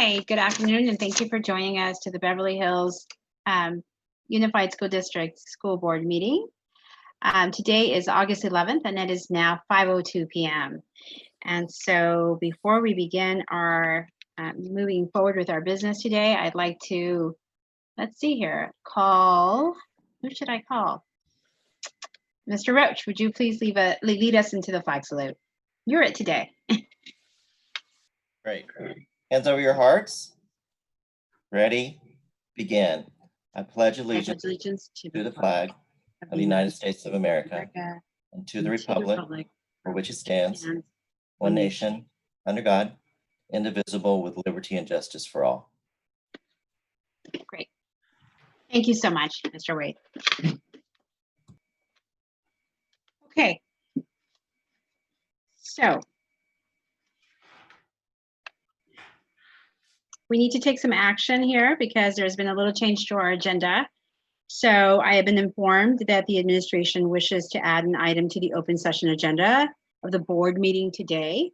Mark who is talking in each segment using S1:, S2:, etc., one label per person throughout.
S1: Hi, good afternoon, and thank you for joining us to the Beverly Hills Unified School District School Board meeting. Today is August 11th, and it is now 5:02 p.m. And so before we begin our moving forward with our business today, I'd like to, let's see here, call, who should I call? Mr. Roach, would you please lead us into the flag salute? You're it today.
S2: Great. Hands over your hearts. Ready? Begin. I pledge allegiance to the flag of the United States of America and to the republic for which it stands, one nation, under God, indivisible, with liberty and justice for all.
S1: Great. Thank you so much, Mr. Wade. Okay. So we need to take some action here because there's been a little change to our agenda. So I have been informed that the administration wishes to add an item to the open session agenda of the board meeting today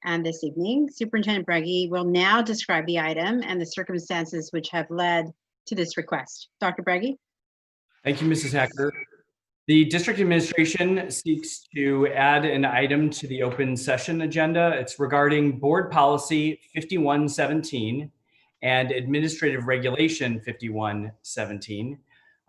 S1: and this evening. Superintendent Breggy will now describe the item and the circumstances which have led to this request. Dr. Breggy?
S3: Thank you, Mrs. Hacker. The district administration seeks to add an item to the open session agenda. It's regarding board policy 5117 and administrative regulation 5117.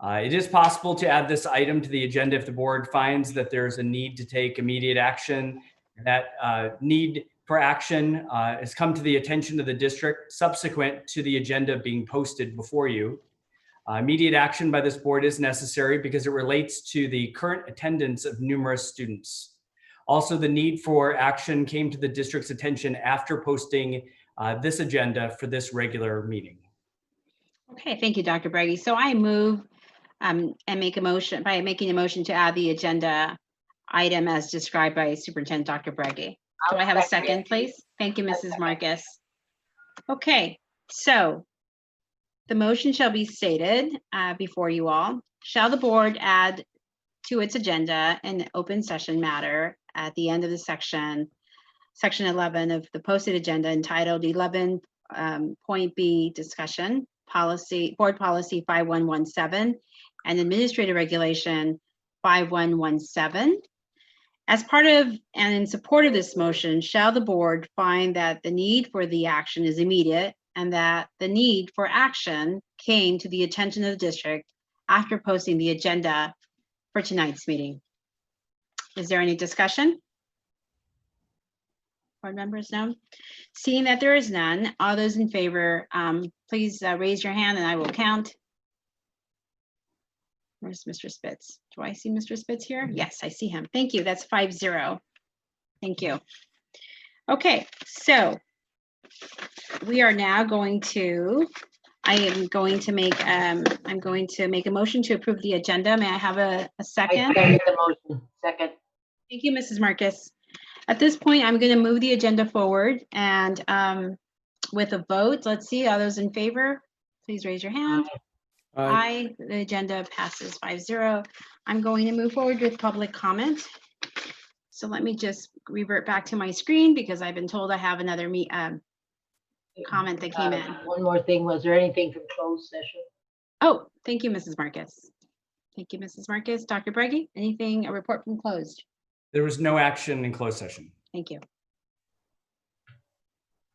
S3: It is possible to add this item to the agenda if the board finds that there's a need to take immediate action. That need for action has come to the attention of the district subsequent to the agenda being posted before you. Immediate action by this board is necessary because it relates to the current attendance of numerous students. Also, the need for action came to the district's attention after posting this agenda for this regular meeting.
S1: Okay, thank you, Dr. Breggy. So I move and make a motion by making a motion to add the agenda item as described by Superintendent Dr. Breggy. Do I have a second, please? Thank you, Mrs. Marcus. Okay, so the motion shall be stated before you all. Shall the board add to its agenda an open session matter at the end of the section 11 of the posted agenda entitled 11.B discussion, board policy 5117 and administrative regulation 5117. As part of and in support of this motion, shall the board find that the need for the action is immediate and that the need for action came to the attention of the district after posting the agenda for tonight's meeting? Is there any discussion? Board members, no? Seeing that there is none, all those in favor, please raise your hand and I will count. Where's Mr. Spitz? Do I see Mr. Spitz here? Yes, I see him. Thank you. That's 5-0. Thank you. Okay, so we are now going to, I'm going to make a motion to approve the agenda. May I have a second?
S4: I second the motion. Second.
S1: Thank you, Mrs. Marcus. At this point, I'm going to move the agenda forward and with a vote, let's see, all those in favor, please raise your hand. Aye. The agenda passes 5-0. I'm going to move forward with public comment. So let me just revert back to my screen because I've been told I have another comment that came in.
S4: One more thing, was there anything from closed session?
S1: Oh, thank you, Mrs. Marcus. Thank you, Mrs. Marcus. Dr. Breggy, anything, a report from closed?
S3: There was no action in closed session.
S1: Thank you.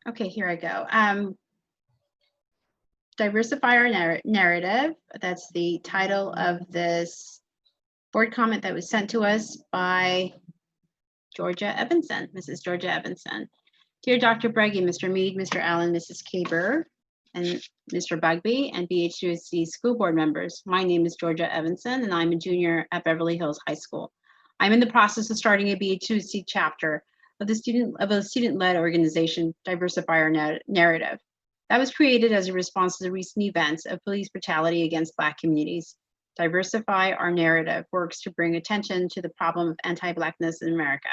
S1: Okay, here I go. Diversify our narrative. That's the title of this board comment that was sent to us by Georgia Evanson, Mrs. Georgia Evanson. Dear Dr. Breggy, Mr. Mead, Mr. Allen, Mrs. Kaber, and Mr. Bugby, and BHUSD school board members, my name is Georgia Evanson, and I'm a junior at Beverly Hills High School. I'm in the process of starting a BHUSD chapter of a student-led organization, Diversify Our Narrative. That was created as a response to the recent events of police brutality against Black communities. Diversify Our Narrative works to bring attention to the problem of anti-Blackness in America.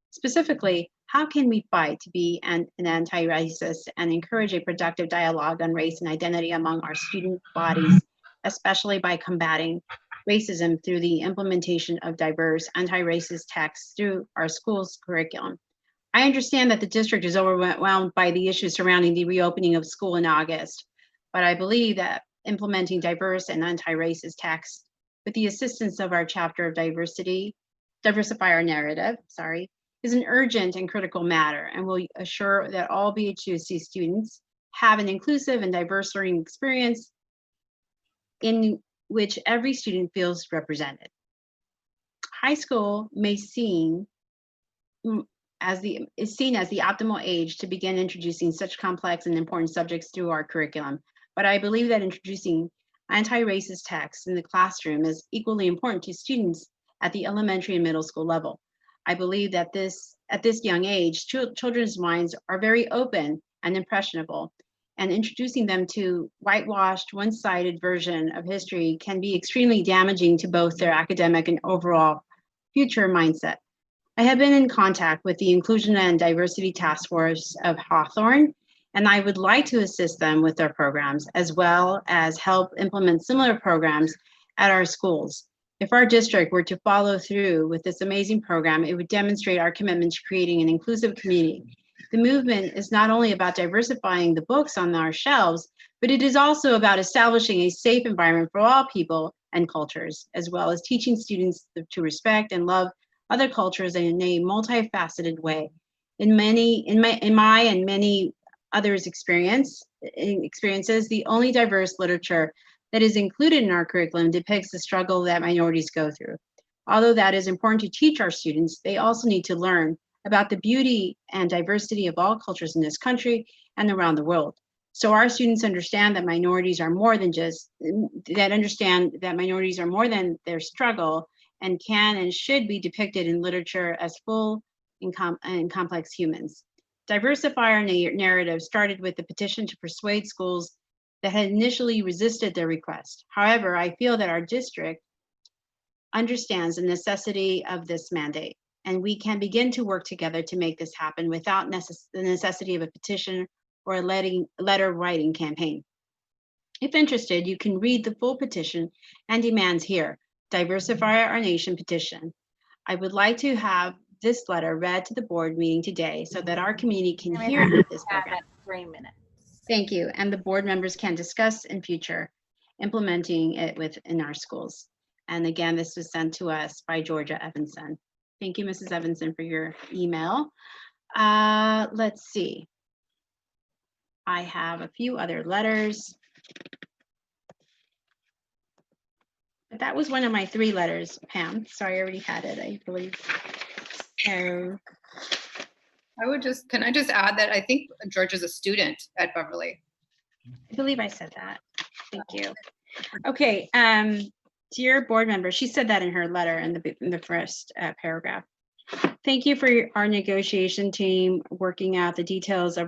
S1: Specifically, how can we fight to be an anti-racist and encourage a productive dialogue on race and identity among our student bodies, especially by combating racism through the implementation of diverse anti-racist texts through our school's curriculum? I understand that the district is overwhelmed by the issues surrounding the reopening of school in August, but I believe that implementing diverse and anti-racist text with the assistance of our chapter of diversify our narrative, is an urgent and critical matter and will assure that all BHUSD students have an inclusive and diverse learning experience in which every student feels represented. High school is seen as the optimal age to begin introducing such complex and important subjects through our curriculum. But I believe that introducing anti-racist texts in the classroom is equally important to students at the elementary and middle school level. I believe that at this young age, children's minds are very open and impressionable, and introducing them to whitewashed, one-sided version of history can be extremely damaging to both their academic and overall future mindset. I have been in contact with the Inclusion and Diversity Task Force of Hawthorne, and I would like to assist them with their programs, as well as help implement similar programs at our schools. If our district were to follow through with this amazing program, it would demonstrate our commitment to creating an inclusive community. The movement is not only about diversifying the books on our shelves, but it is also about establishing a safe environment for all people and cultures, as well as teaching students to respect and love other cultures in a multifaceted way. In my and many others' experiences, the only diverse literature that is included in our curriculum depicts the struggle that minorities go through. Although that is important to teach our students, they also need to learn about the beauty and diversity of all cultures in this country and around the world. So our students understand that minorities are more than their struggle, and can and should be depicted in literature as full and complex humans. Diversify our narrative started with the petition to persuade schools that had initially resisted their request. However, I feel that our district understands the necessity of this mandate, and we can begin to work together to make this happen without the necessity of a petition or a letter writing campaign. If interested, you can read the full petition and demands here. Diversify Our Nation petition. I would like to have this letter read to the board meeting today so that our community can hear this program.
S5: 3 minutes.
S1: Thank you. And the board members can discuss in future implementing it within our schools. And again, this was sent to us by Georgia Evanson. Thank you, Mrs. Evanson, for your email. Let's see. I have a few other letters. But that was one of my 3 letters, Pam. Sorry, I already had it, I believe. So,
S6: Can I just add that I think George is a student at Beverly.
S1: I believe I said that. Thank you. Okay, dear board member, she said that in her letter in the first paragraph. Thank you for our negotiation team working out the details of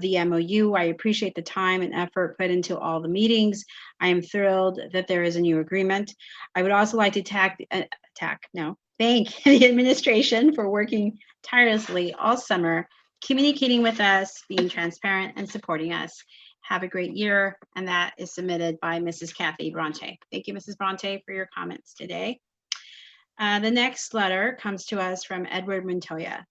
S1: the MOU. I appreciate the time and effort put into all the meetings. I am thrilled that there is a new agreement. I would also like to thank the administration for working tirelessly all summer, communicating with us, being transparent, and supporting us. Have a great year. And that is submitted by Mrs. Kathy Bronte. Thank you, Mrs. Bronte, for your comments today. The next letter comes to us from Edward Montoya.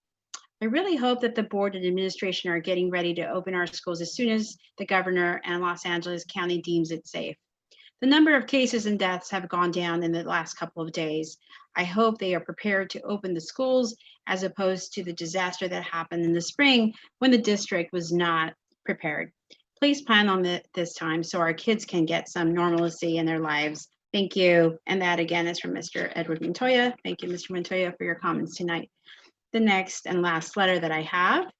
S1: I really hope that the board and administration are getting ready to open our schools as soon as the governor and Los Angeles County deems it safe. The number of cases and deaths have gone down in the last couple of days. I hope they are prepared to open the schools as opposed to the disaster that happened in the spring when the district was not prepared. Please plan on this time so our kids can get some normalcy in their lives. Thank you. And that again is from Mr. Edward Montoya. Thank you, Mr. Montoya, for your comments tonight. The next and last letter that I have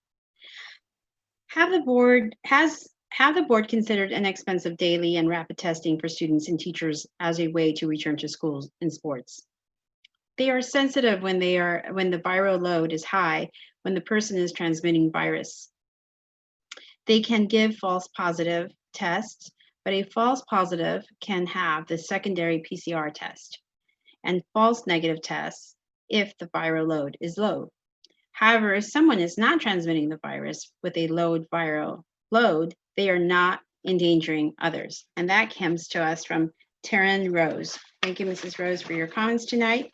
S1: the board considered inexpensive daily and rapid testing for students and teachers as a way to return to schools and sports. They are sensitive when the viral load is high, when the person is transmitting virus. They can give false positive tests, but a false positive can have the secondary PCR test and false negative tests if the viral load is low. However, if someone is not transmitting the virus with a low viral load, they are not endangering others. And that comes to us from Taryn Rose. Thank you, Mrs. Rose, for your comments tonight.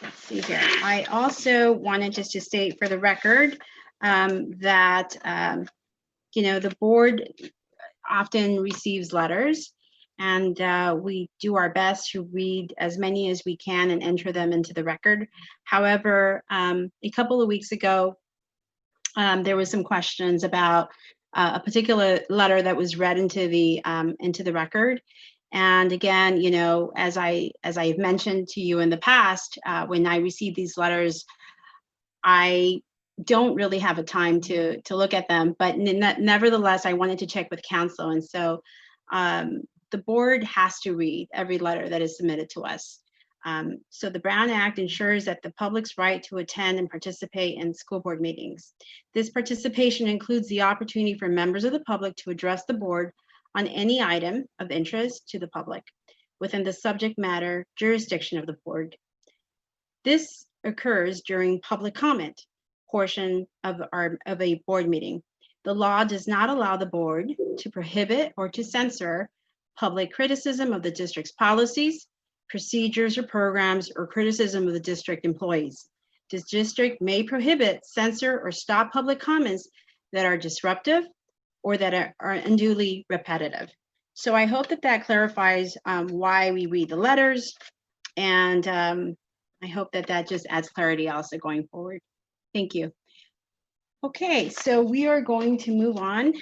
S1: Let's see here. I also wanted just to state for the record that, the board often receives letters, and we do our best to read as many as we can and enter them into the record. However, a couple of weeks ago, there was some questions about a particular letter that was read into the record. And again, as I've mentioned to you in the past, when I receive these letters, I don't really have a time to look at them, but nevertheless, I wanted to check with council. And so the board has to read every letter that is submitted to us. So the Brown Act ensures that the public's right to attend and participate in school board meetings. This participation includes the opportunity for members of the public to address the board on any item of interest to the public within the subject matter jurisdiction of the board. This occurs during public comment portion of a board meeting. The law does not allow the board to prohibit or to censor public criticism of the district's policies, procedures, or programs, or criticism of the district employees. This district may prohibit, censor, or stop public comments that are disruptive or that are unduly repetitive. So I hope that clarifies why we read the letters, and I hope that just adds clarity also going forward. Thank you. Okay, so we are going to move on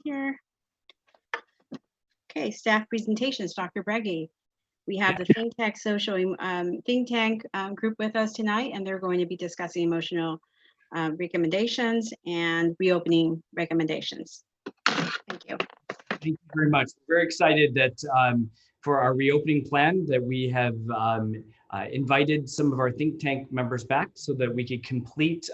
S1: here. Okay, staff presentations, Dr. Breggy. We have the Think Tank group with us tonight, and they're going to be discussing emotional recommendations and reopening recommendations. Thank you.
S3: Thank you very much. We're very excited that for our reopening plan that we have invited some of our think tank members back so that we could complete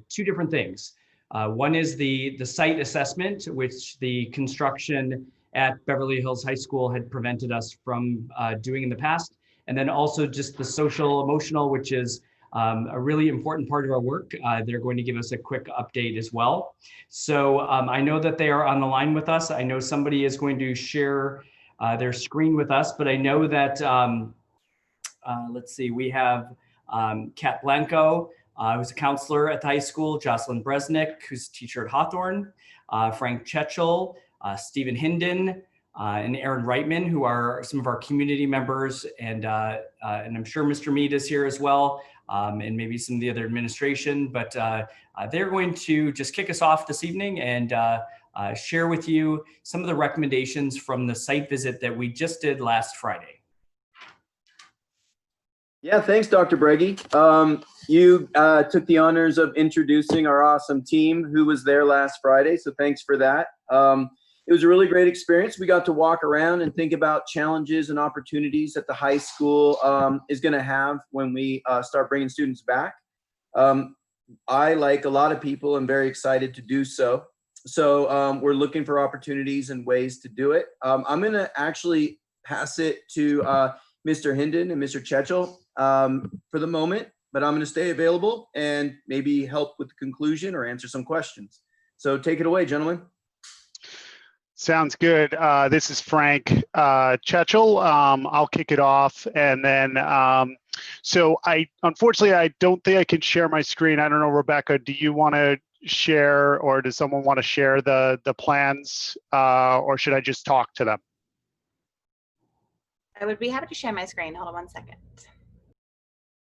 S3: two different things. One is the site assessment, which the construction at Beverly Hills High School had prevented us from doing in the past. And then also just the social emotional, which is a really important part of our work. They're going to give us a quick update as well. So I know that they are on the line with us. I know somebody is going to share their screen with us, but I know that, let's see, we have Kat Blanco, who's a counselor at the high school, Jocelyn Bresnick, who's a teacher at Hawthorne, Frank Chechel, Stephen Hinden, and Aaron Reitman, who are some of our community members, and I'm sure Mr. Mead is here as well, and maybe some of the other administration, but they're going to just kick us off this evening and share with you some of the recommendations from the site visit that we just did last Friday.
S5: Yeah, thanks, Dr. Breggy. You took the honors of introducing our awesome team who was there last Friday, so thanks for that. It was a really great experience. We got to walk around and think about challenges and opportunities that the high school is going to have when we start bringing students back. I, like a lot of people, am very excited to do so. So we're looking for opportunities and ways to do it. I'm going to actually pass it to Mr. Hinden and Mr. Chechel for the moment, but I'm going to stay available and maybe help with the conclusion or answer some questions. So take it away, gentlemen.
S7: Sounds good. This is Frank Chechel. I'll kick it off, and then so unfortunately I don't think I can share my screen. I don't know, Rebecca, do you want to share, or does someone want to share the plans, or should I just talk to them?
S8: I would be happy to share my screen. Hold on one second.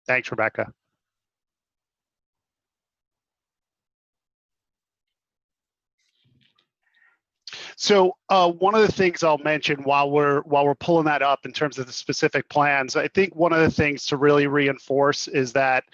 S7: Thanks, Rebecca. So one of the things I'll mention while we're pulling that up in terms of the specific plans, I think one of the things to really reinforce is that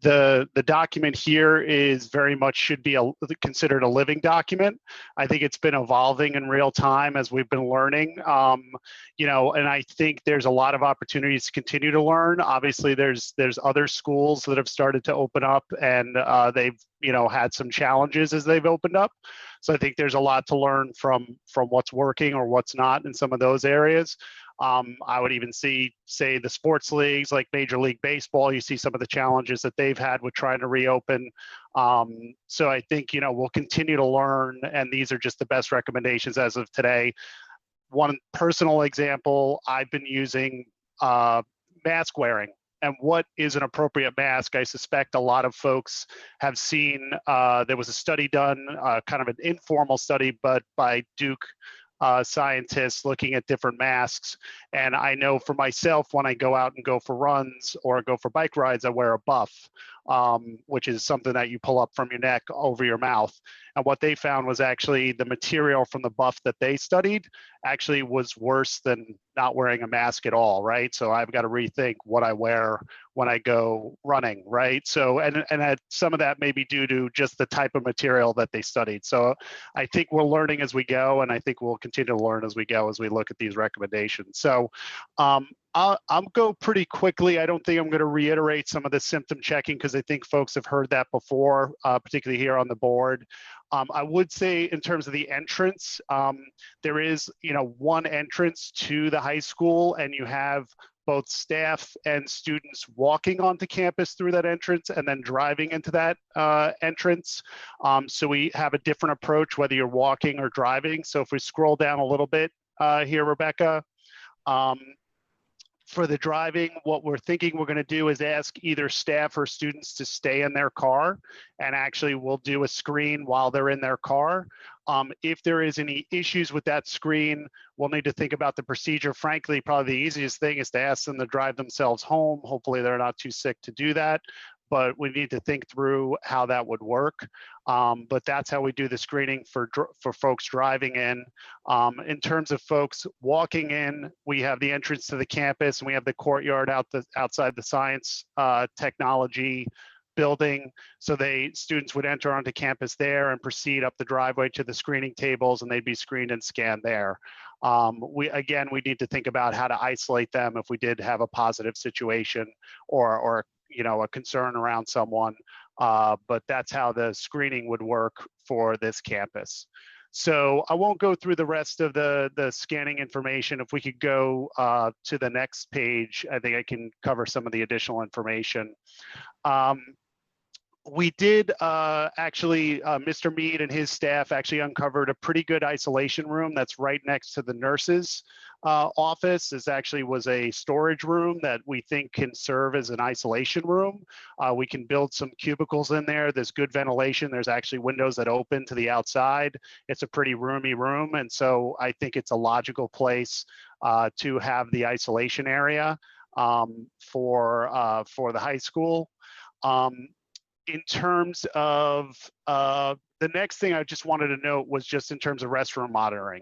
S7: the document here is very much should be considered a living document. I think it's been evolving in real time as we've been learning, and I think there's a lot of opportunities to continue to learn. Obviously, there's other schools that have started to open up, and they've had some challenges as they've opened up. So I think there's a lot to learn from what's working or what's not in some of those areas. I would even say the sports leagues like Major League Baseball, you see some of the challenges that they've had with trying to reopen. So I think, we'll continue to learn, and these are just the best recommendations as of today. One personal example, I've been using mask wearing and what is an appropriate mask. I suspect a lot of folks have seen, there was a study done, kind of an informal study, but by Duke scientists looking at different masks. And I know for myself, when I go out and go for runs or go for bike rides, I wear a buff, which is something that you pull up from your neck over your mouth. And what they found was actually the material from the buff that they studied actually was worse than not wearing a mask at all, right? So I've got to rethink what I wear when I go running, right? So, and some of that may be due to just the type of material that they studied. So I think we're learning as we go, and I think we'll continue to learn as we go as we look at these recommendations. So I'll go pretty quickly. I don't think I'm going to reiterate some of the symptom checking because I think folks have heard that before, particularly here on the board. I would say in terms of the entrance, there is, one entrance to the high school, and you have both staff and students walking onto campus through that entrance and then driving into that entrance. So we have a different approach whether you're walking or driving. So if we scroll down a little bit here, Rebecca, for the driving, what we're thinking we're going to do is ask either staff or students to stay in their car, and actually we'll do a screen while they're in their car. If there is any issues with that screen, we'll need to think about the procedure. Frankly, probably the easiest thing is to ask them to drive themselves home. Hopefully they're not too sick to do that, but we need to think through how that would work. But that's how we do the screening for folks driving in. In terms of folks walking in, we have the entrance to the campus, and we have the courtyard outside the science technology building. So students would enter onto campus there and proceed up the driveway to the screening tables, and they'd be screened and scanned there. We need to think about how to isolate them if we did have a positive situation or a concern around someone, but that's how the screening would work for this campus. So I won't go through the rest of the scanning information. If we could go to the next page, I think I can cover some of the additional information. We did Mr. Mead and his staff actually uncovered a pretty good isolation room that's right next to the nurse's office. This actually was a storage room that we think can serve as an isolation room. We can build some cubicles in there. There's good ventilation. There's actually windows that open to the outside. It's a pretty roomy room. And so I think it's a logical place to have the isolation area for the high school. In terms of the next thing I just wanted to note was just in terms of restroom monitoring.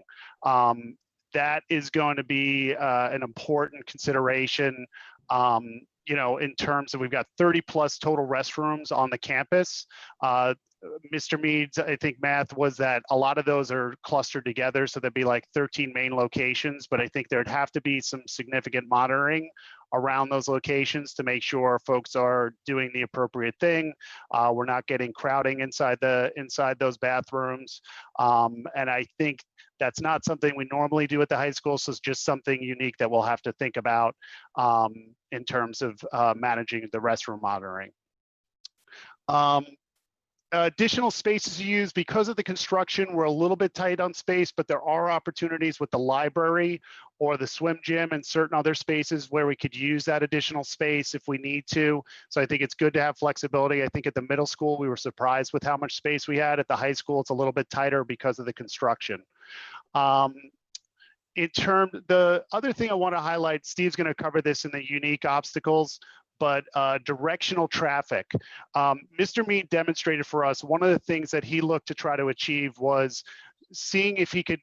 S7: That is going to be an important consideration, in terms of we've got 30 plus total restrooms on the campus. Mr. Mead's, I think, math was that a lot of those are clustered together. So there'd be like 13 main locations, but I think there'd have to be some significant monitoring around those locations to make sure folks are doing the appropriate thing. We're not getting crowding inside those bathrooms. And I think that's not something we normally do at the high school. So it's just something unique that we'll have to think about in terms of managing the restroom monitoring. Additional spaces used because of the construction, we're a little bit tight on space, but there are opportunities with the library or the swim gym and certain other spaces where we could use that additional space if we need to. So I think it's good to have flexibility. I think at the middle school, we were surprised with how much space we had. At the high school, it's a little bit tighter because of the construction. The other thing I want to highlight, Steve's going to cover this in the unique obstacles, but directional traffic. Mr. Mead demonstrated for us, one of the things that he looked to try to achieve was seeing if he could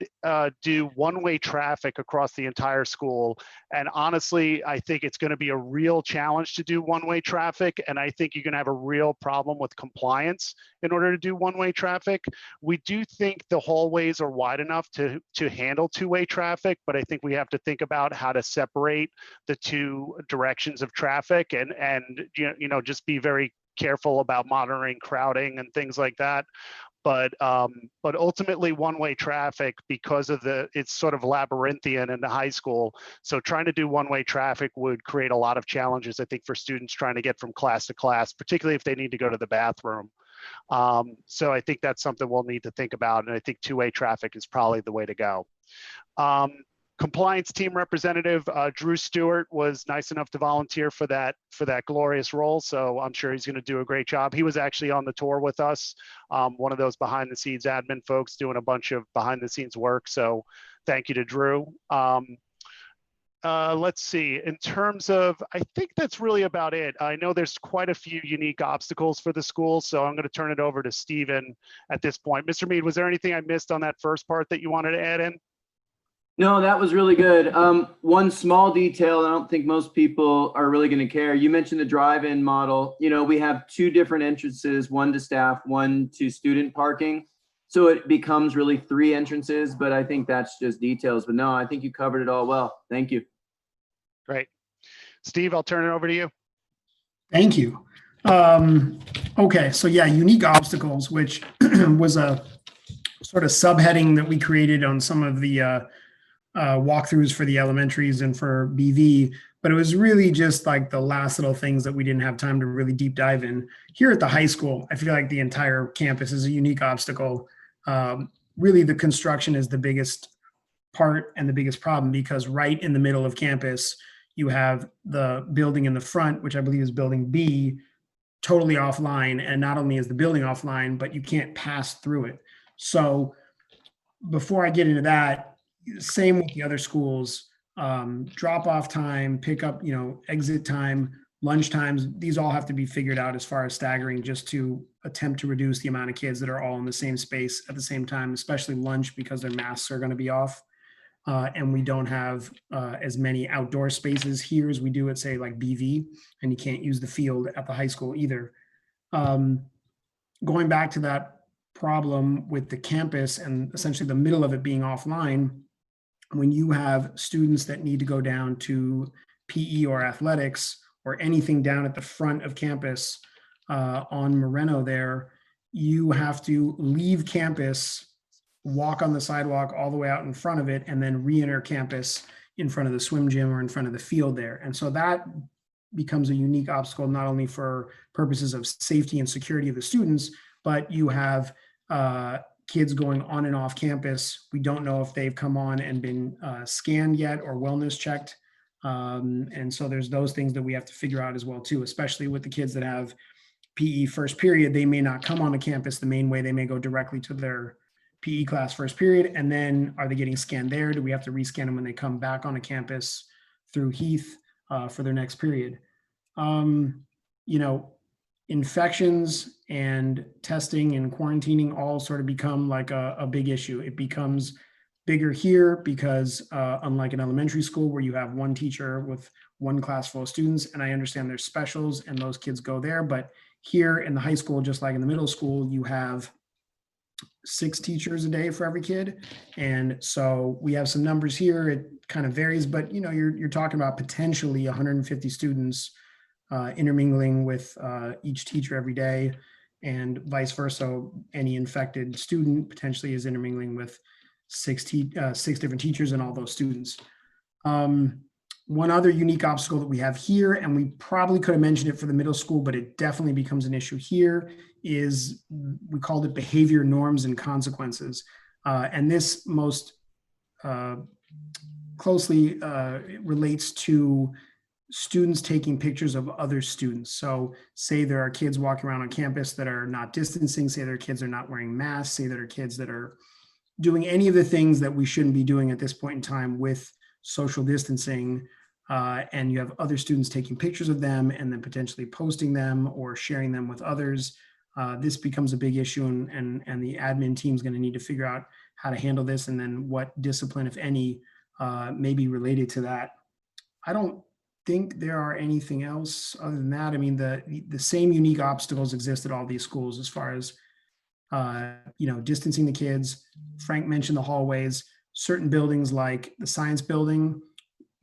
S7: do one-way traffic across the entire school. And honestly, I think it's going to be a real challenge to do one-way traffic. And I think you're going to have a real problem with compliance in order to do one-way traffic. We do think the hallways are wide enough to handle two-way traffic, but I think we have to think about how to separate the two directions of traffic and just be very careful about monitoring crowding and things like that. But ultimately one-way traffic, because of it's sort of labyrinthian in the high school. So trying to do one-way traffic would create a lot of challenges, I think, for students trying to get from class to class, particularly if they need to go to the bathroom. So I think that's something we'll need to think about. And I think two-way traffic is probably the way to go. Compliance team representative Drew Stewart was nice enough to volunteer for that glorious role. So I'm sure he's going to do a great job. He was actually on the tour with us, one of those behind the scenes admin folks doing a bunch of behind the scenes work. So thank you to Drew. Let's see, in terms of, I think that's really about it. I know there's quite a few unique obstacles for the school, so I'm going to turn it over to Stephen at this point. Mr. Mead, was there anything I missed on that first part that you wanted to add in?
S5: No, that was really good. One small detail, I don't think most people are really going to care. You mentioned the drive-in model. You know, we have 2 different entrances, one to staff, one to student parking. So it becomes really 3 entrances, but I think that's just details. But no, I think you covered it all well. Thank you.
S7: Great. Steve, I'll turn it over to you.
S9: Thank you. Okay, so yeah, unique obstacles, which was a sort of subheading that we created on some of the walkthroughs for the elementaries and for BV, but it was really just like the last little things that we didn't have time to really deep dive in. Here at the high school, I feel like the entire campus is a unique obstacle. Really, the construction is the biggest part and the biggest problem, because right in the middle of campus, you have the building in the front, which I believe is building B, totally offline. And not only is the building offline, but you can't pass through it. So before I get into that, same with the other schools, drop off time, pick up, exit time, lunch times, these all have to be figured out as far as staggering, just to attempt to reduce the amount of kids that are all in the same space at the same time, especially lunch, because their masks are going to be off. And we don't have as many outdoor spaces here as we do at, say, like BV, and you can't use the field at the high school either. Going back to that problem with the campus and essentially the middle of it being offline, when you have students that need to go down to PE or athletics or anything down at the front of campus on Moreno there, you have to leave campus, walk on the sidewalk all the way out in front of it, and then re-enter campus in front of the swim gym or in front of the field there. And so that becomes a unique obstacle, not only for purposes of safety and security of the students, but you have kids going on and off campus. We don't know if they've come on and been scanned yet or wellness checked. And so there's those things that we have to figure out as well too, especially with the kids that have PE first period. They may not come onto campus the main way. They may go directly to their PE class first period. And then are they getting scanned there? Do we have to rescan them when they come back onto campus through Heath for their next period? Infections and testing and quarantining all sort of become like a big issue. It becomes bigger here because unlike an elementary school where you have one teacher with one class full of students, and I understand there's specials and those kids go there, but here in the high school, just like in the middle school, you have 6 teachers a day for every kid. And so we have some numbers here. It kind of varies, but you're talking about potentially 150 students intermingling with each teacher every day, and vice versa. Any infected student potentially is intermingling with 6 different teachers and all those students. One other unique obstacle that we have here, and we probably could have mentioned it for the middle school, but it definitely becomes an issue here, is we called it behavior norms and consequences. And this most closely relates to students taking pictures of other students. So say there are kids walking around on campus that are not distancing, say there are kids that are not wearing masks, say there are kids that are doing any of the things that we shouldn't be doing at this point in time with social distancing, and you have other students taking pictures of them and then potentially posting them or sharing them with others. This becomes a big issue, and the admin team is going to need to figure out how to handle this, and then what discipline, if any, may be related to that. I don't think there are anything else other than that. I mean, the same unique obstacles exist at all these schools as far as distancing the kids. Frank mentioned the hallways. Certain buildings like the science building,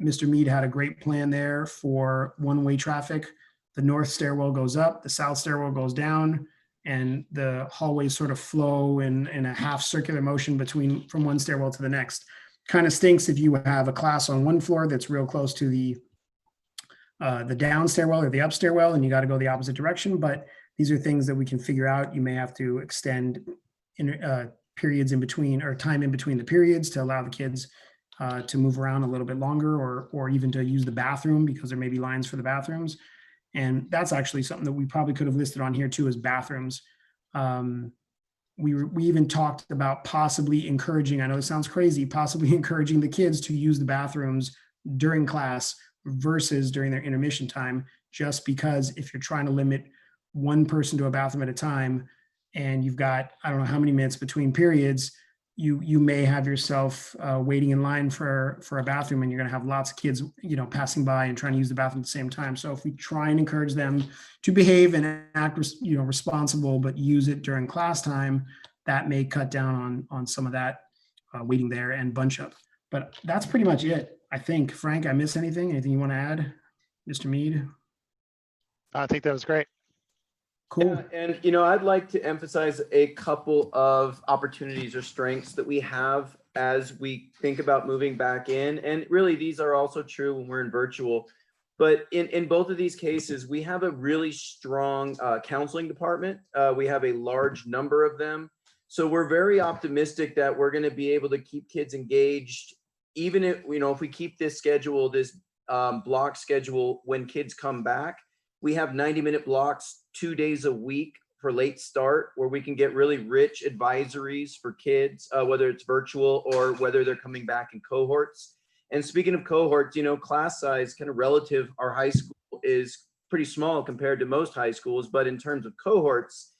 S9: Mr. Mead had a great plan there for one-way traffic. The north stairwell goes up, the south stairwell goes down, and the hallways sort of flow in a half circular motion from one stairwell to the next. Kind of stinks if you have a class on one floor that's real close to the down stairwell or the up stairwell, and you got to go the opposite direction. But these are things that we can figure out. You may have to extend periods in between, or time in between the periods, to allow the kids to move around a little bit longer, or even to use the bathroom because there may be lines for the bathrooms. And that's actually something that we probably could have listed on here too, as bathrooms. We even talked about possibly encouraging, I know it sounds crazy, possibly encouraging the kids to use the bathrooms during class versus during their intermission time, just because if you're trying to limit one person to a bathroom at a time and you've got, I don't know how many minutes between periods, you may have yourself waiting in line for a bathroom, and you're going to have lots of kids, passing by and trying to use the bathroom at the same time. So if we try and encourage them to behave and act, responsible, but use it during class time, that may cut down on some of that waiting there and bunch up. But that's pretty much it, I think. Frank, I missed anything? Anything you want to add, Mr. Mead?
S7: I think that was great.
S9: Cool.
S5: Yeah, and I'd like to emphasize a couple of opportunities or strengths that we have as we think about moving back in. And really, these are also true when we're in virtual. But in both of these cases, we have a really strong counseling department. We have a large number of them. So we're very optimistic that we're going to be able to keep kids engaged, even if we keep this schedule, this block schedule when kids come back. We have 90-minute blocks 2 days a week for late start, where we can get really rich advisories for kids, whether it's virtual or whether they're coming back in cohorts. And speaking of cohorts, class size kind of relative, our high school is pretty small compared to most high schools, but in terms of cohorts,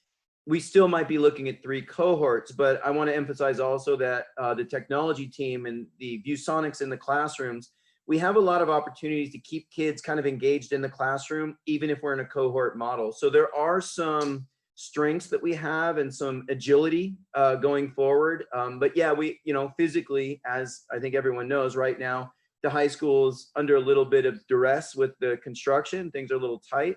S5: we still might be looking at 3 cohorts. But I want to emphasize also that the technology team and the ViewSonics in the classrooms, we have a lot of opportunities to keep kids kind of engaged in the classroom, even if we're in a cohort model. So there are some strengths that we have and some agility going forward. But yeah, we, physically, as I think everyone knows right now, the high school is under a little bit of duress with the construction. Things are a little tight.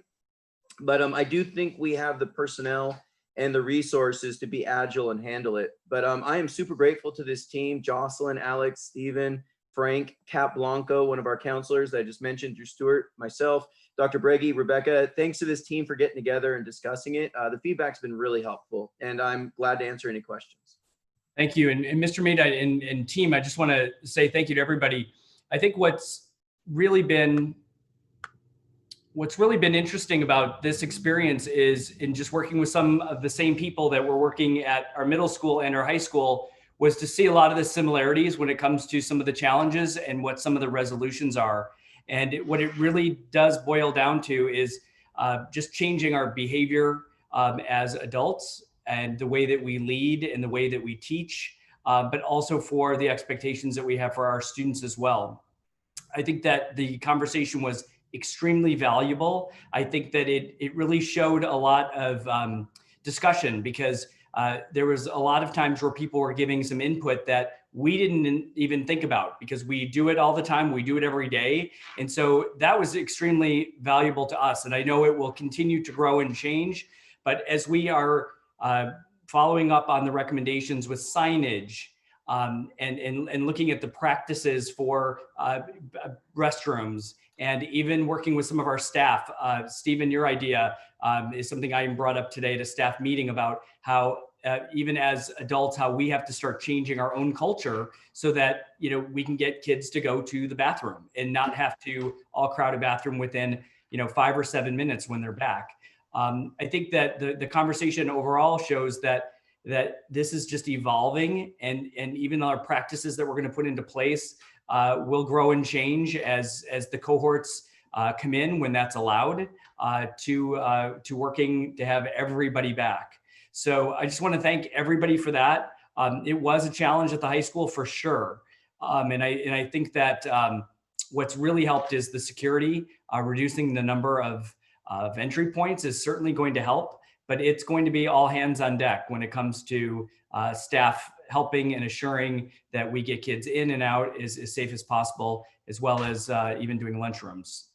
S5: But I do think we have the personnel and the resources to be agile and handle it. But I am super grateful to this team, Jocelyn, Alex, Stephen, Frank, Cap Blanco, one of our counselors that I just mentioned, Drew Stewart, myself, Dr. Breggy, Rebecca. Thanks to this team for getting together and discussing it. The feedback's been really helpful, and I'm glad to answer any questions.
S3: Thank you. And Mr. Mead and team, I just want to say thank you to everybody. I think what's really been interesting about this experience is in just working with some of the same people that were working at our middle school and our high school, was to see a lot of the similarities when it comes to some of the challenges and what some of the resolutions are. And what it really does boil down to is just changing our behavior as adults and the way that we lead and the way that we teach, but also for the expectations that we have for our students as well. I think that the conversation was extremely valuable. I think that it really showed a lot of discussion, because there was a lot of times where people were giving some input that we didn't even think about, because we do it all the time. We do it every day. And so that was extremely valuable to us. And I know it will continue to grow and change. But as we are following up on the recommendations with signage and looking at the practices for restrooms, and even working with some of our staff, Stephen, your idea is something I brought up today at a staff meeting about how even as adults, how we have to start changing our own culture so that, we can get kids to go to the bathroom and not have to all crowd a bathroom within, 5 or 7 minutes when they're back. I think that the conversation overall shows that this is just evolving, and even our practices that we're going to put into place will grow and change as the cohorts come in, when that's allowed, to working to have everybody back. So I just want to thank everybody for that. It was a challenge at the high school for sure. And I think that what's really helped is the security. Reducing the number of entry points is certainly going to help, but it's going to be all hands on deck when it comes to staff helping and assuring that we get kids in and out as safe as possible, as well as even doing lunchrooms.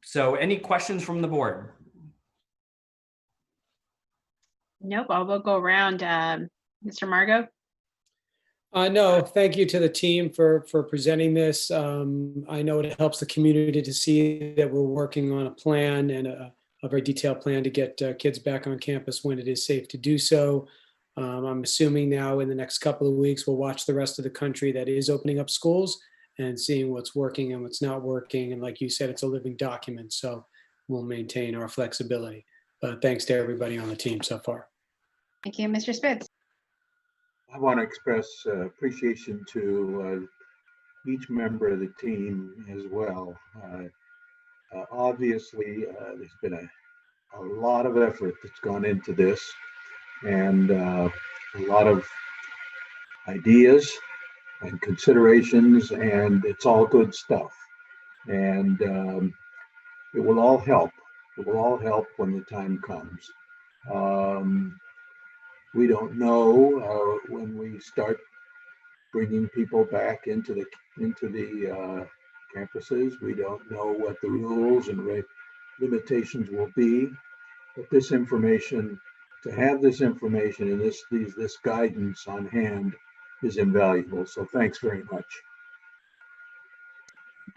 S3: So any questions from the board?
S1: Nope, we'll go around. Mr. Margot?
S10: No, thank you to the team for presenting this. I know it helps the community to see that we're working on a plan, and a very detailed plan to get kids back on campus when it is safe to do so. I'm assuming now in the next couple of weeks, we'll watch the rest of the country that is opening up schools and seeing what's working and what's not working. And like you said, it's a living document, so we'll maintain our flexibility. But thanks to everybody on the team so far.
S1: Thank you, Mr. Spitz.
S11: I want to express appreciation to each member of the team as well. Obviously, there's been a lot of effort that's gone into this, and a lot of ideas and considerations, and it's all good stuff. And it will all help. It will all help when the time comes. We don't know when we start bringing people back into the campuses. We don't know what the rules and limitations will be. But this information, to have this information and this guidance on hand is invaluable. So thanks very much.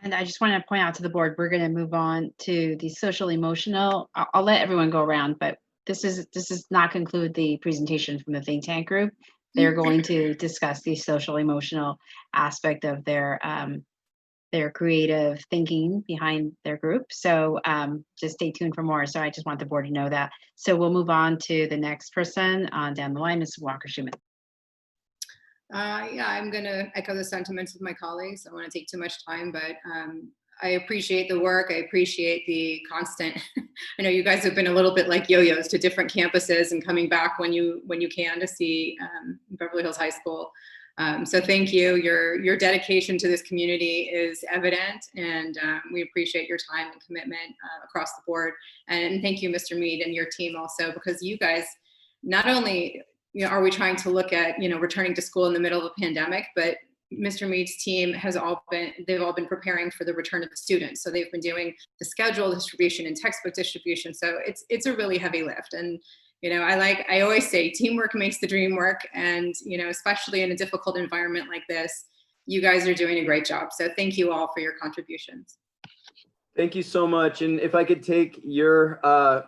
S1: And I just want to point out to the board, we're going to move on to the social emotional. I'll let everyone go around, but this does not conclude the presentation from the think tank group. They're going to discuss the social emotional aspect of their creative thinking behind their group. So just stay tuned for more. So I just want the board to know that. So we'll move on to the next person down the line, Ms. Walker-Schuman.
S6: Yeah, I'm going to echo the sentiments of my colleagues. I don't want to take too much time, but I appreciate the work. I appreciate the constant. I know you guys have been a little bit like yo-yos to different campuses and coming back when you can to see Beverly Hills High School. So thank you. Your dedication to this community is evident, and we appreciate your time and commitment across the board. And thank you, Mr. Mead, and your team also, because you guys not only are we trying to look at returning to school in the middle of a pandemic, but Mr. Mead's team they've all been preparing for the return of the students. So they've been doing the schedule distribution and textbook distribution. So it's a really heavy lift. And I always say teamwork makes the dream work. And especially in a difficult environment like this, you guys are doing a great job. So thank you all for your contributions.
S5: Thank you so much. And if I could take your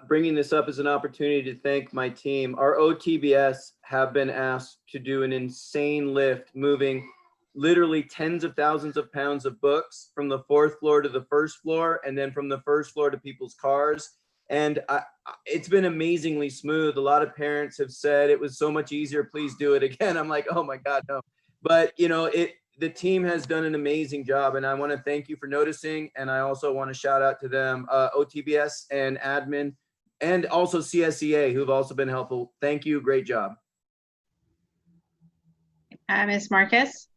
S5: bringing this up as an opportunity to thank my team, our OTBS have been asked to do an insane lift, moving literally tens of thousands of pounds of books from the 4th floor to the 1st floor, and then from the 1st floor to people's cars. And it's been amazingly smooth. A lot of parents have said it was so much easier. Please do it again. I'm like, oh my God, no. But the team has done an amazing job, and I want to thank you for noticing. And I also want to shout out to them, OTBS and admin, and also CSEA, who've also been helpful. Thank you. Great job.
S1: Ms. Marcus.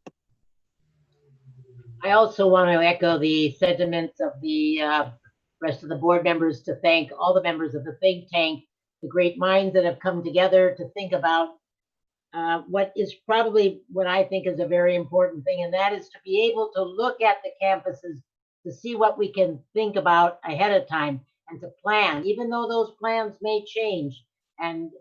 S4: I also want to echo the sentiments of the rest of the board members to thank all the members of the think tank, the great minds that have come together to think about what is probably what I think is a very important thing, and that is to be able to look at the campuses to see what we can think about ahead of time and to plan, even though those plans may change.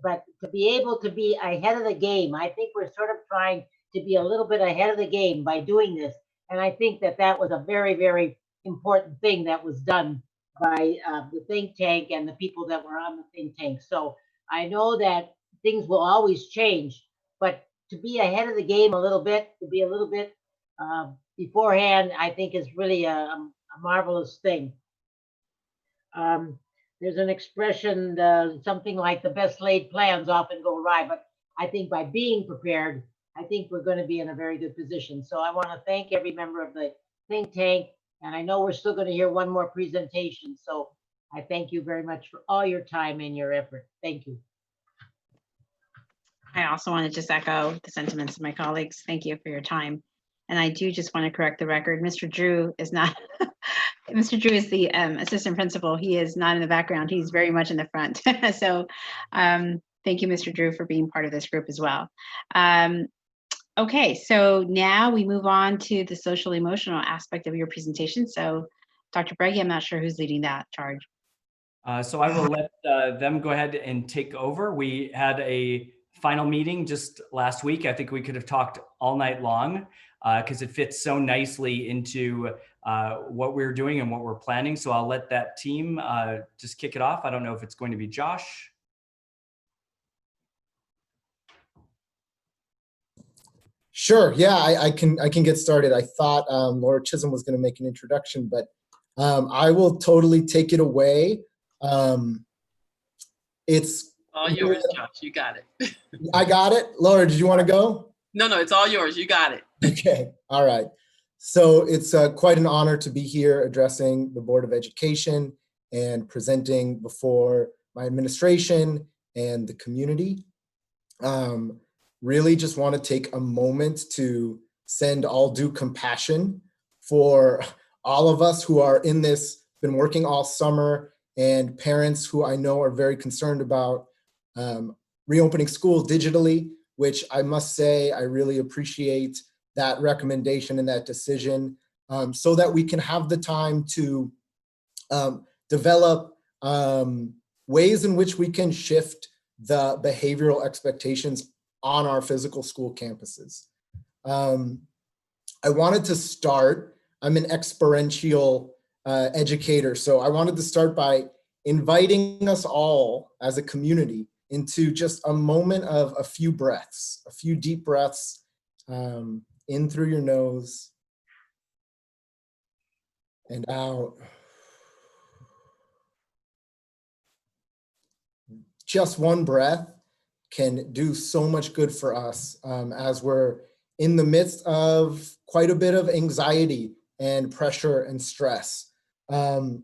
S4: But to be able to be ahead of the game, I think we're sort of trying to be a little bit ahead of the game by doing this. And I think that was a very, very important thing that was done by the think tank and the people that were on the think tank. So I know that things will always change, but to be ahead of the game a little bit, to be a little bit beforehand, I think is really a marvelous thing. There's an expression, something like the best laid plans often go awry, but I think by being prepared, I think we're going to be in a very good position. So I want to thank every member of the think tank, and I know we're still going to hear one more presentation. So I thank you very much for all your time and your effort. Thank you.
S1: I also want to just echo the sentiments of my colleagues. Thank you for your time. And I do just want to correct the record. Mr. Drew is not, Mr. Drew is the assistant principal. He is not in the background. He's very much in the front. So thank you, Mr. Drew, for being part of this group as well. Okay, so now we move on to the social emotional aspect of your presentation. So Dr. Breggy, I'm not sure who's leading that charge.
S3: So I will let them go ahead and take over. We had a final meeting just last week. I think we could have talked all night long because it fits so nicely into what we're doing and what we're planning. So I'll let that team just kick it off. I don't know if it's going to be Josh.
S12: Sure. Yeah, I can get started. I thought Laura Chisholm was going to make an introduction, but I will totally take it away. It's
S13: all yours, Josh. You got it.
S12: I got it. Laura, did you want to go?
S13: No, it's all yours. You got it.
S12: Okay. All right. So it's quite an honor to be here addressing the Board of Education and presenting before my administration and the community. Really just want to take a moment to send all due compassion for all of us who are in this, been working all summer, and parents who I know are very concerned about reopening school digitally, which I must say I really appreciate that recommendation and that decision, so that we can have the time to develop ways in which we can shift the behavioral expectations on our physical school campuses. I wanted to start, I'm an experiential educator, so I wanted to start by inviting us all as a community into just a moment of a few breaths, a few deep breaths, in through your nose and out. Just one breath can do so much good for us as we're in the midst of quite a bit of anxiety and pressure and stress. So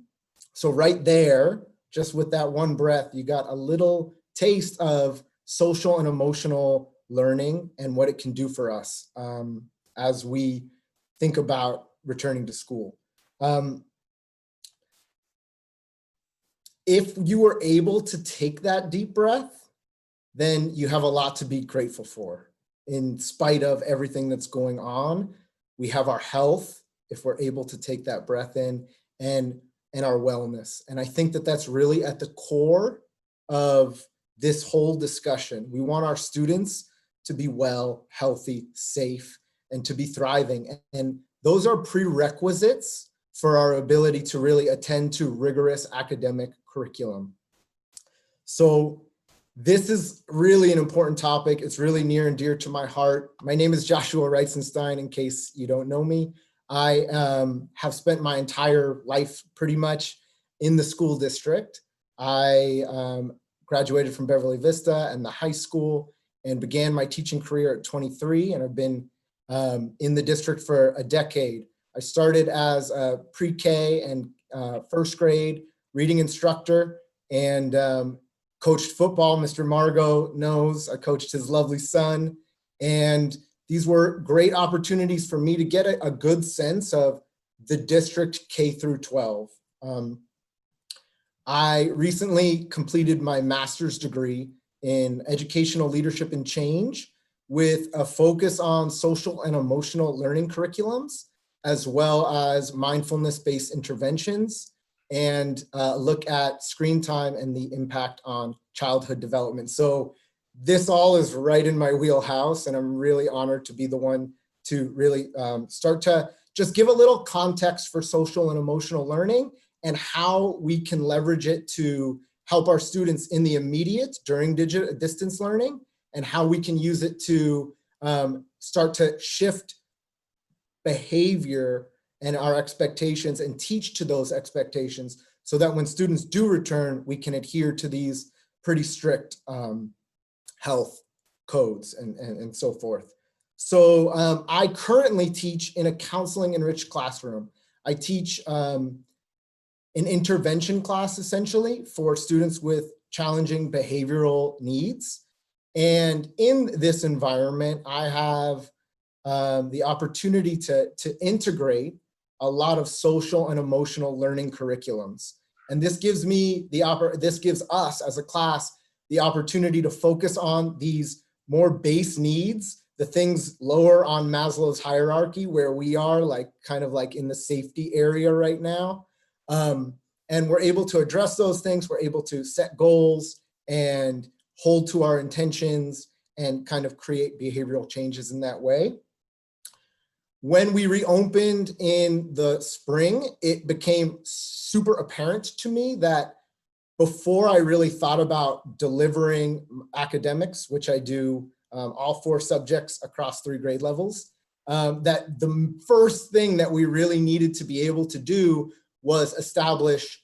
S12: right there, just with that one breath, you got a little taste of social and emotional learning and what it can do for us as we think about returning to school. If you were able to take that deep breath, then you have a lot to be grateful for. In spite of everything that's going on, we have our health, if we're able to take that breath in, and our wellness. And I think that that's really at the core of this whole discussion. We want our students to be well, healthy, safe, and to be thriving. And those are prerequisites for our ability to really attend to rigorous academic curriculum. So this is really an important topic. It's really near and dear to my heart. My name is Joshua Reitzenstein, in case you don't know me. I have spent my entire life pretty much in the school district. I graduated from Beverly Vista and the high school and began my teaching career at 23, and I've been in the district for a decade. I started as a pre-K and first grade reading instructor and coached football. Mr. Margot knows I coached his lovely son. And these were great opportunities for me to get a good sense of the district K through 12. I recently completed my master's degree in educational leadership and change with a focus on social and emotional learning curriculums, as well as mindfulness-based interventions, and look at screen time and the impact on childhood development. So this all is right in my wheelhouse, and I'm really honored to be the one to really start to just give a little context for social and emotional learning and how we can leverage it to help our students in the immediate during distance learning, and how we can use it to start to shift behavior and our expectations and teach to those expectations, so that when students do return, we can adhere to these pretty strict health codes and so forth. So I currently teach in a counseling enriched classroom. I teach an intervention class essentially for students with challenging behavioral needs. And in this environment, I have the opportunity to integrate a lot of social and emotional learning curriculums. And this gives me this gives us as a class the opportunity to focus on these more base needs, the things lower on Maslow's hierarchy, where we are kind of in the safety area right now. And we're able to address those things. We're able to set goals and hold to our intentions and kind of create behavioral changes in that way. When we reopened in the spring, it became super apparent to me that before I really thought about delivering academics, which I do all 4 subjects across 3 grade levels. That the first thing that we really needed to be able to do was establish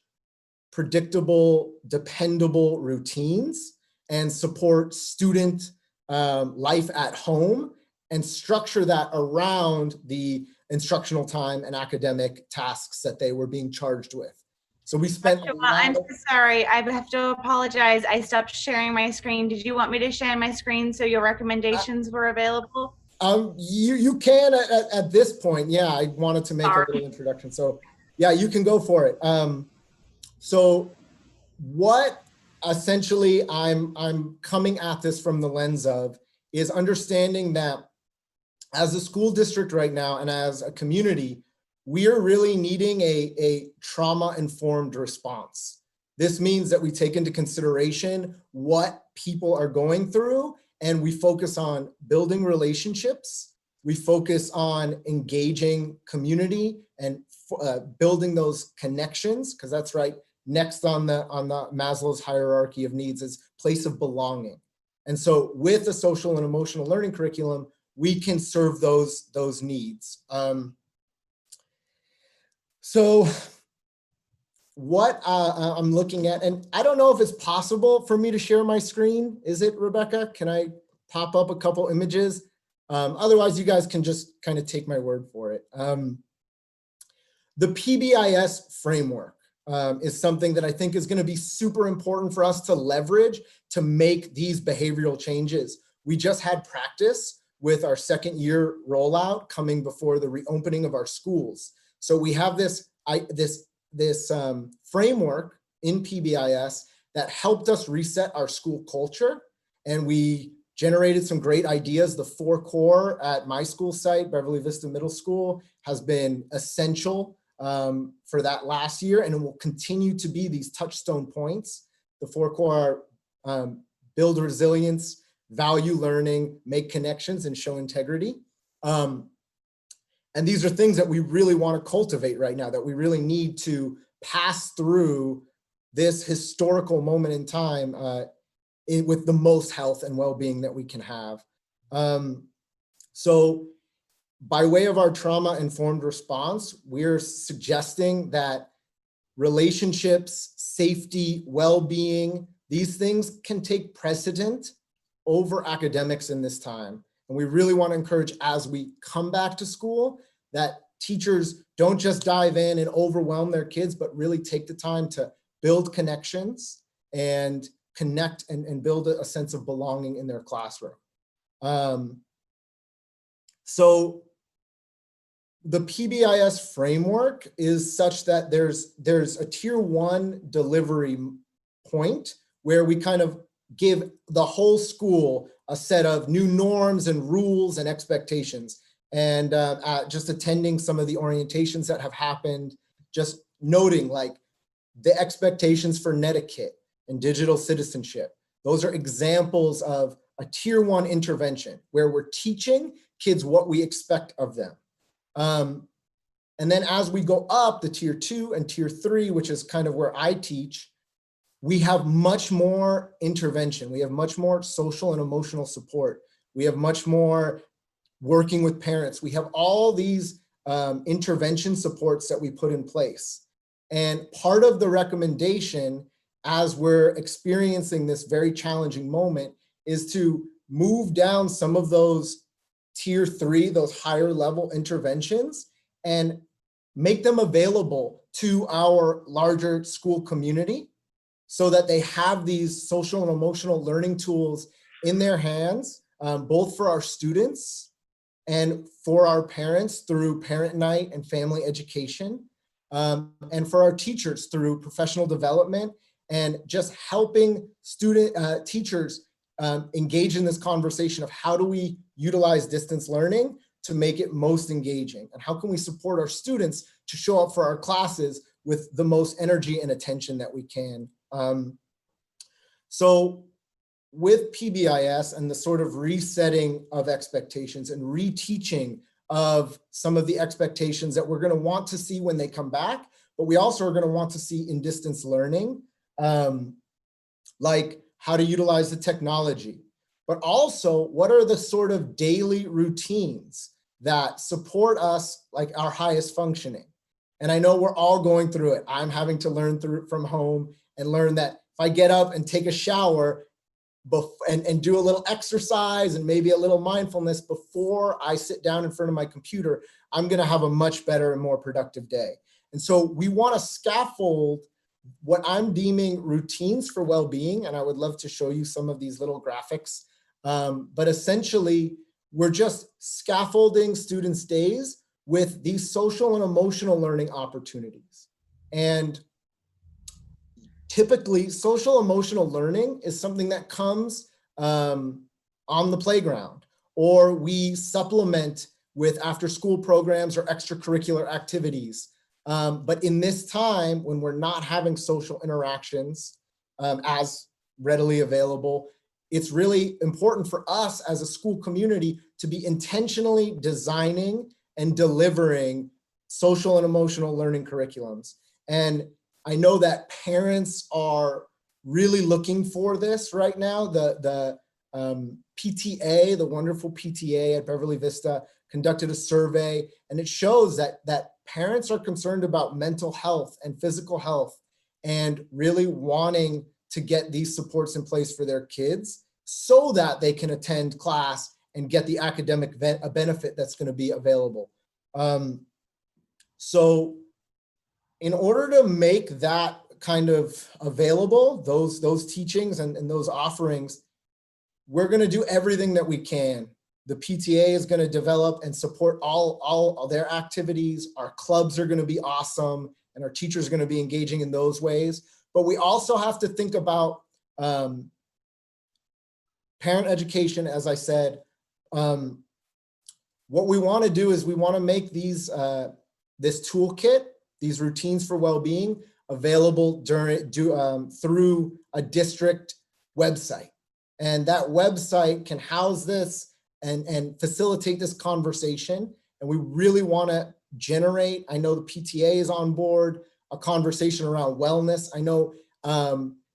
S12: predictable, dependable routines and support student life at home and structure that around the instructional time and academic tasks that they were being charged with. So we spent
S8: I'm so sorry. I have to apologize. I stopped sharing my screen. Did you want me to share my screen so your recommendations were available?
S12: You can at this point. Yeah, I wanted to make a little introduction. So yeah, you can go for it. So what essentially I'm coming at this from the lens of is understanding that as a school district right now and as a community, we are really needing a trauma-informed response. This means that we take into consideration what people are going through and we focus on building relationships. We focus on engaging community and building those connections, because that's right next on the Maslow's hierarchy of needs is place of belonging. And so with a social and emotional learning curriculum, we can serve those needs. So what I'm looking at, and I don't know if it's possible for me to share my screen. Is it, Rebecca? Can I pop up a couple images? Otherwise, you guys can just kind of take my word for it. The Pbis framework is something that I think is going to be super important for us to leverage to make these behavioral changes. We just had practice with our 2nd year rollout coming before the reopening of our schools. So we have this framework in Pbis that helped us reset our school culture, and we generated some great ideas. The 4 core at my school site, Beverly Vista Middle School, has been essential for that last year, and it will continue to be these touchstone points. The 4 core are build resilience, value learning, make connections, and show integrity. And these are things that we really want to cultivate right now, that we really need to pass through this historical moment in time with the most health and well-being that we can have. So by way of our trauma-informed response, we're suggesting that relationships, safety, well-being, these things can take precedent over academics in this time. And we really want to encourage, as we come back to school, that teachers don't just dive in and overwhelm their kids, but really take the time to build connections and connect and build a sense of belonging in their classroom. So the Pbis framework is such that there's a tier 1 delivery point where we kind of give the whole school a set of new norms and rules and expectations. And just attending some of the orientations that have happened, just noting like the expectations for netiquette and digital citizenship. Those are examples of a tier 1 intervention where we're teaching kids what we expect of them. And then as we go up the tier 2 and tier 3, which is kind of where I teach, we have much more intervention. We have much more social and emotional support. We have much more working with parents. We have all these intervention supports that we put in place. And part of the recommendation as we're experiencing this very challenging moment is to move down some of those tier 3, those higher level interventions, and make them available to our larger school community so that they have these social and emotional learning tools in their hands, both for our students and for our parents through parent night and family education, and for our teachers through professional development, and just helping teachers engage in this conversation of how do we utilize distance learning to make it most engaging, and how can we support our students to show up for our classes with the most energy and attention that we can. So with Pbis and the sort of resetting of expectations and reteaching of some of the expectations that we're going to want to see when they come back, but we also are going to want to see in distance learning, like how to utilize the technology, but also what are the sort of daily routines that support us, like our highest functioning. And I know we're all going through it. I'm having to learn through from home and learn that if I get up and take a shower and do a little exercise and maybe a little mindfulness before I sit down in front of my computer, I'm gonna have a much better and more productive day. And so we wanna scaffold what I'm deeming routines for well-being, and I would love to show you some of these little graphics. But essentially, we're just scaffolding students' days with these social and emotional learning opportunities. And typically, social emotional learning is something that comes on the playground, or we supplement with after-school programs or extracurricular activities. But in this time, when we're not having social interactions as readily available, it's really important for us as a school community to be intentionally designing and delivering social and emotional learning curriculums. And I know that parents are really looking for this right now. The PTA, the wonderful PTA at Beverly Vista, conducted a survey, and it shows that parents are concerned about mental health and physical health and really wanting to get these supports in place for their kids so that they can attend class and get the academic benefit that's going to be available. So in order to make that kind of available, those teachings and those offerings, we're going to do everything that we can. The PTA is going to develop and support all their activities. Our clubs are going to be awesome, and our teachers are going to be engaging in those ways. But we also have to think about parent education, as I said. What we want to do is we want to make these this toolkit, these routines for well-being, available through a district website. And that website can house this and facilitate this conversation. And we really want to generate, I know the PTA is on board, a conversation around wellness. I know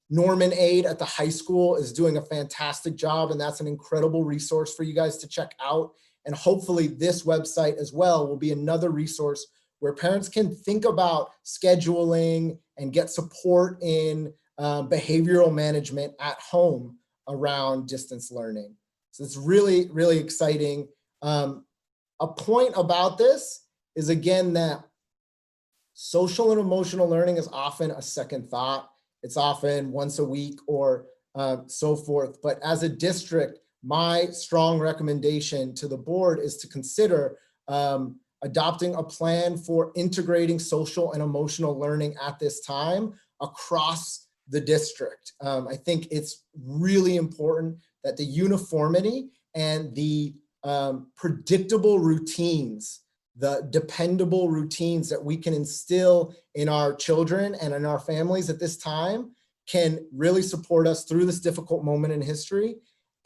S12: Norman Aid at the high school is doing a fantastic job, and that's an incredible resource for you guys to check out. And hopefully this website as well will be another resource where parents can think about scheduling and get support in behavioral management at home around distance learning. So it's really, really exciting. A point about this is, again, that social and emotional learning is often a second thought. It's often once a week or so forth. But as a district, my strong recommendation to the board is to consider adopting a plan for integrating social and emotional learning at this time across the district. I think it's really important that the uniformity and the predictable routines, the dependable routines that we can instill in our children and in our families at this time can really support us through this difficult moment in history.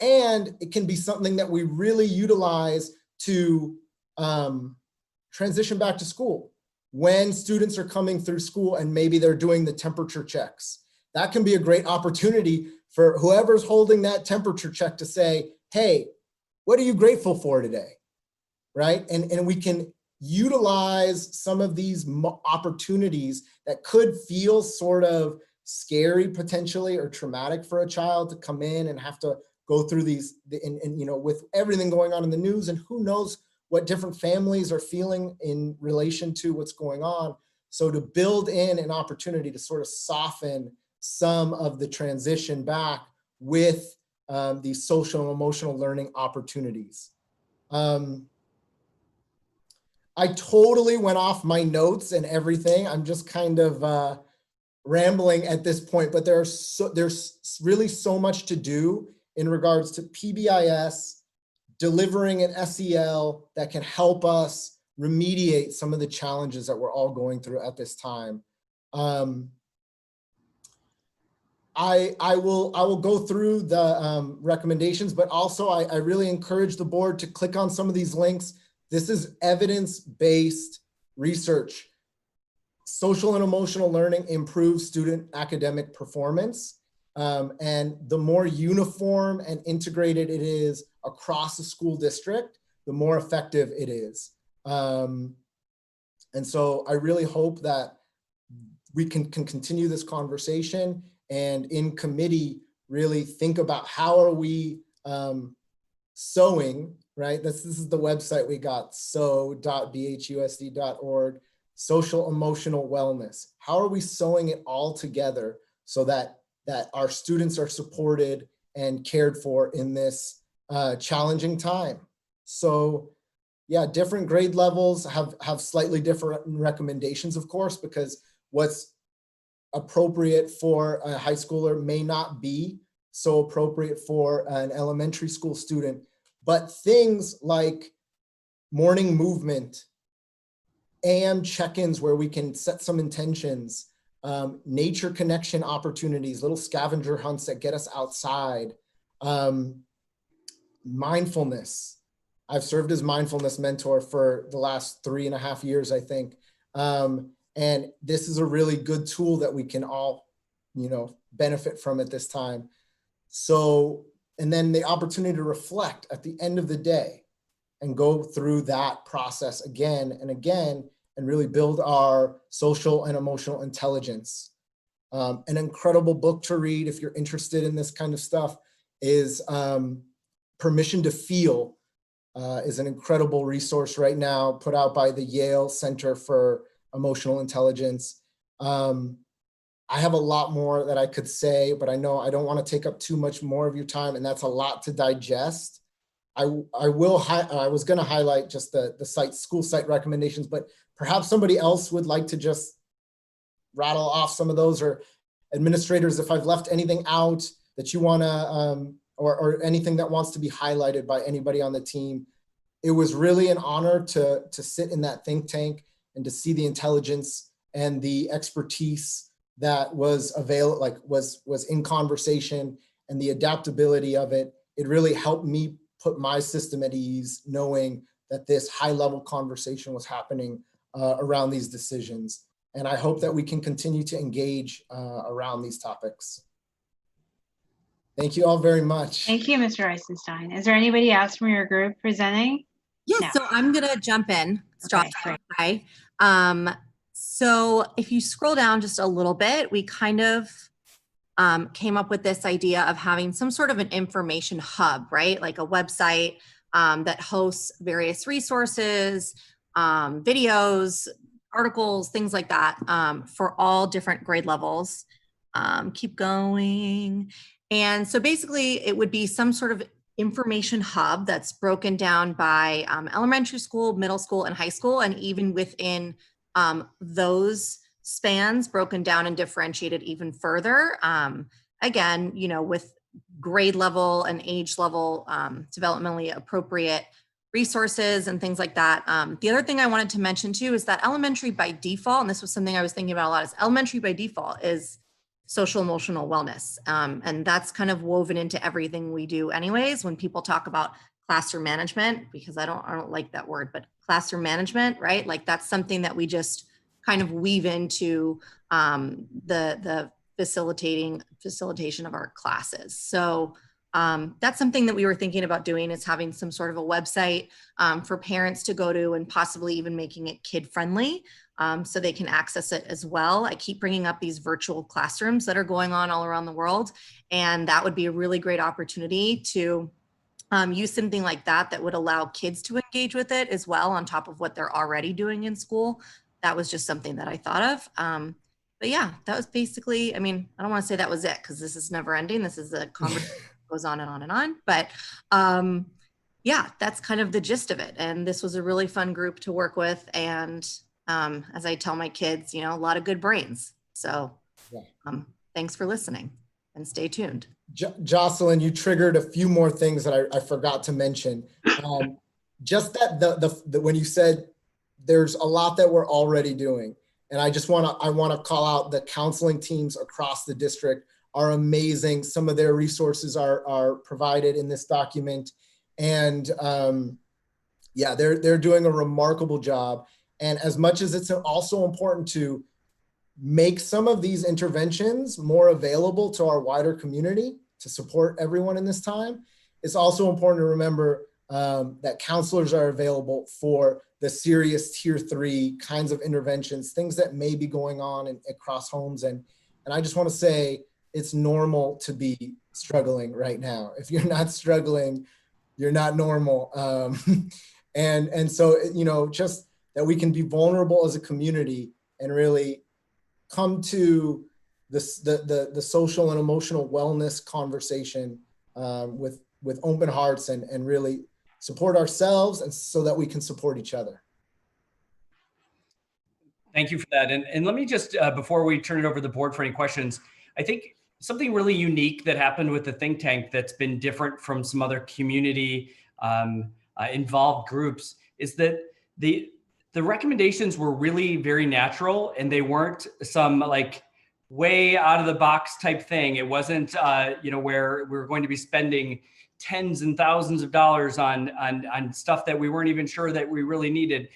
S12: And it can be something that we really utilize to transition back to school. When students are coming through school and maybe they're doing the temperature checks, that can be a great opportunity for whoever's holding that temperature check to say, hey, what are you grateful for today, right? And we can utilize some of these opportunities that could feel sort of scary potentially or traumatic for a child to come in and have to go through these, and you know, with everything going on in the news, and who knows what different families are feeling in relation to what's going on. So to build in an opportunity to sort of soften some of the transition back with these social and emotional learning opportunities. I totally went off my notes and everything. I'm just kind of rambling at this point, but there's really so much to do in regards to PBIS, delivering an SEL that can help us remediate some of the challenges that we're all going through at this time. I will go through the recommendations, but also I really encourage the board to click on some of these links. This is evidence-based research. Social and emotional learning improves student academic performance. And the more uniform and integrated it is across the school district, the more effective it is. And so I really hope that we can continue this conversation, and in committee really think about how are we sewing, right? This is the website we got, so.bhusd.org, social emotional wellness. How are we sewing it all together so that our students are supported and cared for in this challenging time? So yeah, different grade levels have slightly different recommendations, of course, because what's appropriate for a high schooler may not be so appropriate for an elementary school student. But things like morning movement, AM check-ins where we can set some intentions, nature connection opportunities, little scavenger hunts that get us outside, mindfulness. I've served as mindfulness mentor for the last 3.5 years, I think. And this is a really good tool that we can all, benefit from at this time. So, and then the opportunity to reflect at the end of the day and go through that process again and again and really build our social and emotional intelligence. An incredible book to read if you're interested in this kind of stuff is Permission to Feel, is an incredible resource right now put out by the Yale Center for Emotional Intelligence. I have a lot more that I could say, but I know I don't want to take up too much more of your time, and that's a lot to digest. I was going to highlight just the school site recommendations, but perhaps somebody else would like to just rattle off some of those, or administrators, if I've left anything out that you want to, or anything that wants to be highlighted by anybody on the team. It was really an honor to sit in that think tank and to see the intelligence and the expertise that was available, was in conversation, and the adaptability of it. It really helped me put my system at ease, knowing that this high-level conversation was happening around these decisions. And I hope that we can continue to engage around these topics. Thank you all very much.
S1: Thank you, Mr. Eisenstein. Is there anybody else from your group presenting?
S14: Yes,
S1: No.
S14: so I'm gonna jump in.
S1: Okay, great.
S14: Okay. So if you scroll down just a little bit, we kind of came up with this idea of having some sort of an information hub, right? Like a website that hosts various resources, videos, articles, things like that, for all different grade levels. Keep going. And so basically it would be some sort of information hub that's broken down by elementary school, middle school, and high school, and even within those spans broken down and differentiated even further. Again, with grade level and age level developmentally appropriate resources and things like that. The other thing I wanted to mention too is that elementary by default, and this was something I was thinking about a lot, is elementary by default is social emotional wellness. And that's kind of woven into everything we do anyways. When people talk about classroom management, because I don't like that word, but classroom management, right? Like that's something that we just kind of weave into the facilitation of our classes. So that's something that we were thinking about doing, is having some sort of a website for parents to go to, and possibly even making it kid friendly so they can access it as well. I keep bringing up these virtual classrooms that are going on all around the world, and that would be a really great opportunity to use something like that would allow kids to engage with it as well, on top of what they're already doing in school. That was just something that I thought of. But yeah, that was basically, I mean, I don't want to say that was it, because this is never ending. This is a conversation that goes on and on and on. But yeah, that's kind of the gist of it. And this was a really fun group to work with. And as I tell my kids, a lot of good brains. So thanks for listening, and stay tuned.
S12: Jocelyn, you triggered a few more things that I forgot to mention. Just that when you said there's a lot that we're already doing. And I want to call out the counseling teams across the district are amazing. Some of their resources are provided in this document. And yeah, they're doing a remarkable job. And as much as it's also important to make some of these interventions more available to our wider community to support everyone in this time. It's also important to remember that counselors are available for the serious tier 3 kinds of interventions, things that may be going on across homes. And I just want to say it's normal to be struggling right now. If you're not struggling, you're not normal. And so, you know, just that we can be vulnerable as a community and really come to this, the social and emotional wellness conversation with open hearts and really support ourselves, and so that we can support each other.
S3: Thank you for that. And let me just, before we turn it over to the board for any questions, I think something really unique that happened with the think tank that's been different from some other community involved groups is that the recommendations were really very natural, and they weren't some like way out of the box type thing. It wasn't, you know, where we're going to be spending tens and thousands of dollars on stuff that we weren't even sure that we really needed.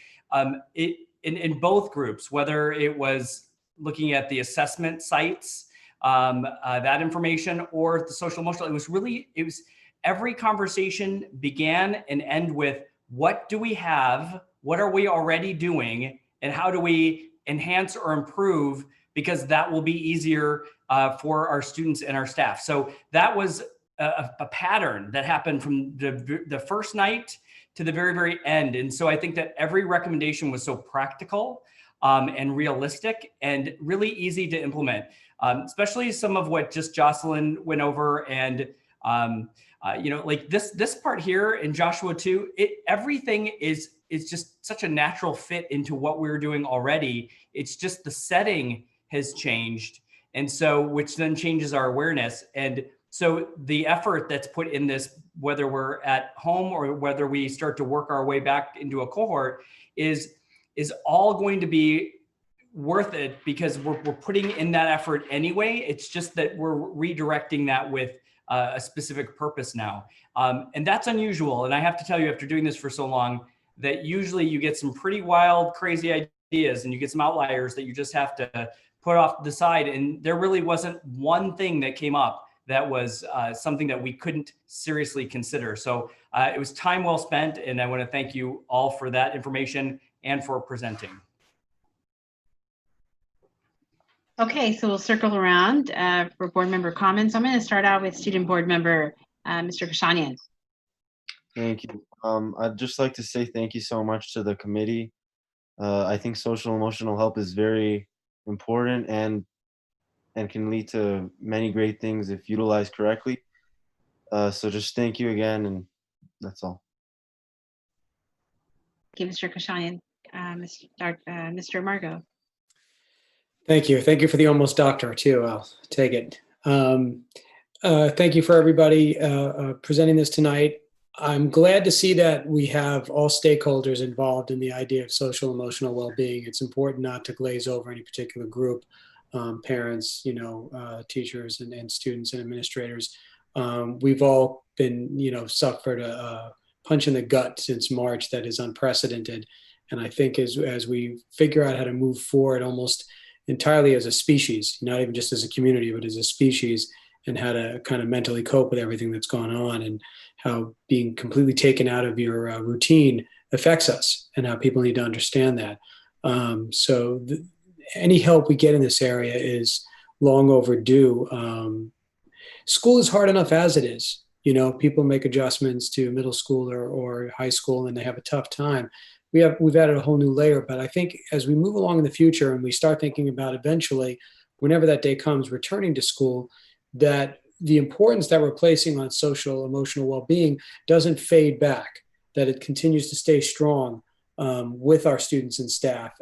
S3: In both groups, whether it was looking at the assessment sites, that information, or the social emotional, it was every conversation began and end with, what do we have? What are we already doing? And how do we enhance or improve? Because that will be easier for our students and our staff. So that was a pattern that happened from the first night to the very, very end. And so I think that every recommendation was so practical and realistic and really easy to implement, especially some of what just Jocelyn went over. And, you know, like this part here in Joshua 2, everything is just such a natural fit into what we're doing already. It's just the setting has changed. And so, which then changes our awareness. And so the effort that's put in this, whether we're at home or whether we start to work our way back into a cohort, is all going to be worth it, because we're putting in that effort anyway. It's just that we're redirecting that with a specific purpose now. And that's unusual. And I have to tell you, after doing this for so long, that usually you get some pretty wild, crazy ideas, and you get some outliers that you just have to put off the side. And there really wasn't one thing that came up that was something that we couldn't seriously consider. So it was time well spent, and I want to thank you all for that information and for presenting.
S1: Okay, so we'll circle around for board member comments. I'm going to start out with student board member, Mr. Kashanian.
S15: Thank you. I'd just like to say thank you so much to the committee. I think social emotional help is very important and can lead to many great things if utilized correctly. So just thank you again, and that's all.
S1: Thank you, Mr. Kashanian. Mr. Margot.
S10: Thank you. Thank you for the almost doctor too. I'll take it. Thank you for everybody presenting this tonight. I'm glad to see that we have all stakeholders involved in the idea of social emotional well-being. It's important not to glaze over any particular group, parents, you know, teachers and students and administrators. We've all been, you know, suffered a punch in the gut since March that is unprecedented. And I think as we figure out how to move forward almost entirely as a species, not even just as a community, but as a species, and how to kind of mentally cope with everything that's gone on, and how being completely taken out of your routine affects us, and how people need to understand that. Any help we get in this area is long overdue. School is hard enough as it is. You know, people make adjustments to middle school or high school, and they have a tough time. We've added a whole new layer, but I think as we move along in the future and we start thinking about eventually, whenever that day comes, returning to school, that the importance that we're placing on social emotional well-being doesn't fade back, that it continues to stay strong with our students and staff,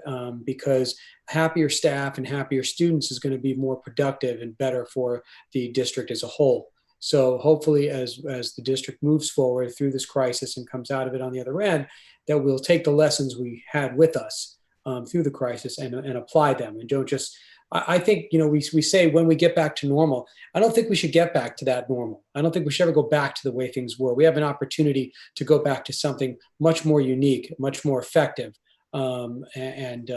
S10: because happier staff and happier students is going to be more productive and better for the district as a whole. So hopefully as the district moves forward through this crisis and comes out of it on the other end, that we'll take the lessons we had with us through the crisis and apply them, and don't just, I think, you know, we say when we get back to normal, I don't think we should get back to that normal. I don't think we should ever go back to the way things were. We have an opportunity to go back to something much more unique, much more effective, and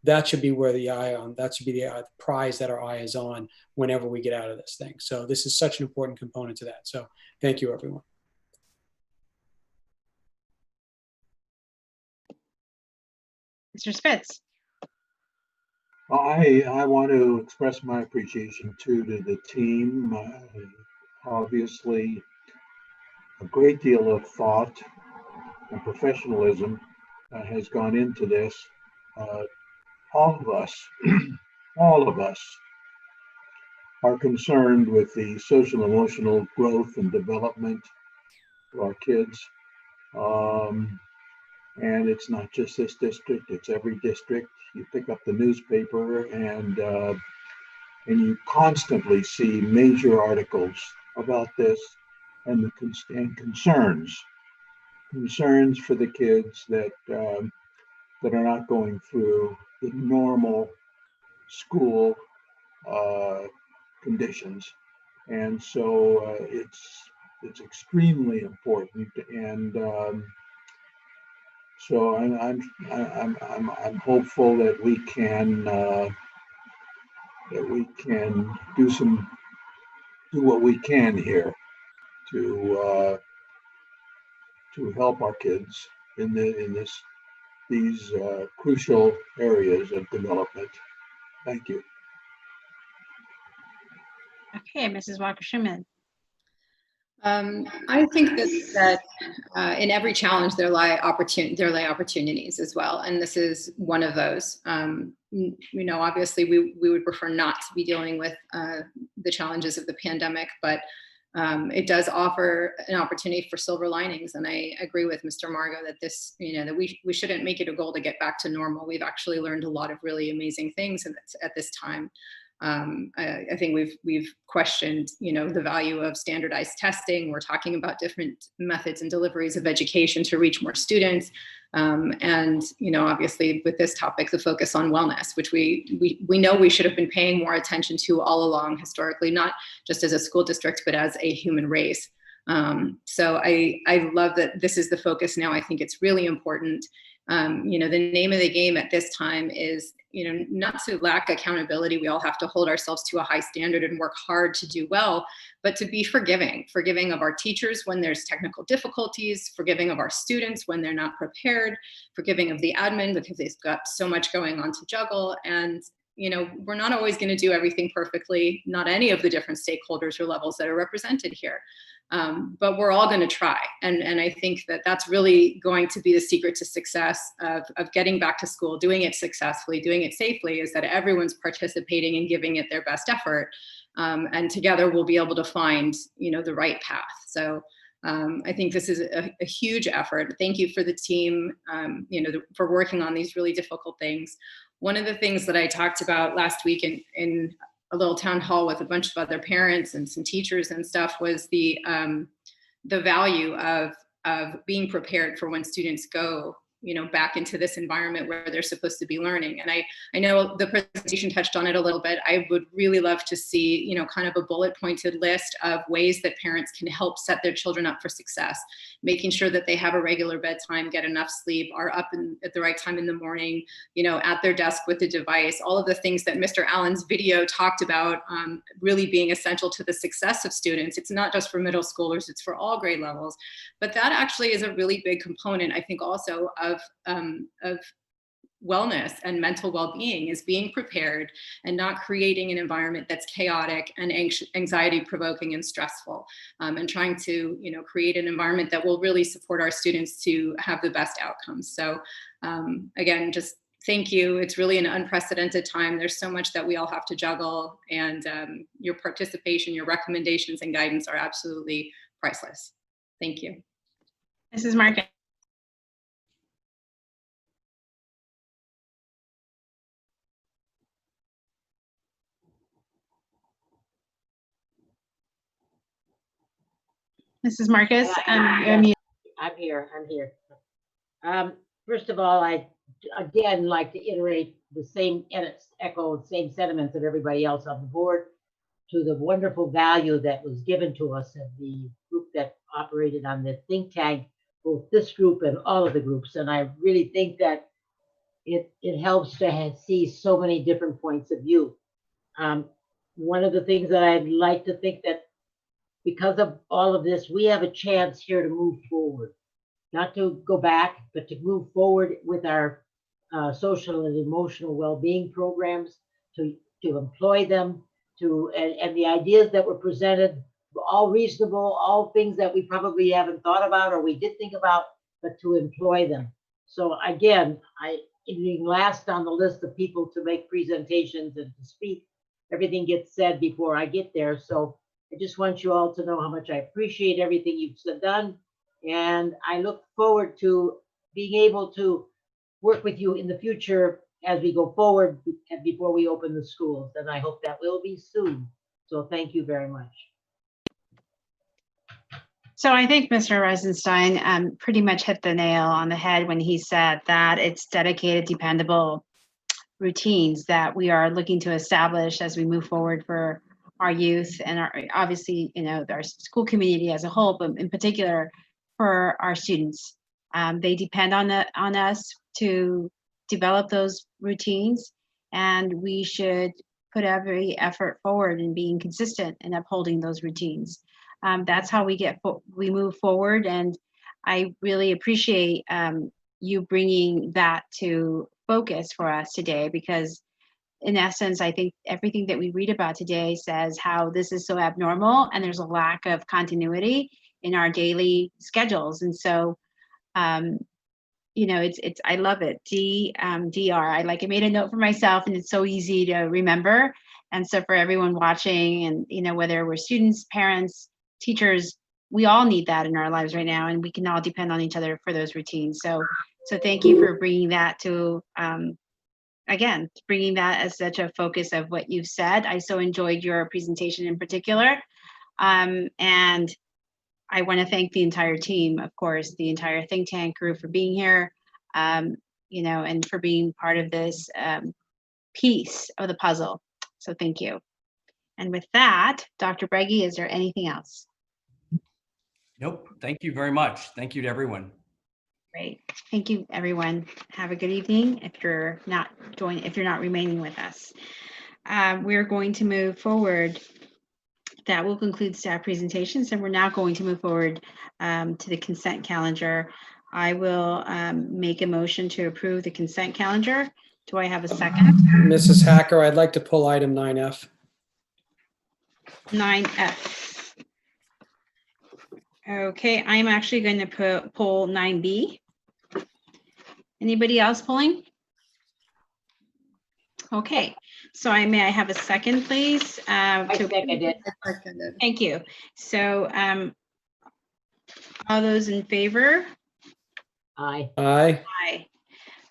S10: that should be where that should be the prize that our eye is on whenever we get out of this thing. So this is such an important component to that. So thank you, everyone.
S1: Mr. Spitz.
S11: I want to express my appreciation too to the team. Obviously, a great deal of thought and professionalism has gone into this. All of us, all of us are concerned with the social emotional growth and development of our kids. And it's not just this district, it's every district. You pick up the newspaper and you constantly see major articles about this and concerns for the kids that that are not going through the normal school conditions. And so it's extremely important. And so I'm hopeful that we can do what we can here to help our kids in these crucial areas of development. Thank you.
S1: Okay, Mrs. Walker-Schuman.
S6: I think that in every challenge there lie opportunities as well, and this is one of those. Obviously we would prefer not to be dealing with the challenges of the pandemic, but it does offer an opportunity for silver linings. And I agree with Mr. Margo that this, that we shouldn't make it a goal to get back to normal. We've actually learned a lot of really amazing things at this time. I think we've questioned, the value of standardized testing. We're talking about different methods and deliveries of education to reach more students. And, obviously with this topic, the focus on wellness, which we know we should have been paying more attention to all along historically, not just as a school district, but as a human race. So I love that this is the focus now. I think it's really important. The name of the game at this time is, not to lack accountability. We all have to hold ourselves to a high standard and work hard to do well, but to be forgiving of our teachers when there's technical difficulties, forgiving of our students when they're not prepared, forgiving of the admin because they've got so much going on to juggle. And we're not always going to do everything perfectly, not any of the different stakeholders or levels that are represented here. But we're all going to try. And I think that that's really going to be the secret to success of getting back to school, doing it successfully, doing it safely, is that everyone's participating and giving it their best effort. And together we'll be able to find, the right path. So I think this is a huge effort. Thank you for the team, for working on these really difficult things. One of the things that I talked about last week in a little town hall with a bunch of other parents and some teachers and stuff was the value of being prepared for when students go, back into this environment where they're supposed to be learning. And I know the presentation touched on it a little bit. I would really love to see, kind of a bullet pointed list of ways that parents can help set their children up for success, making sure that they have a regular bedtime, get enough sleep, are up at the right time in the morning, at their desk with the device, all of the things that Mr. Allen's video talked about really being essential to the success of students. It's not just for middle schoolers, it's for all grade levels. But that actually is a really big component, I think, also of wellness and mental well-being, is being prepared and not creating an environment that's chaotic and anxiety provoking and stressful, and trying to create an environment that will really support our students to have the best outcomes. So again, just thank you. It's really an unprecedented time. There's so much that we all have to juggle, and your participation, your recommendations and guidance are absolutely priceless. Thank you.
S1: Mrs. Markin. Mrs. Marcus,
S4: I'm here. First of all, I again like to iterate the same sentiments of everybody else on the board to the wonderful value that was given to us of the group that operated on the think tank, both this group and all of the groups. And I really think that it helps to see so many different points of view. One of the things that I'd like to think that because of all of this, we have a chance here to move forward, not to go back, but to move forward with our social and emotional well-being programs, to employ them, and the ideas that were presented, all reasonable, all things that we probably haven't thought about or we did think about, but to employ them. So again, being last on the list of people to make presentations and to speak, everything gets said before I get there. So I just want you all to know how much I appreciate everything you've done. And I look forward to being able to work with you in the future as we go forward and before we open the schools. And I hope that will be soon. So thank you very much.
S1: So I think Mr. Rosenstein pretty much hit the nail on the head when he said that it's dedicated, dependable routines that we are looking to establish as we move forward for our youth and obviously, our school community as a whole, but in particular for our students. They depend on us to develop those routines, and we should put every effort forward in being consistent in upholding those routines. That's how we move forward, and I really appreciate you bringing that to focus for us today, because in essence, I think everything that we read about today says how this is so abnormal and there's a lack of continuity in our daily schedules. And so, it's I love it. DR. I made a note for myself, and it's so easy to remember. And so for everyone watching, and whether we're students, parents, teachers, we all need that in our lives right now, and we can all depend on each other for those routines. So thank you for bringing that to, again, bringing that as such a focus of what you've said. I so enjoyed your presentation in particular. And I want to thank the entire team, of course, the entire think tank crew for being here, and for being part of this piece of the puzzle. So thank you. And with that, Dr. Breggy, is there anything else?
S3: Nope. Thank you very much. Thank you to everyone.
S1: Great. Thank you, everyone. Have a good evening. If you're not remaining with us, we're going to move forward. That will conclude staff presentations, and we're now going to move forward to the consent calendar. I will make a motion to approve the consent calendar. Do I have a second?
S10: Mrs. Hacker, I'd like to pull item 9F.
S1: 9F. Okay, I'm actually going to pull 9B. Anybody else pulling? Okay, so may I have a second, please?
S4: I seconded.
S1: Thank you. So all those in favor?
S4: Aye.
S10: Aye.
S1: Aye.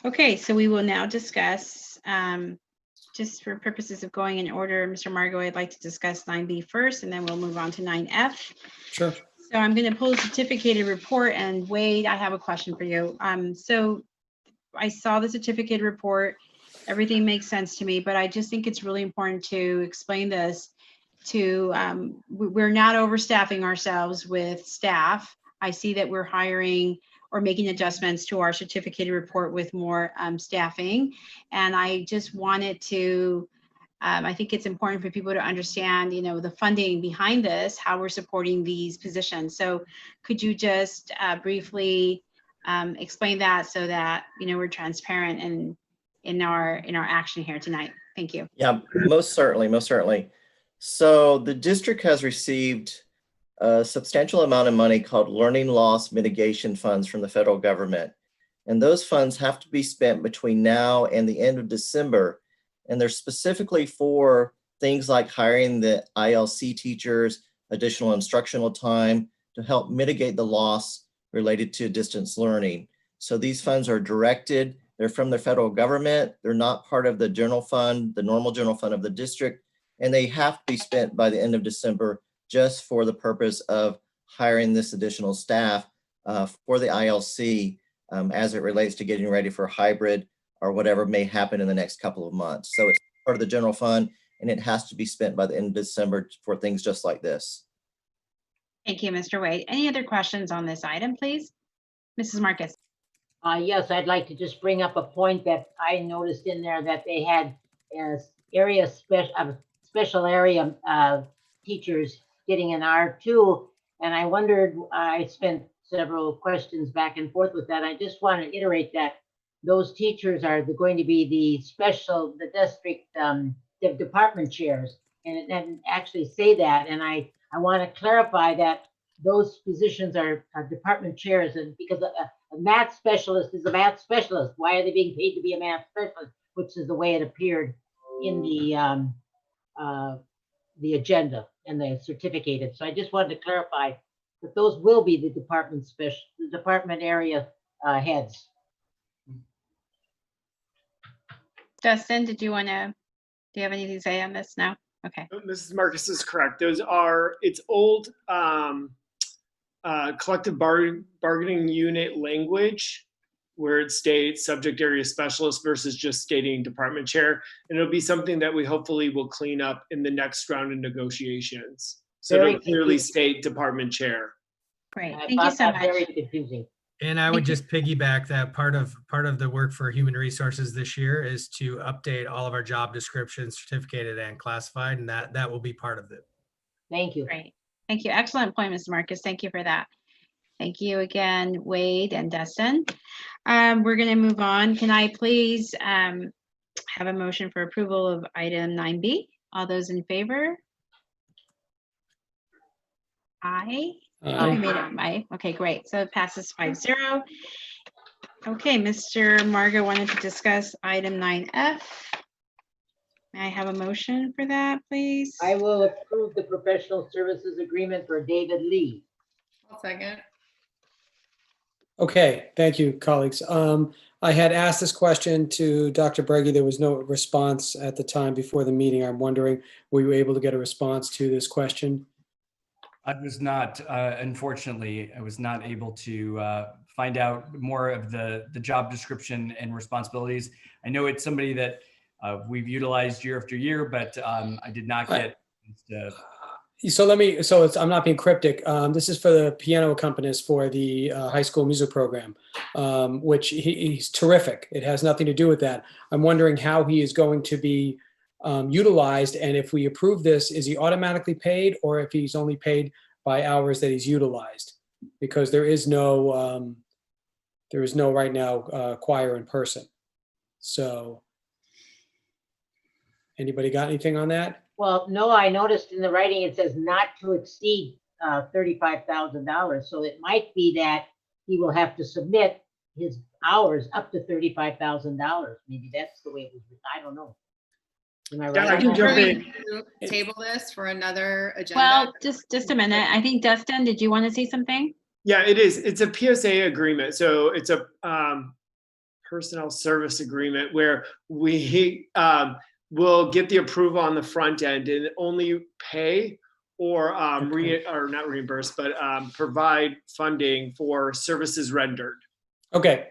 S1: Okay, so we will now discuss, just for purposes of going in order, Mr. Margot, I'd like to discuss 9B first, and then we'll move on to 9F.
S10: Sure.
S1: So I'm going to pull a certificated report, and Wade, I have a question for you. So I saw the certificated report. Everything makes sense to me, but I just think it's really important to explain this to, we're not overstaffing ourselves with staff. I see that we're hiring or making adjustments to our certificated report with more staffing. And I just wanted to, I think it's important for people to understand, the funding behind this, how we're supporting these positions. So could you just briefly explain that so that, we're transparent in our action here tonight? Thank you.
S2: Yeah, most certainly. So the district has received a substantial amount of money called learning loss mitigation funds from the federal government. And those funds have to be spent between now and the end of December. And they're specifically for things like hiring the ILC teachers, additional instructional time to help mitigate the loss related to distance learning. So these funds are directed, they're from the federal government, they're not part of the general fund, the normal general fund of the district, and they have to be spent by the end of December just for the purpose of hiring this additional staff for the ILC as it relates to getting ready for hybrid or whatever may happen in the next couple of months. So it's part of the general fund, and it has to be spent by the end of December for things just like this.
S1: Thank you, Mr. Wade. Any other questions on this item, please? Mrs. Marcus.
S4: Yes, I'd like to just bring up a point that I noticed in there, that they had special area teachers getting an R2. And I wondered, I spent several questions back and forth with that. I just want to iterate that those teachers are going to be the district, the department chairs, and it didn't actually say that. And I want to clarify that those positions are department chairs, and because a math specialist is a math specialist. Why are they being paid to be a math specialist? Which is the way it appeared in the agenda and the certificated. So I just wanted to clarify that those will be the department area heads.
S1: Dustin, do you have anything to say on this now? Okay.
S16: Mrs. Marcus is correct. It's old collective bargaining unit language where it states subject area specialist versus just stating department chair. And it'll be something that we hopefully will clean up in the next round of negotiations. So it'll clearly state department chair.
S1: Great, thank you so much.
S4: Very confusing.
S17: And I would just piggyback that part of the work for human resources this year is to update all of our job descriptions, certificated and classified, and that will be part of it.
S4: Thank you.
S1: Great. Thank you. Excellent point, Ms. Marcus. Thank you for that. Thank you again, Wade and Dustin. We're going to move on. Can I please have a motion for approval of item 9B? All those in favor? Aye. Oh, we made it aye. Okay, great. So it passes 5-0. Okay, Mr. Margo wanted to discuss item 9F. May I have a motion for that, please?
S4: I will approve the professional services agreement for David Lee.
S6: I'll second.
S10: Okay, thank you, colleagues. I had asked this question to Dr. Breggy. There was no response at the time before the meeting. I'm wondering, were you able to get a response to this question?
S3: I was not, unfortunately, I was not able to find out more of the job description and responsibilities. I know it's somebody that we've utilized year after year, but I did not get.
S10: So I'm not being cryptic. This is for the piano accompanist for the high school music program, which he's terrific. It has nothing to do with that. I'm wondering how he is going to be utilized, and if we approve this, is he automatically paid, or if he's only paid by hours that he's utilized? Because there is no right now choir in person. So anybody got anything on that?
S4: Well, no, I noticed in the writing it says not to exceed $35,000. So it might be that he will have to submit his hours up to $35,000. Maybe that's the way it was. I don't know. Am I right?
S16: I can jump in.
S6: Table this for another agenda.
S1: Well, just a minute. I think Dustin, did you want to say something?
S16: Yeah, it is. It's a PSA agreement. So it's a personnel service agreement where we will get the approval on the front end and only pay or not reimburse, but provide funding for services rendered.
S10: Okay.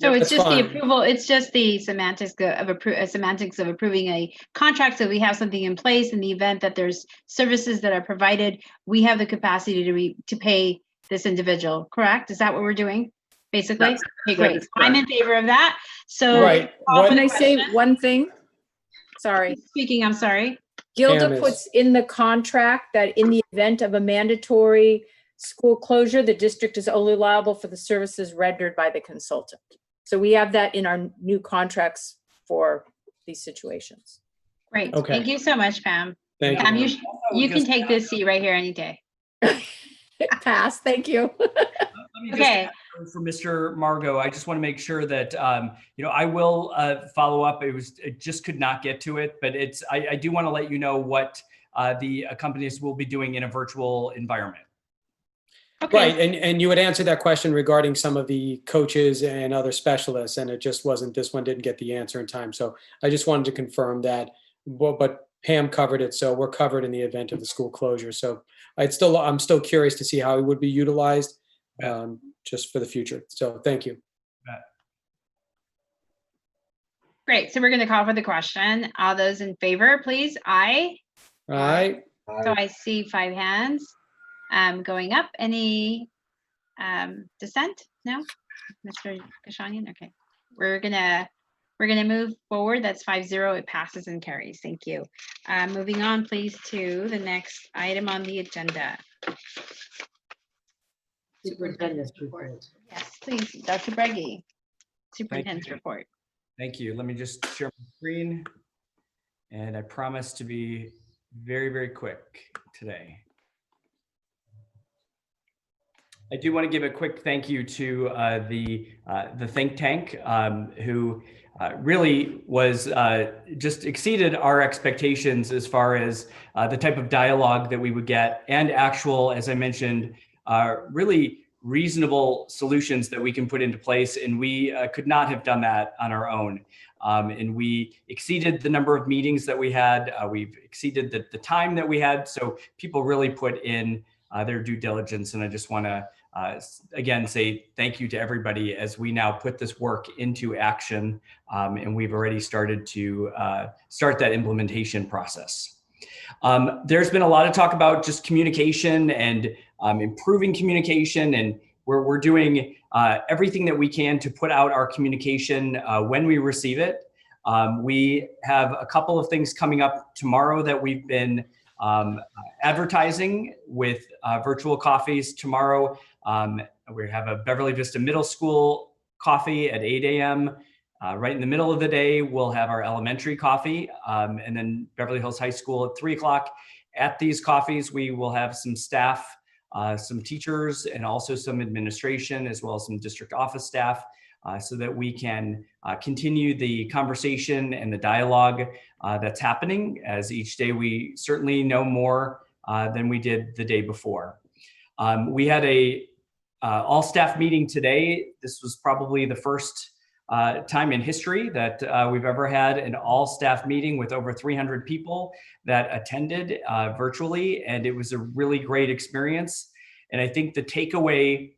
S1: So it's just the approval. It's just the semantics of approving a contract. So we have something in place in the event that there's services that are provided. We have the capacity to pay this individual. Correct? Is that what we're doing? Basically. Okay, great. I'm in favor of that. So
S18: Can I say one thing? Sorry.
S1: Speaking. I'm sorry.
S18: Gilda puts in the contract that in the event of a mandatory school closure, the district is only liable for the services rendered by the consultant. So we have that in our new contracts for these situations.
S1: Great.
S10: Okay.
S1: Thank you so much, Pam.
S10: Thank
S1: Pam,
S10: you.
S1: you can take this seat right here any day.
S18: Pass. Thank you.
S1: Okay.
S3: For Mr. Margo, I just want to make sure that I will follow up. It just could not get to it, but I do want to let you know what the accompanist will be doing in a virtual environment.
S1: Okay.
S10: Right, and you had answered that question regarding some of the coaches and other specialists, and it just wasn't, this one didn't get the answer in time. So I just wanted to confirm that, but Pam covered it, so we're covered in the event of the school closure. So I'm still curious to see how it would be utilized just for the future. So thank you.
S1: Great. So we're going to call for the question. All those in favor, please. Aye.
S10: Aye.
S1: So I see 5 hands going up. Any dissent? No? Mr. Kashanian, okay. We're gonna move forward. That's 5-0. It passes and carries. Thank you. Moving on, please, to the next item on the agenda.
S4: Superintendent's report.
S1: Yes, please, Dr. Breggy, Superintendent's report.
S3: Thank you. Let me just share my screen. And I promise to be very, very quick today. I do want to give a quick thank you to the think tank who really was just exceeded our expectations as far as the type of dialogue that we would get and actual, as I mentioned, really reasonable solutions that we can put into place. And we could not have done that on our own. And we exceeded the number of meetings that we had. We've exceeded the time that we had. So people really put in their due diligence. And I just want to again say thank you to everybody as we now put this work into action. And we've already started to start that implementation process. There's been a lot of talk about just communication and improving communication, and we're doing everything that we can to put out our communication when we receive it. We have a couple of things coming up tomorrow that we've been advertising with virtual coffees tomorrow. We have a Beverly Vista Middle School coffee at 8 a.m. Right in the middle of the day, we'll have our elementary coffee, and then Beverly Hills High School at 3 o'clock. At these coffees, we will have some staff, some teachers, and also some administration, as well as some district office staff, so that we can continue the conversation and the dialogue that's happening, as each day we certainly know more than we did the day before. We had a all staff meeting today. This was probably the first time in history that we've ever had an all staff meeting with over 300 people that attended virtually. And it was a really great experience. And I think the takeaway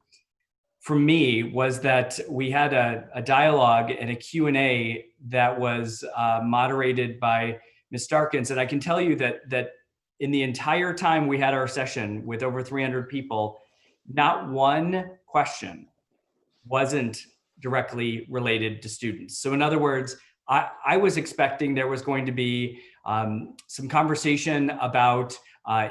S3: for me was that we had a dialogue and a Q&A that was moderated by Ms. Starkins. And I can tell you that in the entire time we had our session with over 300 people, not one question wasn't directly related to students. So in other words, I was expecting there was going to be some conversation about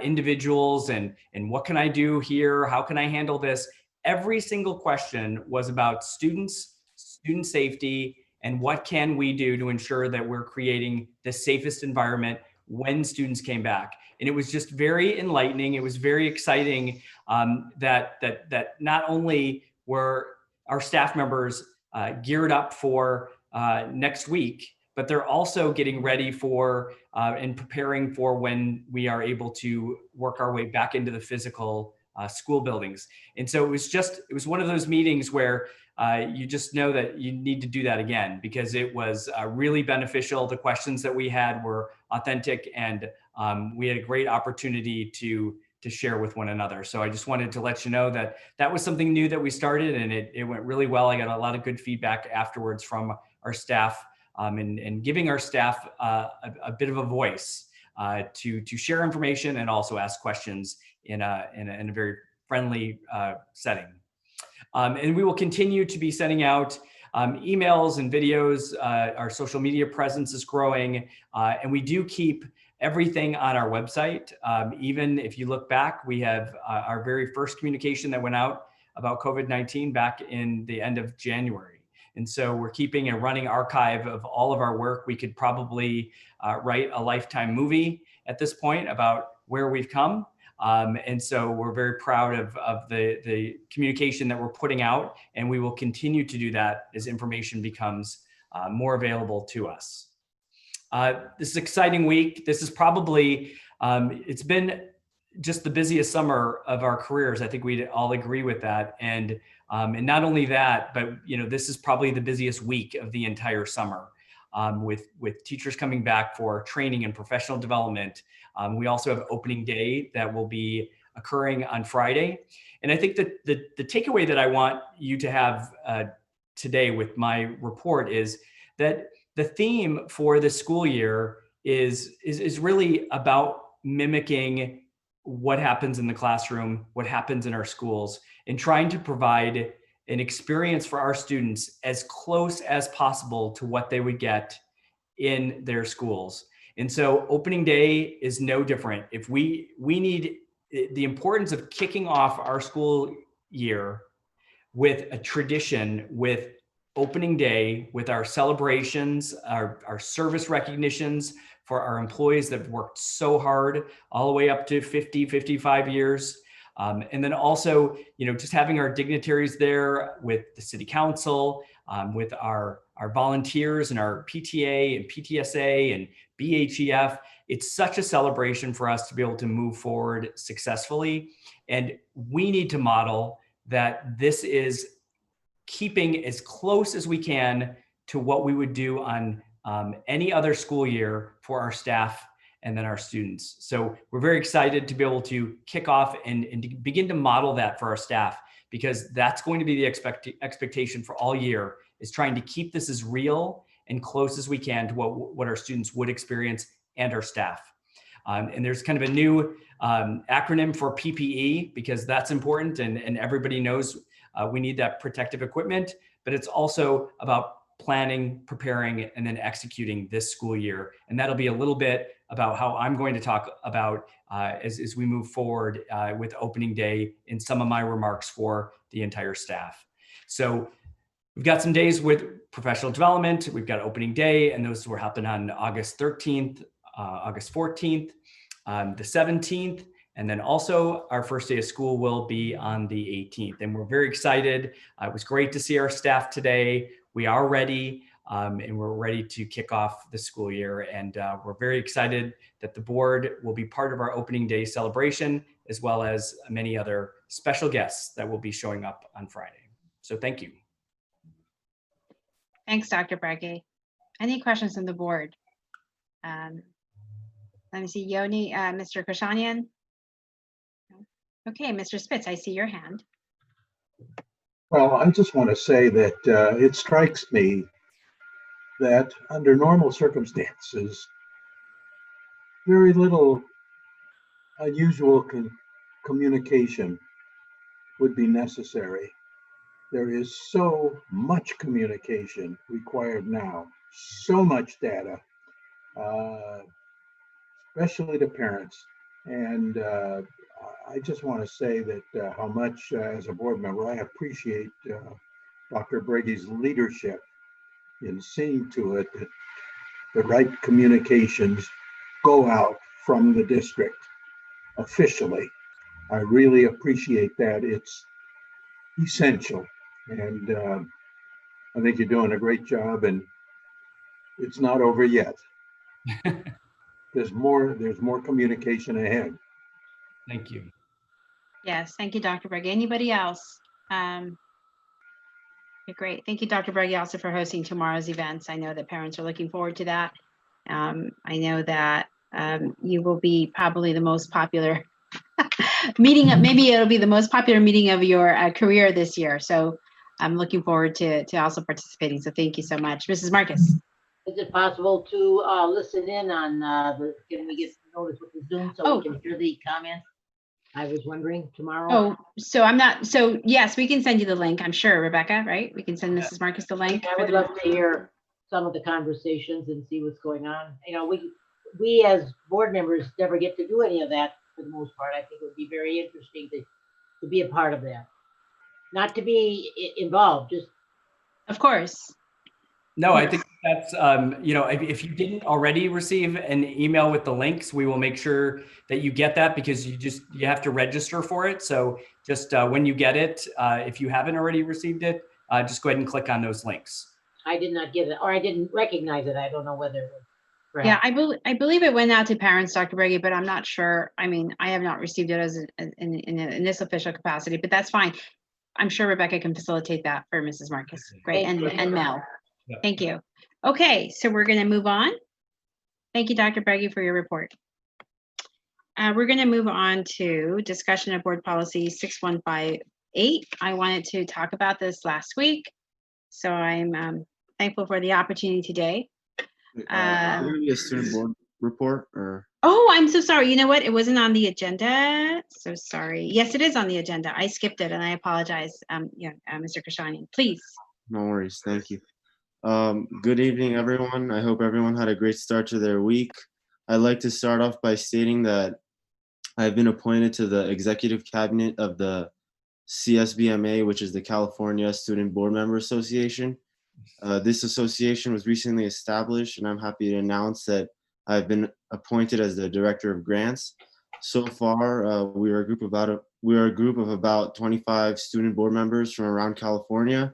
S3: individuals and what can I do here? How can I handle this? Every single question was about students, student safety, and what can we do to ensure that we're creating the safest environment when students came back. And it was just very enlightening. It was very exciting that not only were our staff members geared up for next week, but they're also getting ready for and preparing for when we are able to work our way back into the physical school buildings. And so it was one of those meetings where you just know that you need to do that again, because it was really beneficial. The questions that we had were authentic, and we had a great opportunity to share with one another. So I just wanted to let you know that that was something new that we started, and it went really well. I got a lot of good feedback afterwards from our staff, and giving our staff a bit of a voice to share information and also ask questions in a very friendly setting. And we will continue to be sending out emails and videos. Our social media presence is growing, and we do keep everything on our website. Even if you look back, we have our very first communication that went out about COVID-19 back in the end of January. And so we're keeping a running archive of all of our work. We could probably write a lifetime movie at this point about where we've come. And so we're very proud of the communication that we're putting out, and we will continue to do that as information becomes more available to us. This is an exciting week. This is probably, it's been just the busiest summer of our careers. I think we'd all agree with that. And not only that, but this is probably the busiest week of the entire summer, with teachers coming back for training and professional development. We also have opening day that will be occurring on Friday. And I think that the takeaway that I want you to have today with my report is that the theme for this school year is really about mimicking what happens in the classroom, what happens in our schools, and trying to provide an experience for our students as close as possible to what they would get in their schools. And so opening day is no different. If we need the importance of kicking off our school year with a tradition, with opening day, with our celebrations, our service recognitions for our employees that have worked so hard all the way up to 50, 55 years. And then also, just having our dignitaries there with the city council, with our volunteers and our PTA and PTSA and BHEF. It's such a celebration for us to be able to move forward successfully. And we need to model that this is keeping as close as we can to what we would do on any other school year for our staff and then our students. So we're very excited to be able to kick off and to begin to model that for our staff, because that's going to be the expectation for all year, is trying to keep this as real and close as we can to what our students would experience and our staff. And there's kind of a new acronym for PPE, because that's important, and everybody knows we need that protective equipment, but it's also about planning, preparing, and then executing this school year. And that'll be a little bit about how I'm going to talk about as we move forward with opening day in some of my remarks for the entire staff. So we've got some days with professional development. We've got opening day, and those will happen on August 13th, August 14th, the 17th, and then also our first day of school will be on the 18th. And we're very excited. It was great to see our staff today. We are ready, and we're ready to kick off the school year. And we're very excited that the board will be part of our opening day celebration, as well as many other special guests that will be showing up on Friday. So thank you.
S1: Thanks, Dr. Breggy. Any questions from the board? Let me see, Yoni, Mr. Kashanian. Okay, Mr. Spitz, I see your hand.
S11: Well, I just want to say that it strikes me that under normal circumstances, very little unusual communication would be necessary. There is so much communication required now, so much data, especially to parents. And I just want to say that how much, as a board member, I appreciate Dr. Brady's leadership in seeing to it that the right communications go out from the district officially. I really appreciate that. It's essential. And I think you're doing a great job, and it's not over yet. There's more communication ahead.
S3: Thank you.
S1: Yes, thank you, Dr. Breggy. Anybody else? Okay, great. Thank you, Dr. Breggy, also for hosting tomorrow's events. I know that parents are looking forward to that. I know that you will be probably the most popular meeting. Maybe it'll be the most popular meeting of your career this year. So I'm looking forward to also participating. So thank you so much. Mrs. Marcus.
S4: Is it possible to listen in on can we get notice with the Zoom so we can hear the comments? I was wondering tomorrow.
S1: Oh, so yes, we can send you the link, I'm sure, Rebecca, right? We can send Mrs. Marcus the link.
S4: I would love to hear some of the conversations and see what's going on. You know, we as board members never get to do any of that for the most part. I think it would be very interesting to be a part of that. Not to be involved, just.
S1: Of course.
S3: No, I think that's, if you didn't already receive an email with the links, we will make sure that you get that, because you have to register for it. So just when you get it, if you haven't already received it, just go ahead and click on those links.
S4: I did not get it, or I didn't recognize it. I don't know whether it was correct.
S1: Yeah, I believe it went out to parents, Dr. Breggy, but I'm not sure. I mean, I have not received it in this official capacity, but that's fine. I'm sure Rebecca can facilitate that for Mrs. Marcus. Great, and Mel. Yep. Thank you. Okay, so we're going to move on. Thank you, Dr. Breggy, for your report. We're going to move on to discussion of board policy 6158. I wanted to talk about this last week, so I'm thankful for the opportunity today.
S15: Be a student board report or?
S1: Oh, I'm so sorry. You know what? It wasn't on the agenda. So sorry. Yes, it is on the agenda. I skipped it and I apologize. Mr. Kashani, please.
S15: No worries. Thank you. Good evening, everyone. I hope everyone had a great start to their week. I'd like to start off by stating that I've been appointed to the executive cabinet of the CSBMA, which is the California Student Board Member Association. This association was recently established, and I'm happy to announce that I've been appointed as the director of grants. So far, we are a group of about 25 student board members from around California,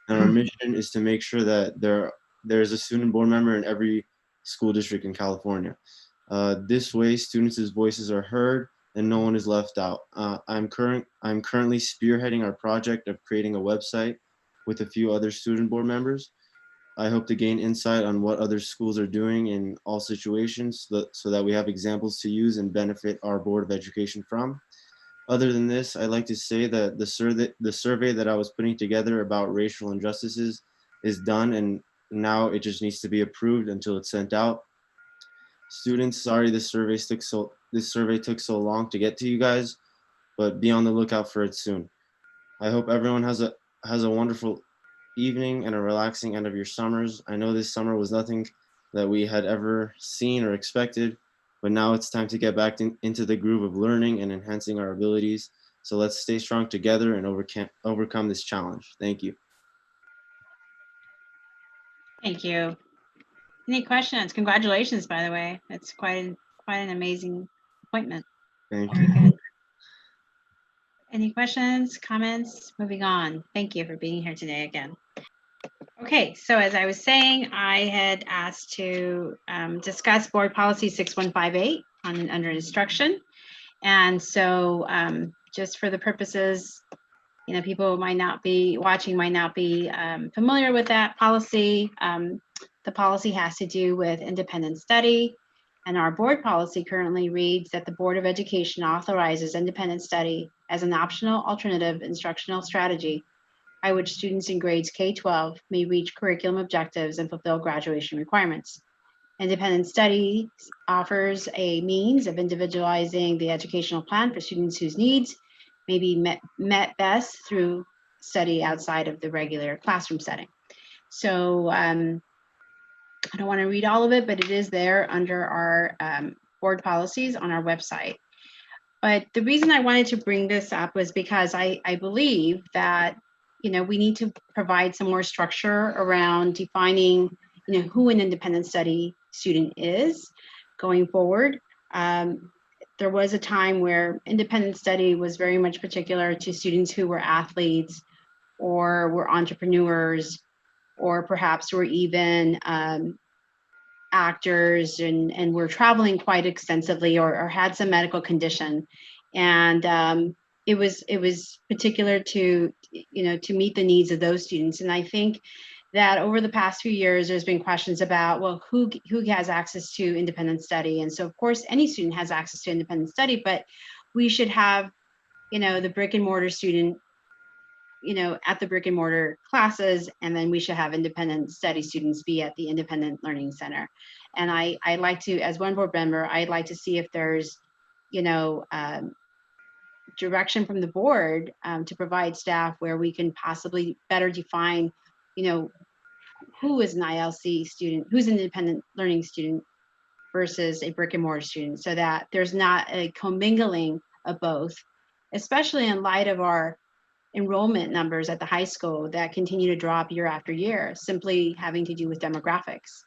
S15: and our mission is to make sure that there's a student board member in every school district in California. This way, students' voices are heard and no one is left out. I'm currently spearheading our project of creating a website with a few other student board members. I hope to gain insight on what other schools are doing in all situations so that we have examples to use and benefit our Board of Education from. Other than this, I'd like to say that the survey that I was putting together about racial injustices is done, and now it just needs to be approved until it's sent out. Students, sorry this survey took so long to get to you guys, but be on the lookout for it soon. I hope everyone has a wonderful evening and a relaxing end of your summers. I know this summer was nothing that we had ever seen or expected, but now it's time to get back into the groove of learning and enhancing our abilities. So let's stay strong together and overcome this challenge. Thank you.
S1: Thank you. Any questions? Congratulations, by the way. It's quite an amazing appointment.
S15: Thank
S1: Very
S15: you.
S1: good. Any questions, comments? Moving on. Thank you for being here today again. Okay, so as I was saying, I had asked to discuss Board Policy 6158 under instruction. And so just for the purposes, people might not be watching, might not be familiar with that policy. The policy has to do with independent study. And our board policy currently reads that the Board of Education authorizes independent study as an optional alternative instructional strategy by which students in grades K-12 may reach curriculum objectives and fulfill graduation requirements. Independent study offers a means of individualizing the educational plan for students whose needs may be met best through study outside of the regular classroom setting. So I don't want to read all of it, but it is there under our board policies on our website. But the reason I wanted to bring this up was because I believe that we need to provide some more structure around defining who an independent study student is going forward. There was a time where independent study was very much particular to students who were athletes or were entrepreneurs, or perhaps were even actors and were traveling quite extensively or had some medical condition. And it was particular to meet the needs of those students. And I think that over the past few years, there's been questions about, well, who has access to independent study? And so of course, any student has access to independent study, but we should have, the brick and mortar student, at the brick and mortar classes, and then we should have independent study students be at the independent learning center. And I'd like to, as one board member, I'd like to see if there's, direction from the board to provide staff where we can possibly better define, who is an ILC student, who's an independent learning student versus a brick and mortar student, so that there's not a commingling of both, especially in light of our enrollment numbers at the high school that continue to drop year after year, simply having to do with demographics.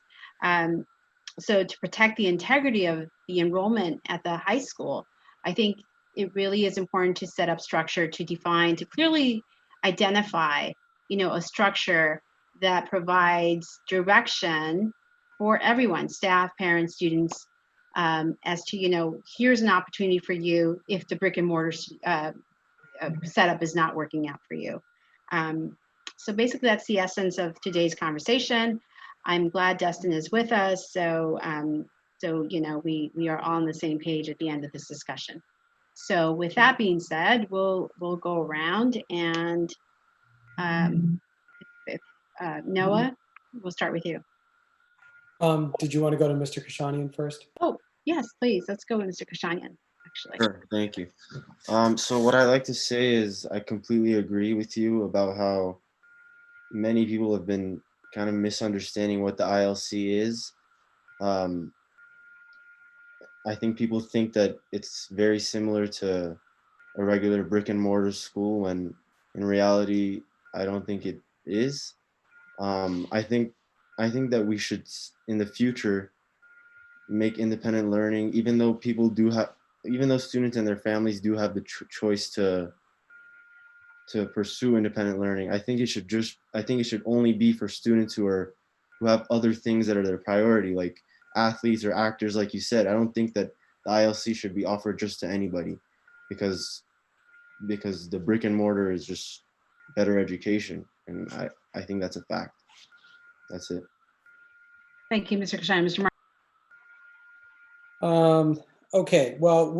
S1: So to protect the integrity of the enrollment at the high school, I think it really is important to set up structure to define, to clearly identify, a structure that provides direction for everyone, staff, parents, students, as to, here's an opportunity for you if the brick and mortar setup is not working out for you. So basically that's the essence of today's conversation. I'm glad Dustin is with us. So, we are all on the same page at the end of this discussion. So with that being said, we'll go around and Noah, we'll start with you.
S10: Did you want to go to Mr. Kashanian first?
S1: Oh, yes, please. Let's go with Mr. Kashanian, actually.
S15: Sure, thank you. So what I like to say is I completely agree with you about how many people have been kind of misunderstanding what the ILC is. I think people think that it's very similar to a regular brick and mortar school, when in reality, I don't think it is. I think that we should, in the future, make independent learning, even though students and their families do have the choice to pursue independent learning. I think it should only be for students who have other things that are their priority, like athletes or actors, like you said. I don't think that the ILC should be offered just to anybody, because the brick and mortar is just better education, and I think that's a fact. That's it.
S1: Thank you, Mr. Kashanian. Mr.
S10: Okay, well,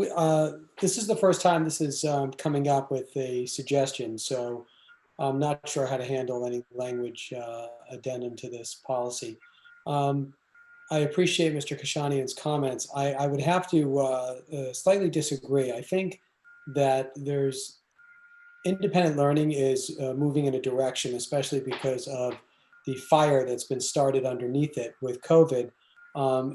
S10: this is the first time this is coming up with a suggestion, so I'm not sure how to handle any language addendum to this policy. I appreciate Mr. Kashanian's comments. I would have to slightly disagree. I think that there's independent learning is moving in a direction, especially because of the fire that's been started underneath it with COVID,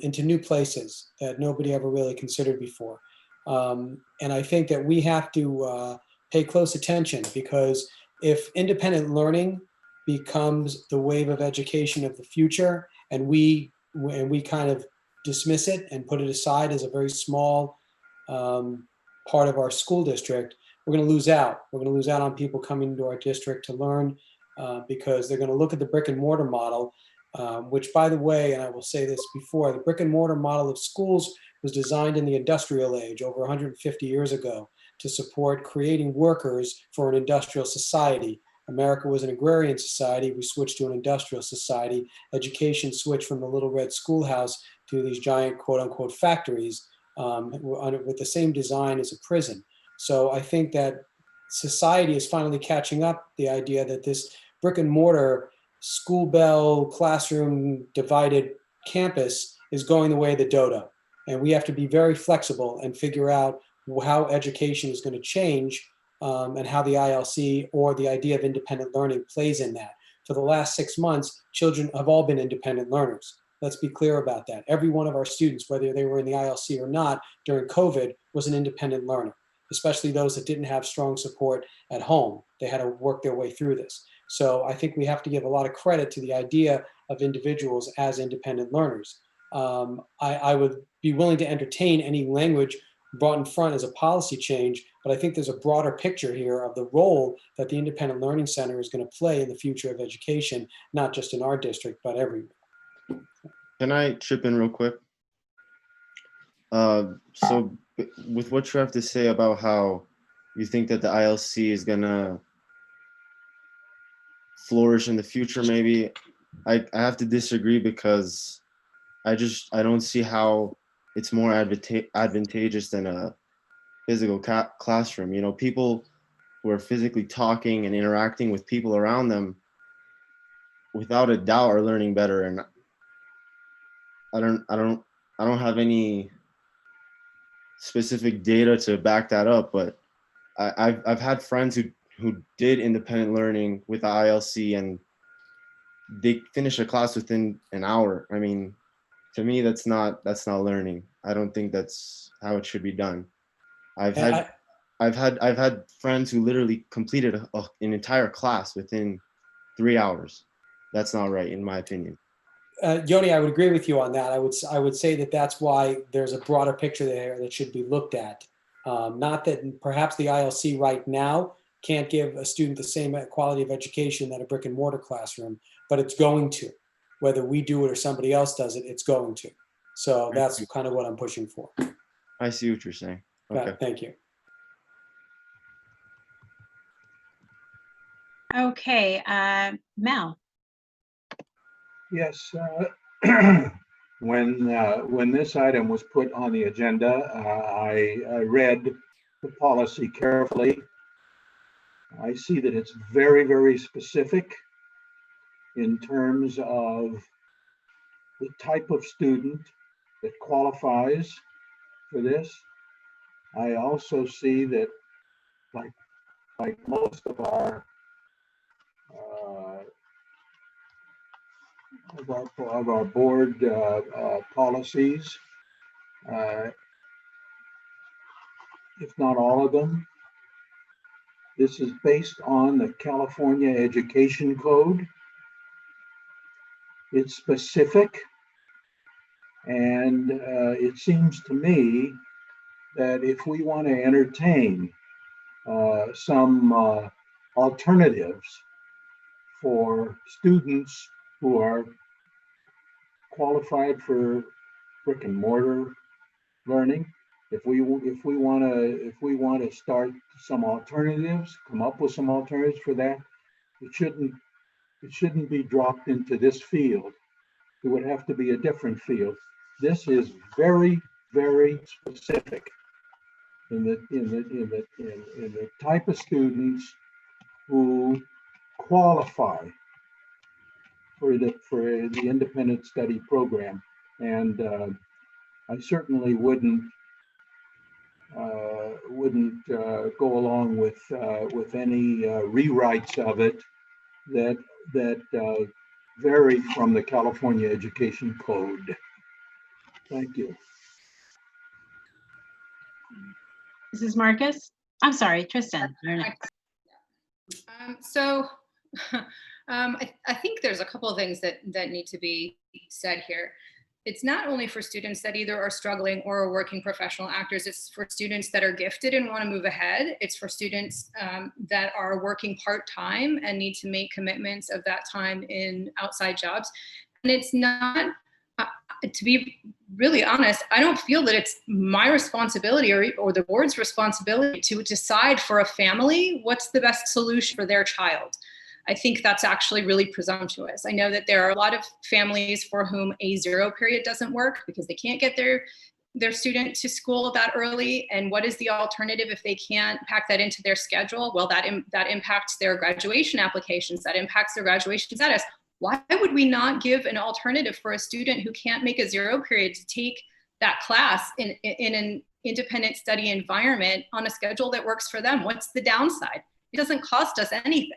S10: into new places that nobody ever really considered before. And I think that we have to pay close attention, because if independent learning becomes the wave of education of the future, and we kind of dismiss it and put it aside as a very small part of our school district, we're going to lose out. We're going to lose out on people coming to our district to learn, because they're going to look at the brick and mortar model, which, by the way, and I will say this before, the brick and mortar model of schools was designed in the industrial age over 150 years ago to support creating workers for an industrial society. America was an agrarian society. We switched to an industrial society. Education switched from the little red schoolhouse to these giant quote unquote factories with the same design as a prison. So I think that society is finally catching up the idea that this brick and mortar school bell classroom divided campus is going the way of the dodo. And we have to be very flexible and figure out how education is going to change, and how the ILC or the idea of independent learning plays in that. For the last 6 months, children have all been independent learners. Let's be clear about that. Every one of our students, whether they were in the ILC or not, during COVID was an independent learner, especially those that didn't have strong support at home. They had to work their way through this. So I think we have to give a lot of credit to the idea of individuals as independent learners. I would be willing to entertain any language brought in front as a policy change, but I think there's a broader picture here of the role that the Independent Learning Center is going to play in the future of education, not just in our district, but everywhere.
S15: Can I chip in real quick? So with what you have to say about how you think that the ILC is gonna flourish in the future, maybe I have to disagree, because I don't see how it's more advantageous than a physical classroom. You know, people who are physically talking and interacting with people around them, without a doubt, are learning better. And I don't have any specific data to back that up, but I've had friends who did independent learning with the ILC, and they finish a class within an hour. I mean, to me, that's not learning. I don't think that's how it should be done. I've had friends who literally completed an entire class within 3 hours. That's not right, in my opinion.
S10: Yoni, I would agree with you on that. I would say that that's why there's a broader picture there that should be looked at. Not that perhaps the ILC right now can't give a student the same quality of education that a brick and mortar classroom, but it's going to. Whether we do it or somebody else does it, it's going to. So that's kind of what I'm pushing for.
S15: I see what you're saying. Okay.
S10: Thank you.
S1: Okay, Mel.
S11: Yes, when this item was put on the agenda, I read the policy carefully. I see that it's very, very specific in terms of the type of student that qualifies for this. I also see that, like most of our board policies, if not all of them, this is based on the California Education Code. It's specific, and it seems to me that if we want to entertain some alternatives for students who are qualified for brick and mortar learning, if we want to start some alternatives, come up with some alternatives for that, it shouldn't be dropped into this field. It would have to be a different field. This is very, very specific in the type of students who qualify for the independent study program, and I certainly wouldn't go along with any rewrites of it that vary from the California Education Code. Thank you.
S1: Mrs. Marcus? I'm sorry, Tristan, you're next.
S6: I think there's a couple of things that need to be said here. It's not only for students that either are struggling or are working professional actors. It's for students that are gifted and want to move ahead. It's for students that are working part-time and need to make commitments of that time in outside jobs. And it's not, to be really honest, I don't feel that it's my responsibility or the board's responsibility to decide for a family what's the best solution for their child. I think that's actually really presumptuous. I know that there are a lot of families for whom a 0 period doesn't work because they can't get their student to school that early. And what is the alternative if they can't pack that into their schedule? Well, that impacts their graduation applications, that impacts their graduation status. Why would we not give an alternative for a student who can't make a 0 period to take that class in an independent study environment on a schedule that works for them? What's the downside? It doesn't cost us anything.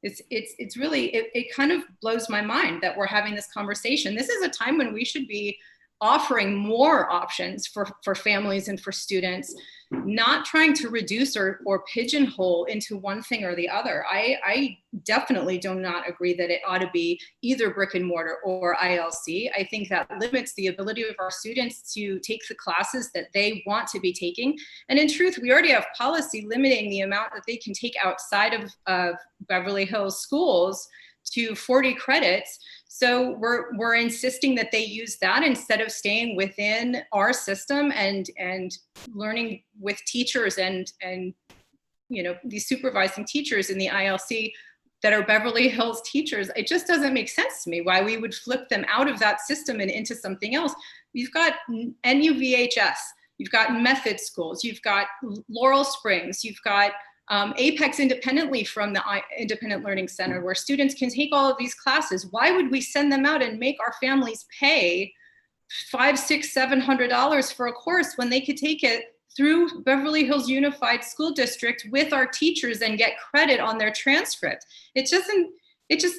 S6: It's really, it kind of blows my mind that we're having this conversation. This is a time when we should be offering more options for families and for students, not trying to reduce or pigeonhole into one thing or the other. I definitely do not agree that it ought to be either brick and mortar or ILC. I think that limits the ability of our students to take the classes that they want to be taking. And in truth, we already have policy limiting the amount that they can take outside of Beverly Hills schools to 40 credits. So we're insisting that they use that instead of staying within our system and learning with teachers and these supervising teachers in the ILC that are Beverly Hills teachers. It just doesn't make sense to me why we would flip them out of that system and into something else. You've got NUVHS, you've got method schools, you've got Laurel Springs, you've got Apex independently from the Independent Learning Center, where students can take all of these classes. Why would we send them out and make our families pay $500, $600, $700 for a course when they could take it through Beverly Hills Unified School District with our teachers and get credit on their transcript? It just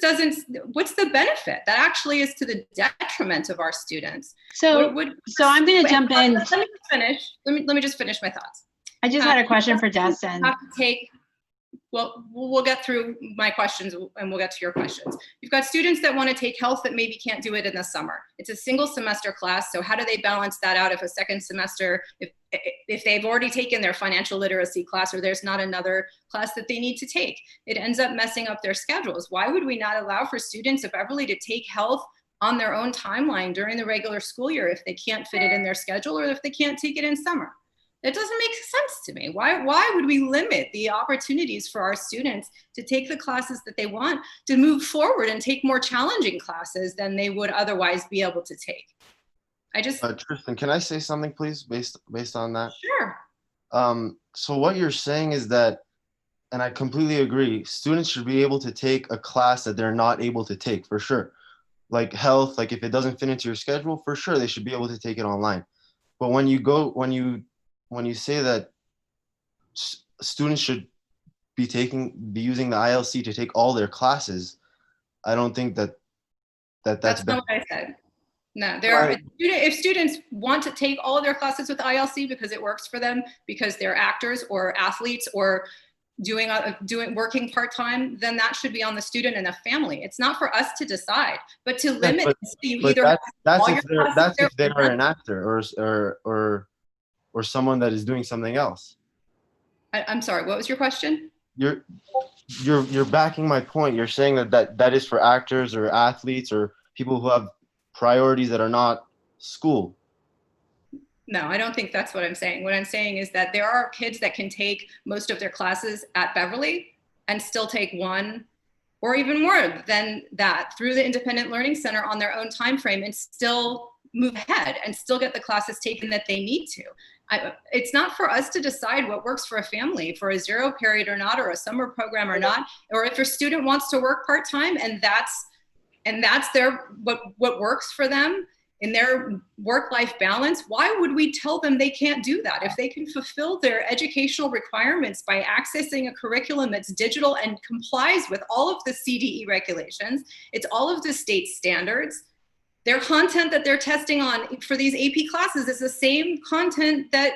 S6: doesn't, what's the benefit? That actually is to the detriment of our students.
S1: So I'm going to jump in.
S6: Let me just finish my thoughts.
S1: I just had a question for Justin.
S6: We'll get through my questions and we'll get to your questions. You've got students that want to take health that maybe can't do it in the summer. It's a single semester class. So how do they balance that out if a second semester, if they've already taken their financial literacy class or there's not another class that they need to take? It ends up messing up their schedules. Why would we not allow for students of Beverly to take health on their own timeline during the regular school year if they can't fit it in their schedule or if they can't take it in summer? That doesn't make sense to me. Why would we limit the opportunities for our students to take the classes that they want, to move forward and take more challenging classes than they would otherwise be able to take?
S15: Tristan, can I say something, please, based on that?
S6: Sure.
S15: So what you're saying is that, and I completely agree, students should be able to take a class that they're not able to take, for sure. like health, like if it doesn't fit into your schedule, for sure they should be able to take it online. But when you say that students should be using the ILC to take all their classes, I don't think that's
S6: That's not what I said. No, there are, if students want to take all of their classes with ILC because it works for them, because they're actors or athletes or working part-time, then that should be on the student and the family. It's not for us to decide, but to limit.
S15: That's if they're an actor or someone that is doing something else.
S6: I'm sorry, what was your question?
S15: You're backing my point. You're saying that is for actors or athletes or people who have priorities that are not school.
S6: No, I don't think that's what I'm saying. What I'm saying is that there are kids that can take most of their classes at Beverly and still take one or even more than that through the Independent Learning Center on their own time frame and still move ahead and still get the classes taken that they need to. It's not for us to decide what works for a family, for a 0 period or not, or a summer program or not, or if your student wants to work part-time and that's their what works for them in their work-life balance. Why would we tell them they can't do that? If they can fulfill their educational requirements by accessing a curriculum that's digital and complies with all of the CDE regulations, it's all of the state standards. Their content that they're testing on for these AP classes is the same content that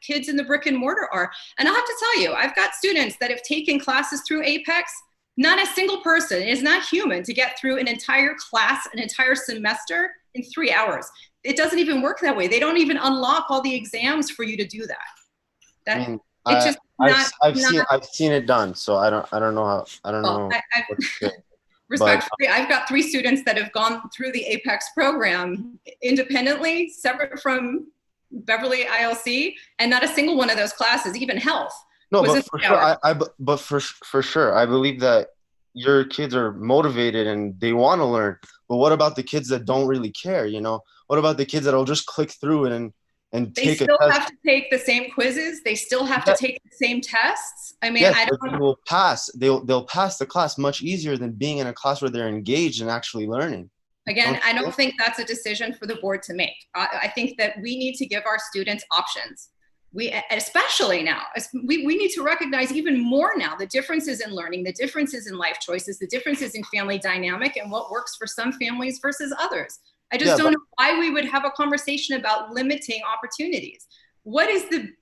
S6: kids in the brick and mortar are. And I'll have to tell you, I've got students that have taken classes through Apex. Not a single person is not human to get through an entire class, an entire semester in 3 hours. It doesn't even work that way. They don't even unlock all the exams for you to do that.
S15: I've seen it done, so I don't know.
S6: Respectfully, I've got 3 students that have gone through the Apex program independently, separate from Beverly ILC, and not a single one of those classes, even health.
S15: No, but for sure, I believe that your kids are motivated and they want to learn. But what about the kids that don't really care? You know, what about the kids that'll just click through it and
S6: they
S15: take a
S6: still
S15: test?
S6: have to take the same quizzes. They still have to take the same tests. I mean,
S15: yes,
S6: I
S15: but
S6: don't.
S15: they will pass. They'll pass the class much easier than being in a class where they're engaged and actually learning.
S6: Again, I don't think that's a decision for the board to make. I think that we need to give our students options. Especially now, we need to recognize even more now the differences in learning, the differences in life choices, the differences in family dynamic and what works for some families versus others. I just don't know why we would have a conversation about limiting opportunities. What is the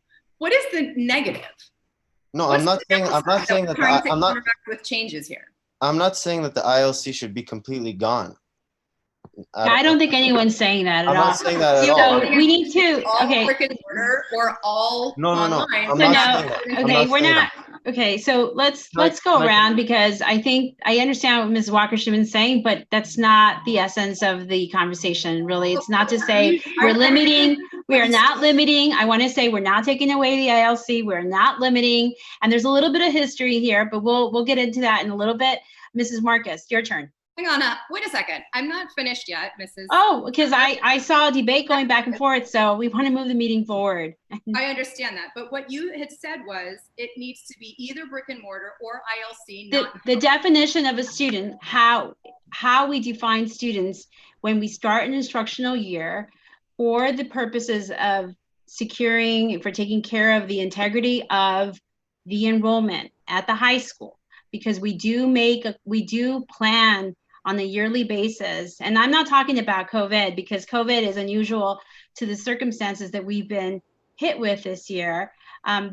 S6: negative?
S15: No, I'm not saying that I'm not
S6: with changes here.
S15: I'm not saying that the ILC should be completely gone.
S1: I don't think anyone's saying that at all.
S15: I'm not saying that at all.
S1: So we need to, okay.
S6: All brick and mortar or all online.
S1: Okay, so let's go around because I think I understand what Ms. Walker-Schuman's saying, but that's not the essence of the conversation, really. It's not to say we're limiting, we are not limiting. I want to say we're not taking away the ILC, we're not limiting. And there's a little bit of history here, but we'll get into that in a little bit. Mrs. Marcus, your turn.
S6: Hang on, wait a second. I'm not finished yet, Mrs.
S1: Oh, because I saw a debate going back and forth, so we want to move the meeting forward.
S6: I understand that, but what you had said was it needs to be either brick and mortar or ILC.
S1: The definition of a student, how we define students when we start an instructional year for the purposes of securing, for taking care of the integrity of the enrollment at the high school, because we do plan on a yearly basis. And I'm not talking about COVID because COVID is unusual to the circumstances that we've been hit with this year.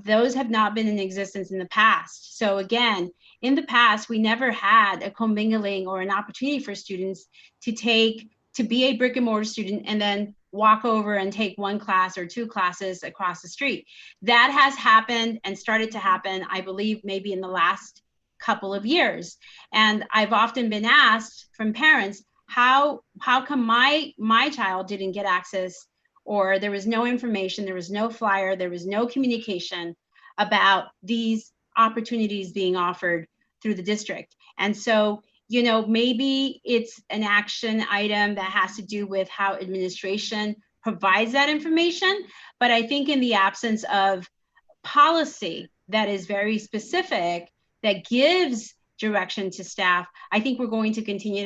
S1: Those have not been in existence in the past. So again, in the past, we never had a commingling or an opportunity for students to be a brick and mortar student and then walk over and take 1 class or 2 classes across the street. That has happened and started to happen, I believe, maybe in the last couple of years. And I've often been asked from parents, how come my child didn't get access, or there was no information, there was no flyer, there was no communication about these opportunities being offered through the district. And so, you know, maybe it's an action item that has to do with how administration provides that information. But I think in the absence of policy that is very specific, that gives direction to staff, I think we're going to continue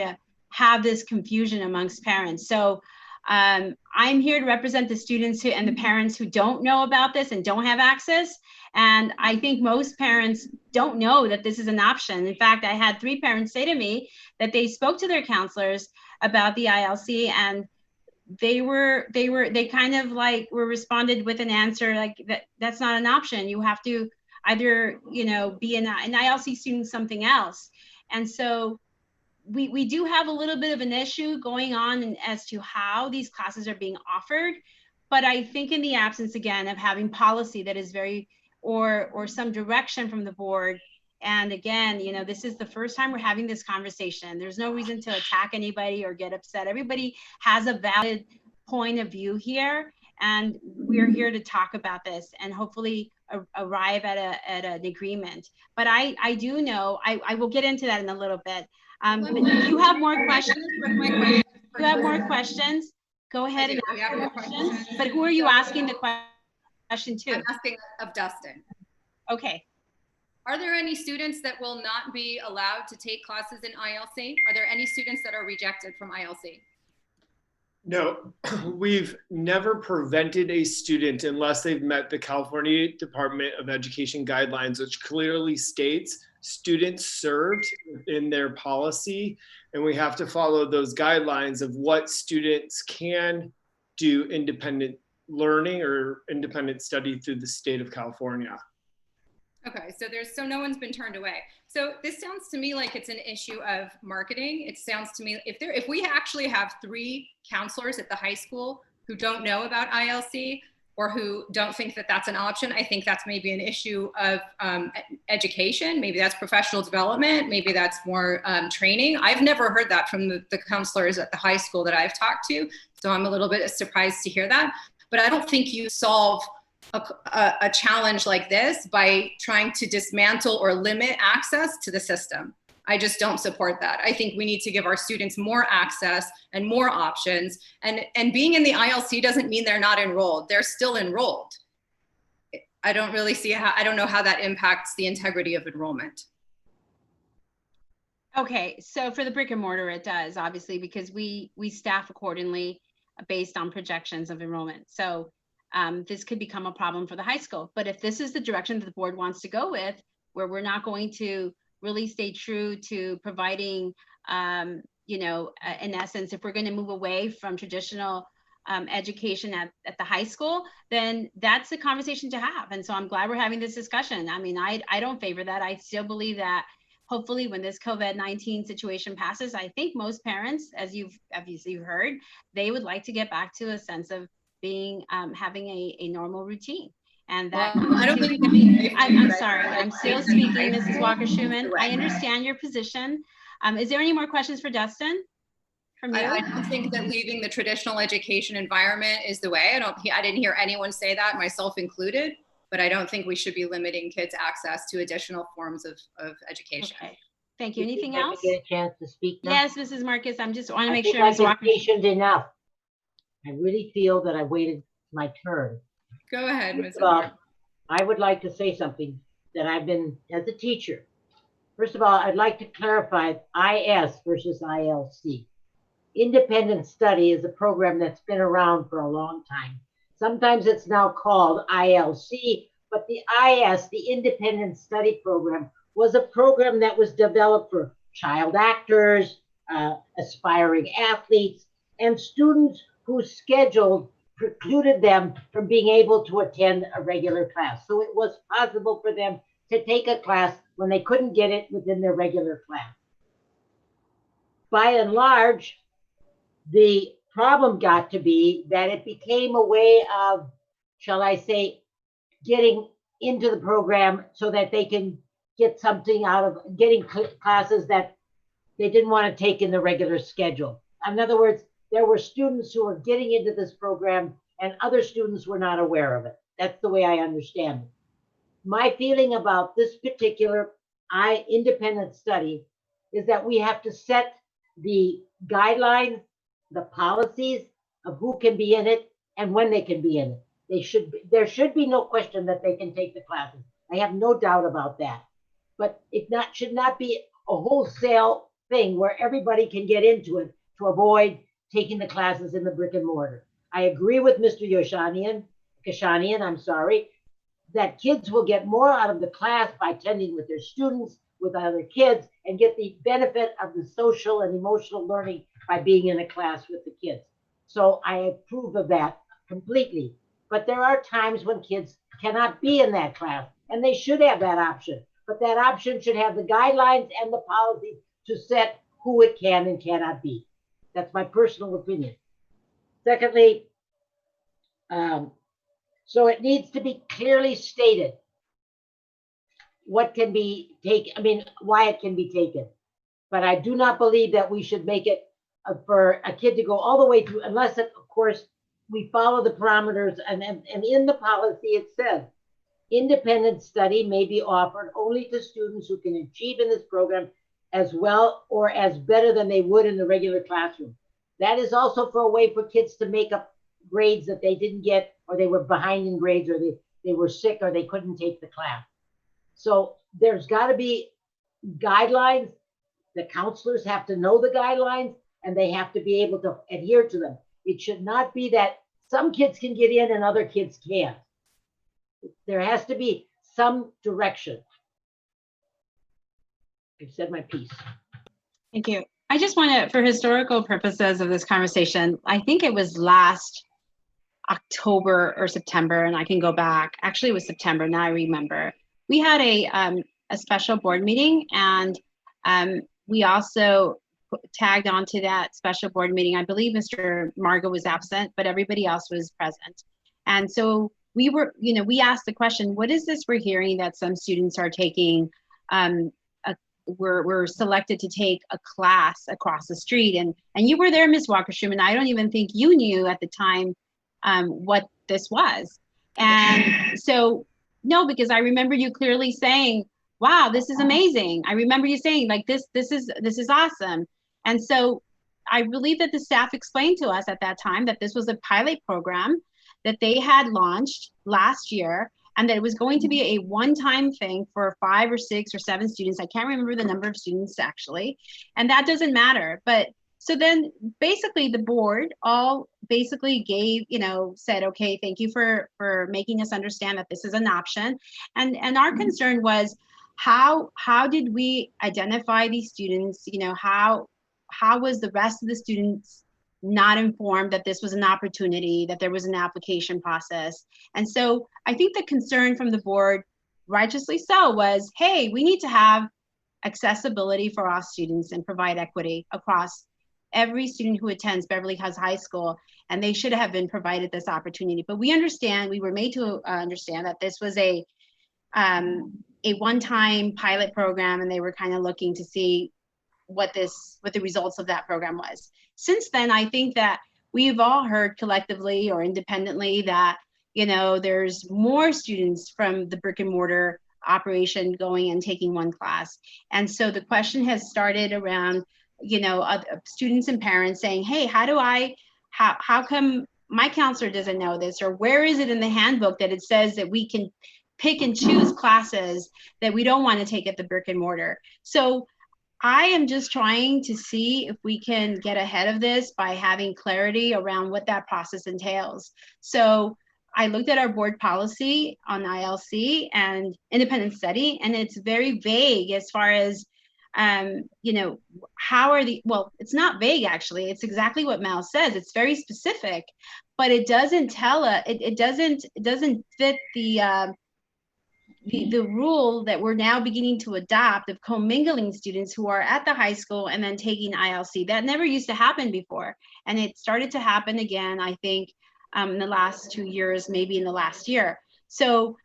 S1: have this confusion amongst parents. So I'm here to represent the students and the parents who don't know about this and don't have access. And I think most parents don't know that this is an option. In fact, I had 3 parents say to me that they spoke to their counselors about the ILC, and they kind of like were responded with an answer like that's not an option. You have to either, you know, be an ILC student, something else. And so we do have a little bit of an issue going on as to how these classes are being offered. But I think in the absence, again, of having policy that is very, or some direction from the board. And again, you know, this is the first time we're having this conversation. There's no reason to attack anybody or get upset. Everybody has a valid point of view here. And we're here to talk about this and hopefully arrive at an agreement. But I do know, I will get into that in a little bit. But if you have more questions, go ahead and ask your questions. But who are you asking the question to?
S6: I'm asking of Dustin.
S1: Okay.
S6: Are there any students that will not be allowed to take classes in ILC? Are there any students that are rejected from ILC?
S16: No, we've never prevented a student unless they've met the California Department of Education guidelines, which clearly states students served in their policy, and we have to follow those guidelines of what students can do independent learning or independent study through the state of California.
S6: Okay, so no one's been turned away. So this sounds to me like it's an issue of marketing. It sounds to me if we actually have 3 counselors at the high school who don't know about ILC or who don't think that that's an option, I think that's maybe an issue of education. Maybe that's professional development. Maybe that's more training. I've never heard that from the counselors at the high school that I've talked to. So I'm a little bit surprised to hear that. But I don't think you solve a challenge like this by trying to dismantle or limit access to the system. I just don't support that. I think we need to give our students more access and more options. And being in the ILC doesn't mean they're not enrolled. They're still enrolled. I don't really see how, I don't know how that impacts the integrity of enrollment.
S1: Okay, so for the brick and mortar, it does, obviously, because we staff accordingly based on projections of enrollment. So this could become a problem for the high school. But if this is the direction that the board wants to go with, where we're not going to really stay true to providing, you know, in essence, if we're going to move away from traditional education at the high school, then that's the conversation to have. And so I'm glad we're having this discussion. I mean, I don't favor that. I still believe that hopefully when this COVID-19 situation passes, I think most parents, as you've obviously heard, they would like to get back to a sense of being having a normal routine. And that
S6: I don't think
S1: I'm sorry, I'm still speaking, Mrs. Walker-Schuman. I understand your position. Is there any more questions for Dustin from you?
S6: I don't think that leaving the traditional education environment is the way. I didn't hear anyone say that, myself included, but I don't think we should be limiting kids' access to additional forms of education.
S1: Okay. Thank you. Anything
S4: I
S1: else?
S4: get a chance to speak now?
S1: Yes, Mrs. Marcus, I'm just want to make
S4: think
S1: sure
S4: I've
S1: Ms.
S4: been
S1: Walker.
S4: patient enough. I really feel that I waited my turn.
S6: Go ahead, Ms.
S4: I would like to say something that I've been, as a teacher. First of all, I'd like to clarify IS versus ILC. Independent study is a program that's been around for a long time. Sometimes it's now called ILC, but the IS, the Independent Study Program, was a program that was developed for child actors, aspiring athletes, and students whose schedule precluded them from being able to attend a regular class. So it was possible for them to take a class when they couldn't get it within their regular class. By and large, the problem got to be that it became a way of, shall I say, getting into the program so that they can get something out of getting classes that they didn't want to take in the regular schedule. In other words, there were students who were getting into this program and other students were not aware of it. That's the way I understand it. My feeling about this particular independent study is that we have to set the guidelines, the policies of who can be in it and when they can be in it. There should be no question that they can take the classes. I have no doubt about that. But it should not be a wholesale thing where everybody can get into it to avoid taking the classes in the brick and mortar. I agree with Mr. Kashanian, I'm sorry, that kids will get more out of the class by attending with their students, with other kids, and get the benefit of the social and emotional learning by being in a class with the kids. So I approve of that completely. But there are times when kids cannot be in that class, and they should have that option. But that option should have the guidelines and the policies to set who it can and cannot be. That's my personal opinion. Secondly, so it needs to be clearly stated what can be taken, I mean, why it can be taken. But I do not believe that we should make it for a kid to go all the way through, unless, of course, we follow the parameters. And in the policy, it says, independent study may be offered only to students who can achieve in this program as well or as better than they would in the regular classroom. That is also for a way for kids to make up grades that they didn't get, or they were behind in grades, or they were sick, or they couldn't take the class. So there's got to be guidelines. The counselors have to know the guidelines, and they have to be able to adhere to them. It should not be that some kids can get in and other kids can't. There has to be some direction. I've said my piece.
S1: Thank you. I just want to, for historical purposes of this conversation, I think it was last October or September, and I can go back. Actually, it was September. Now I remember. We had a special board meeting, and we also tagged onto that special board meeting. I believe Mr. Margo was absent, but everybody else was present. And so we were, we asked the question, what is this we're hearing that some students are taking, we're selected to take a class across the street, and you were there, Ms. Walkerstrom, and I don't even think you knew at the time what this was. And so, no, because I remember you clearly saying, wow, this is amazing. I remember you saying, like, this is awesome. And so I believe that the staff explained to us at that time that this was a pilot program that they had launched last year, and that it was going to be a one-time thing for 5 or 6 or 7 students. I can't remember the number of students actually, and that doesn't matter. But so then basically the board all basically gave, said, okay, thank you for making us understand that this is an option. And our concern was, how did we identify these students? How was the rest of the students not informed that this was an opportunity, that there was an application process? And so I think the concern from the board, righteously so, was, hey, we need to have accessibility for all students and provide equity across every student who attends Beverly Hills High School, and they should have been provided this opportunity. But we were made to understand that this was a one-time pilot program, and they were kind of looking to see what the results of that program was. Since then, I think that we've all heard collectively or independently that, there's more students from the brick and mortar operation going and taking one class. And so the question has started around, students and parents saying, hey, how come my counselor doesn't know this? Or where is it in the handbook that it says that we can pick and choose classes that we don't want to take at the brick and mortar? So I am just trying to see if we can get ahead of this by having clarity around what that process entails. So I looked at our board policy on ILC and independent study, and it's very vague as far as, how are well, it's not vague, actually. It's exactly what Mal says. It's very specific, but it doesn't tell us, it doesn't fit the rule that we're now beginning to adopt of commingling students who are at the high school and then taking ILC. That never used to happen before. And it started to happen again, I think, in the last 2 years, maybe in the last year. So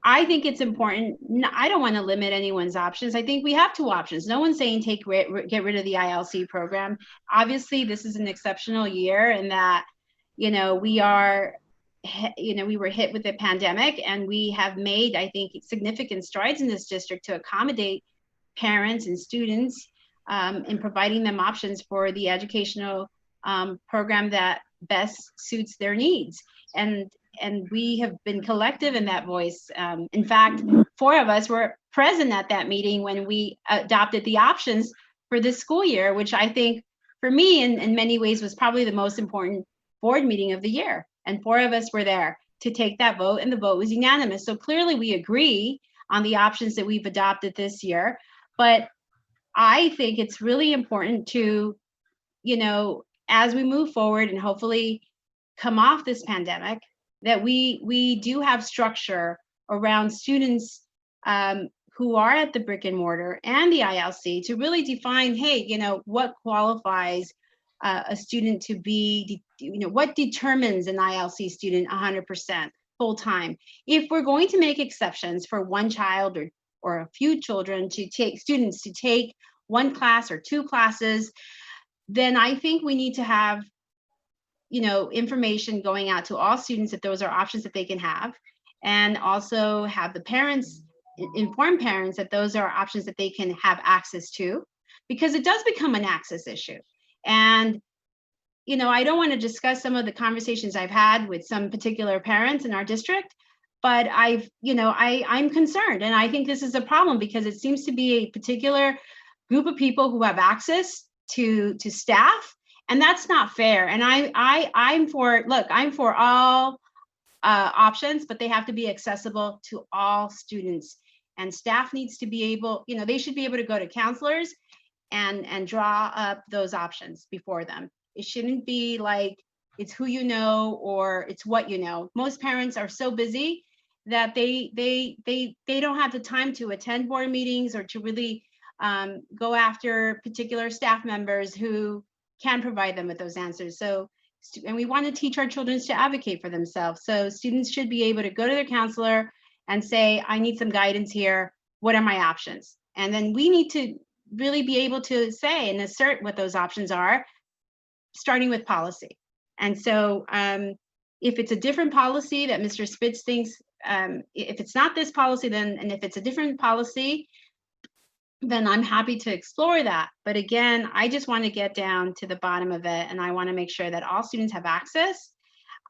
S1: I think it's important. I don't want to limit anyone's options. I think we have 2 options. No one's saying get rid of the ILC program. Obviously, this is an exceptional year in that, we were hit with the pandemic, and we have made, I think, significant strides in this district to accommodate parents and students in providing them options for the educational program that best suits their needs. And we have been collective in that voice. In fact, 4 of us were present at that meeting when we adopted the options for this school year, which I think for me in many ways was probably the most important board meeting of the year. And 4 of us were there to take that vote, and the vote was unanimous. So clearly we agree on the options that we've adopted this year. But I think it's really important to, you know, as we move forward and hopefully come off this pandemic, that we do have structure around students who are at the brick and mortar and the ILC to really define, hey, you know, what qualifies a student to be, you know, what determines an ILC student 100% full time. If we're going to make exceptions for one child or a few children to take students to take one class or 2 classes, then I think we need to have, you know, information going out to all students that those are options that they can have, and also have the parents, inform parents that those are options that they can have access to, because it does become an access issue. And, you know, I don't want to discuss some of the conversations I've had with some particular parents in our district, but I'm concerned. And I think this is a problem because it seems to be a particular group of people who have access to staff, and that's not fair. And I'm for all options, but they have to be accessible to all students. And staff needs to be able, you know, they should be able to go to counselors and draw up those options before them. It shouldn't be like it's who you know or it's what you know. Most parents are so busy that they don't have the time to attend board meetings or to really go after particular staff members who can provide them with those answers. So, and we want to teach our children to advocate for themselves. So students should be able to go to their counselor and say, I need some guidance here. What are my options? And then we need to really be able to say and assert what those options are, starting with policy. And so if it's a different policy that Mr. Spitz thinks, if it's not this policy, then, and if it's a different policy, then I'm happy to explore that. But again, I just want to get down to the bottom of it, and I want to make sure that all students have access.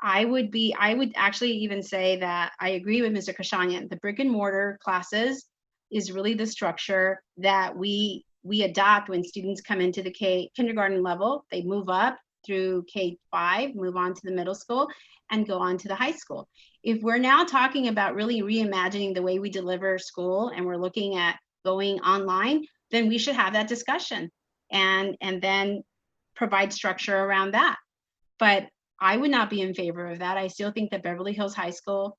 S1: I would actually even say that I agree with Mr. Kashanyan. The brick and mortar classes is really the structure that we adopt when students come into the kindergarten level. They move up through K-5, move on to the middle school, and go on to the high school. If we're now talking about really reimagining the way we deliver school, and we're looking at going online, then we should have that discussion and then provide structure around that. But I would not be in favor of that. I still think that Beverly Hills High School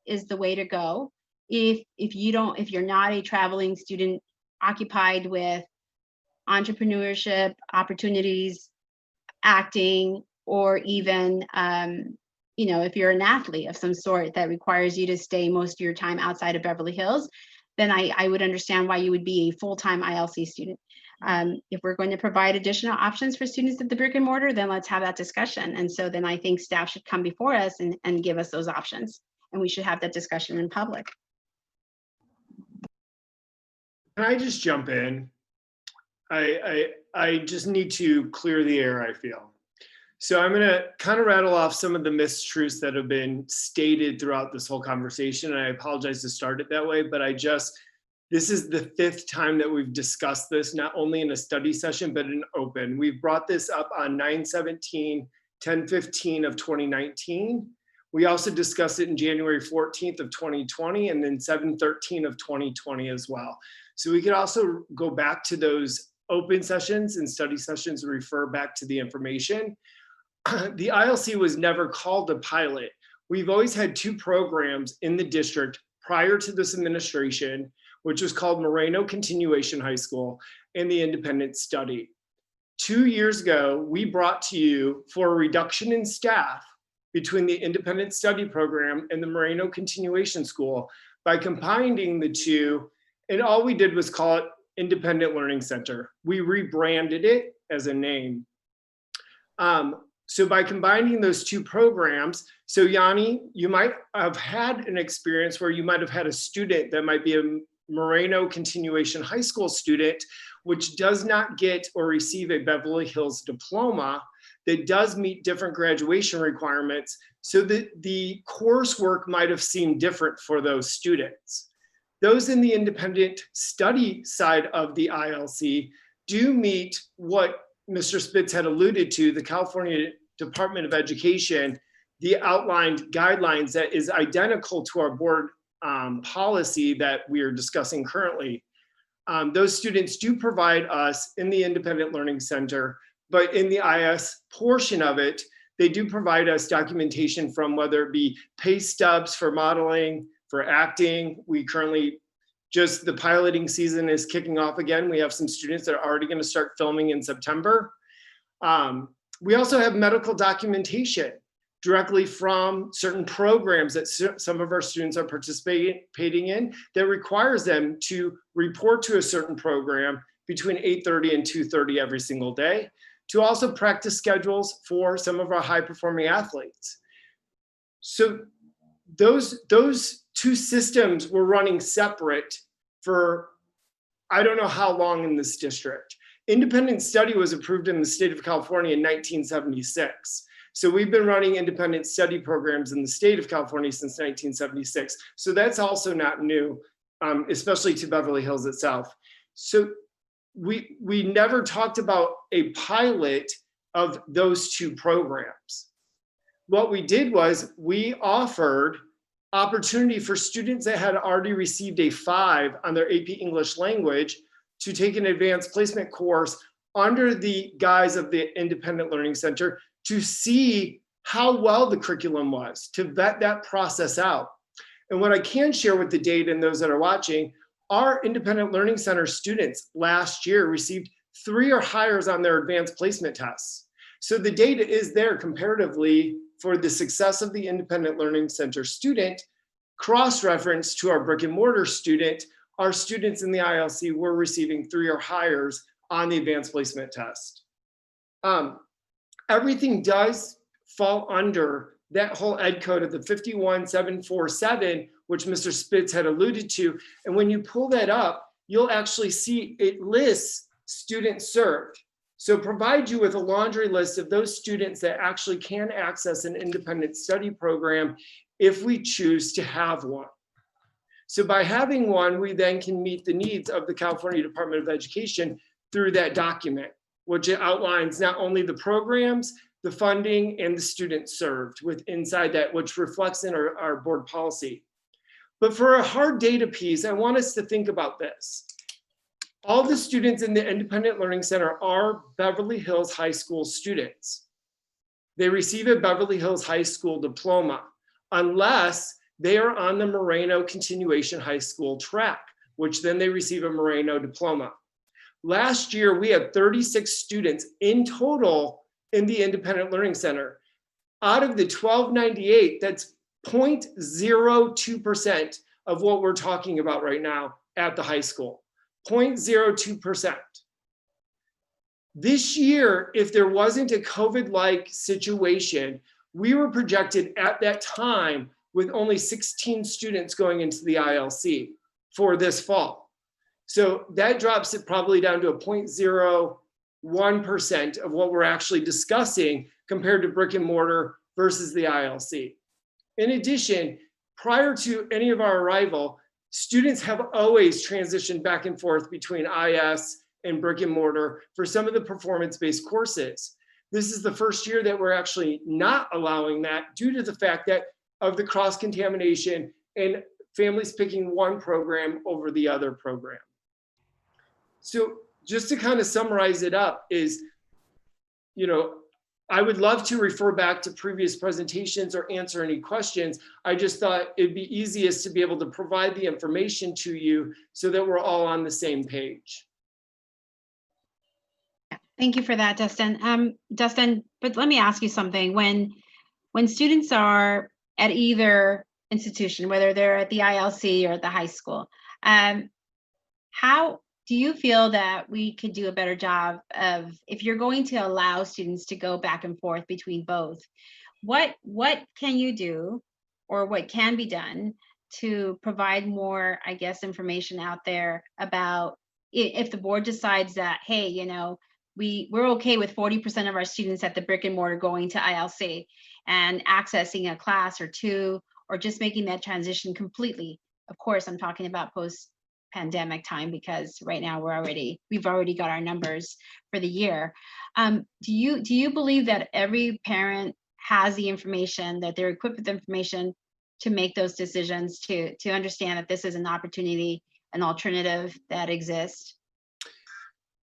S1: is the way to go. If you're not a traveling student occupied with entrepreneurship opportunities, acting, or even if you're an athlete of some sort that requires you to stay most of your time outside of Beverly Hills, then I would understand why you would be a full-time ILC student. If we're going to provide additional options for students at the brick and mortar, then let's have that discussion. And so then I think staff should come before us and give us those options. And we should have that discussion in public.
S16: Can I just jump in? I just need to clear the air, I feel. So I'm going to kind of rattle off some of the mistruths that have been stated throughout this whole conversation. And I apologize to start it that way, but this is the 5th time that we've discussed this, not only in a study session, but in open. We've brought this up on 9/17, 10/15 of 2019. We also discussed it in January 14th of 2020 and then 7/13 of 2020 as well. So we could also go back to those open sessions and study sessions and refer back to the information. The ILC was never called a pilot. We've always had 2 programs in the district prior to this administration, which was called Moreno Continuation High School and the Independent Study. 2 years ago, we brought to you for a reduction in staff between the Independent Study Program and the Moreno Continuation School by combining the 2, and all we did was call it Independent Learning Center. We rebranded it as a name. So by combining those 2 programs, so Yanni, you might have had an experience where you might have had a student that might be a Moreno Continuation High School student, which does not get or receive a Beverly Hills diploma, that does meet different graduation requirements, so that the coursework might have seemed different for those students. Those in the independent study side of the ILC do meet what Mr. Spitz had alluded to, the California Department of Education, the outlined guidelines that is identical to our board policy that we are discussing currently. Those students do provide us in the Independent Learning Center, but in the IS portion of it, they do provide us documentation from whether it be pay stubs for modeling, for acting. We currently just, the piloting season is kicking off again. We have some students that are already going to start filming in September. We also have medical documentation directly from certain programs that some of our students are participating in that requires them to report to a certain program between 8:30 and 2:30 every single day, to also practice schedules for some of our high performing athletes. So those two systems were running separate for I don't know how long in this district. Independent study was approved in the state of California in 1976. So we've been running independent study programs in the state of California since 1976. So that's also not new, especially to Beverly Hills itself. So we never talked about a pilot of those two programs. What we did was we offered opportunity for students that had already received a 5 on their AP English language to take an advanced placement course under the guise of the Independent Learning Center to see how well the curriculum was, to vet that process out. And what I can share with the data and those that are watching, our Independent Learning Center students last year received 3 or higher on their advanced placement tests. So the data is there comparatively for the success of the Independent Learning Center student, cross-reference to our brick and mortar student. Our students in the ILC were receiving 3 or higher on the advanced placement test. Everything does fall under that whole ed code of the 51747, which Mr. Spitz had alluded to. And when you pull that up, you'll actually see it lists students served. So provide you with a laundry list of those students that actually can access an independent study program if we choose to have one. So by having one, we then can meet the needs of the California Department of Education through that document, which outlines not only the programs, the funding, and the students served with inside that, which reflects in our board policy. But for a hard data piece, I want us to think about this. All the students in the Independent Learning Center are Beverly Hills High School students. They receive a Beverly Hills High School diploma unless they are on the Moreno Continuation High School track, which then they receive a Moreno diploma. Last year, we had 36 students in total in the Independent Learning Center. Out of the 1298, that's 0.02% of what we're talking about right now at the high school, 0.02%. This year, if there wasn't a COVID-like situation, we were projected at that time with only 16 students going into the ILC for this fall. So that drops it probably down to a 0.01% of what we're actually discussing compared to brick and mortar versus the ILC. In addition, prior to any of our arrival, students have always transitioned back and forth between IS and brick and mortar for some of the performance-based courses. This is the first year that we're actually not allowing that due to the fact that of the cross-contamination and families picking one program over the other program. So just to kind of summarize it up is, I would love to refer back to previous presentations or answer any questions. I just thought it'd be easiest to be able to provide the information to you so that we're all on the same page.
S1: Thank you for that, Dustin. Dustin, but let me ask you something. When students are at either institution, whether they're at the ILC or at the high school, how do you feel that we could do a better job of, if you're going to allow students to go back and forth between both, what can you do or what can be done to provide more, I guess, information out there about if the board decides that, hey, we're okay with 40% of our students at the brick and mortar going to ILC and accessing a class or two, or just making that transition completely. Of course, I'm talking about post pandemic time, because right now we've already got our numbers for the year. Do you believe that every parent has the information, that they're equipped with information to make those decisions, to understand that this is an opportunity, an alternative that exists?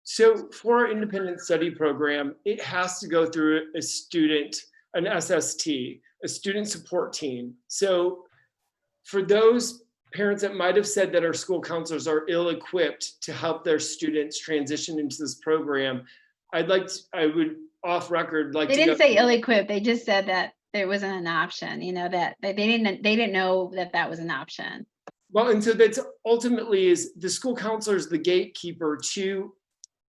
S16: So for our independent study program, it has to go through an SST, a student support team. So for those parents that might have said that our school counselors are ill-equipped to help their students transition into this program, I would off record like
S1: they
S16: to
S1: didn't
S16: go
S1: say ill-equipped, they just said that there wasn't an option, you know, that they didn't know that was an option.
S16: Well, and so that's ultimately is the school counselor is the gatekeeper to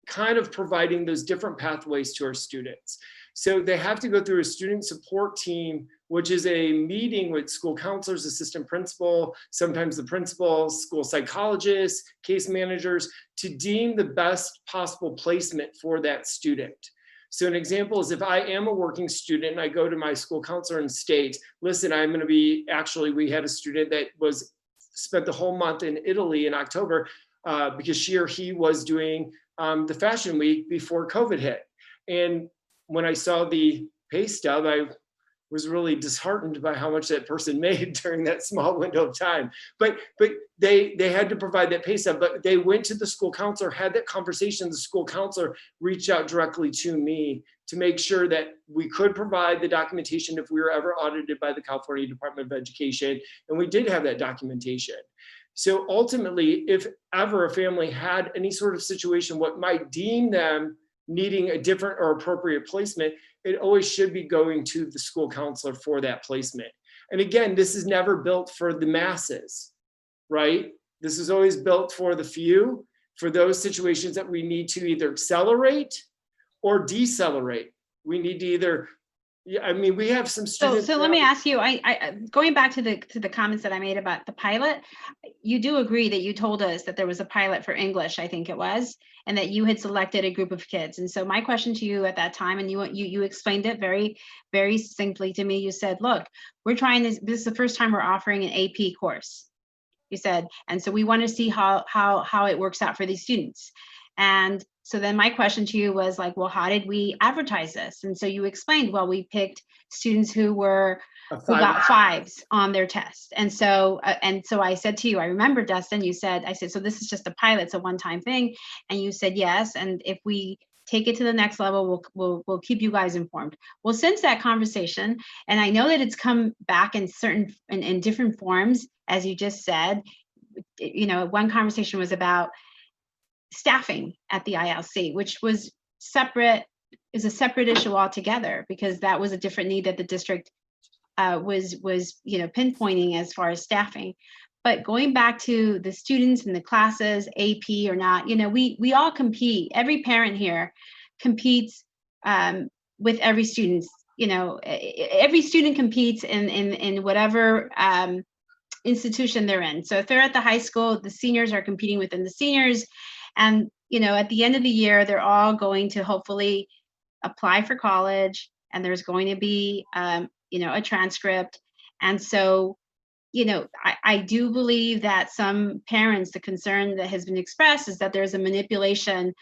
S16: kind of providing those different pathways to our students. So they have to go through a student support team, which is a meeting with school counselors, assistant principal, sometimes the principal, school psychologists, case managers, to deem the best possible placement for that student. So an example is if I am a working student and I go to my school counselor and state, listen, I'm going to be, actually, we had a student that spent the whole month in Italy in October because she or he was doing the fashion week before COVID hit. And when I saw the pay stub, I was really disheartened by how much that person made during that small window of time. But they had to provide that pay stub, but they went to the school counselor, had that conversation. The school counselor reached out directly to me to make sure that we could provide the documentation if we were ever audited by the California Department of Education. And we did have that documentation. So ultimately, if ever a family had any sort of situation, what might deem them needing a different or appropriate placement, it always should be going to the school counselor for that placement. And again, this is never built for the masses, right? This is always built for the few, for those situations that we need to either accelerate or decelerate. We need to either, I mean, we have some students.
S1: So let me ask you, I going back to the comments that I made about the pilot, you do agree that you told us that there was a pilot for English, I think it was, and that you had selected a group of kids. And so my question to you at that time, and you explained it very, very succinctly to me. You said, look, we're trying this is the first time we're offering an AP course. You said, and so we want to see how it works out for these students. And so then my question to you was like, well, how did we advertise this? And so you explained, well, we picked students who got 5s on their test. And so I said to you, I remember, Dustin, I said, so this is just a pilot, it's a one-time thing. And you said, yes. And if we take it to the next level, we'll keep you guys informed. Well, since that conversation, and I know that it's come back in different forms, as you just said, you know, one conversation was about staffing at the ILC, which is a separate issue altogether, because that was a different need that the district was pinpointing as far as staffing. But going back to the students and the classes, AP or not, we all compete. Every parent here competes with every student. Every student competes in whatever institution they're in. So if they're at the high school, the seniors are competing within the seniors. And, at the end of the year, they're all going to hopefully apply for college, and there's going to be, a transcript. And so, I do believe that some parents, the concern that has been expressed is that there's a manipulation,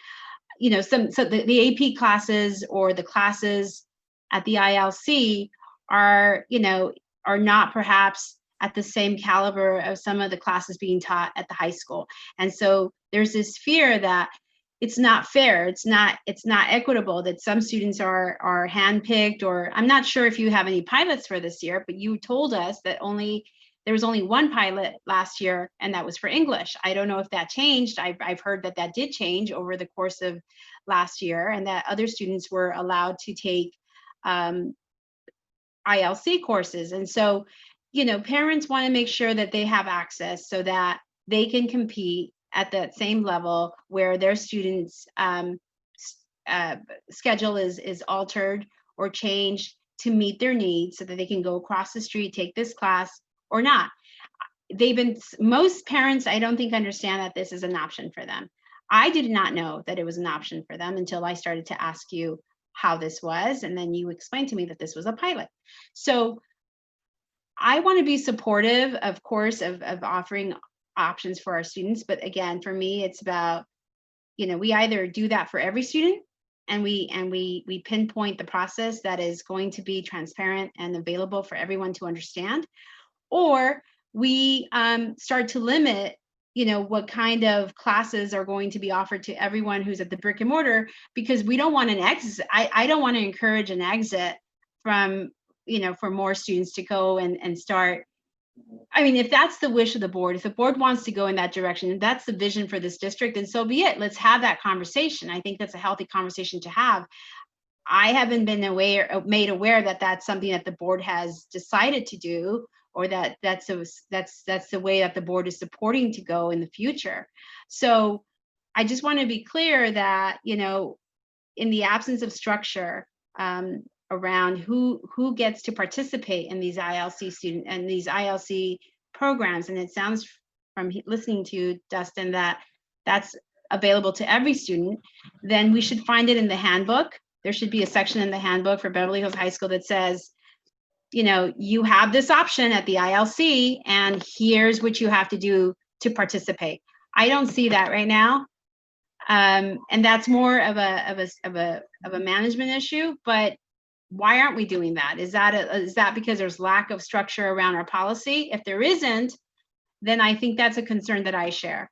S1: the AP classes or the classes at the ILC are not perhaps at the same caliber of some of the classes being taught at the high school. And so there's this fear that it's not fair, it's not equitable, that some students are handpicked, or I'm not sure if you have any pilots for this year, but you told us that there was only one pilot last year, and that was for English. I don't know if that changed. I've heard that did change over the course of last year, and that other students were allowed to take ILC courses. And so, parents want to make sure that they have access so that they can compete at that same level where their students' schedule is altered or changed to meet their needs, so that they can go across the street, take this class or not. Most parents, I don't think, understand that this is an option for them. I did not know that it was an option for them until I started to ask you how this was, and then you explained to me that this was a pilot. So I want to be supportive, of course, of offering options for our students. But again, for me, it's about, we either do that for every student and we pinpoint the process that is going to be transparent and available for everyone to understand, or we start to limit what kind of classes are going to be offered to everyone who's at the brick and mortar, because we don't want an exit. I don't want to encourage an exit from, for more students to go and start. I mean, if that's the wish of the board, if the board wants to go in that direction, and that's the vision for this district, then so be it. Let's have that conversation. I think that's a healthy conversation to have. I haven't been made aware that that's something that the board has decided to do, or that's the way that the board is supporting to go in the future. So I just want to be clear that, in the absence of structure around who gets to participate in these ILC student and these ILC programs, and it sounds from listening to you, Dustin, that that's available to every student, then we should find it in the handbook. There should be a section in the handbook for Beverly Hills High School that says, you have this option at the ILC, and here's what you have to do to participate. I don't see that right now, and that's more of a management issue. But why aren't we doing that? Is that because there's lack of structure around our policy? If there isn't, then I think that's a concern that I share.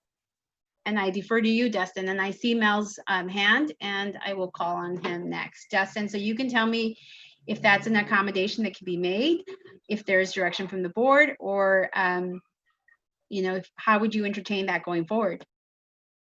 S1: And I defer to you, Dustin, and I see Mel's hand, and I will call on him next. Dustin, so you can tell me if that's an accommodation that can be made, if there's direction from the board, or how would you entertain that going forward?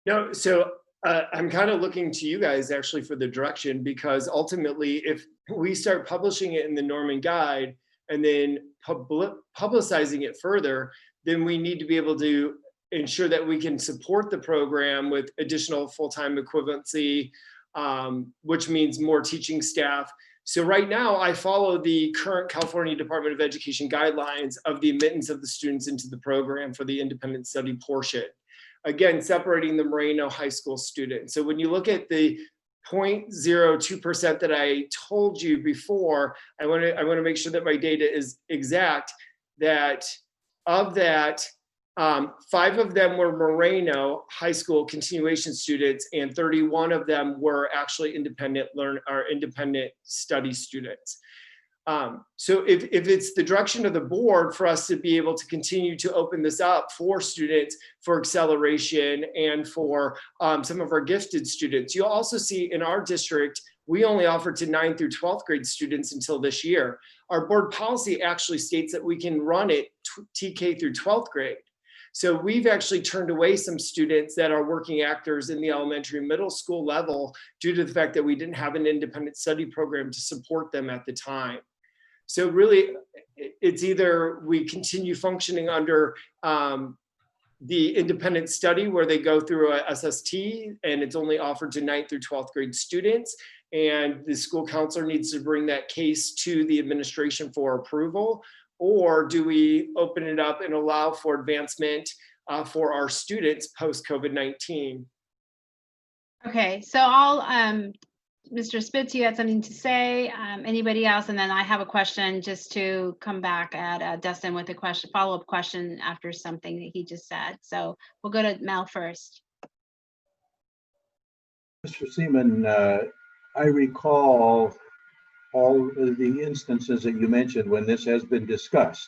S16: No, so I'm kind of looking to you guys actually for the direction, because ultimately, if we start publishing it in the Norman Guide and then publicizing it further, then we need to be able to ensure that we can support the program with additional full-time equivalency, which means more teaching staff. So right now, I follow the current California Department of Education guidelines of the admittance of the students into the program for the independent study portion. Again, separating the Moreno High School students. So when you look at the 0.02% that I told you before, I want to make sure that my data is exact, that of that, 5 of them were Moreno High School continuation students, and 31 of them were actually independent study students. So if it's the direction of the board for us to be able to continue to open this up for students for acceleration and for some of our gifted students, you'll also see in our district, we only offer to 9th through 12th grade students until this year. Our board policy actually states that we can run it TK through 12th grade. So we've actually turned away some students that are working actors in the elementary and middle school level due to the fact that we didn't have an independent study program to support them at the time. So really, it's either we continue functioning under the independent study where they go through a SST and it's only offered to 9th through 12th grade students, and the school counselor needs to bring that case to the administration for approval, or do we open it up and allow for advancement for our students post-COVID-19?
S1: Okay, so I'll, Mr. Spitz, you had something to say. Anybody else? And then I have a question just to come back at Dustin with a question, follow-up question after something that he just said. So we'll go to Mel first.
S11: Mr. Seaman, I recall all of the instances that you mentioned when this has been discussed.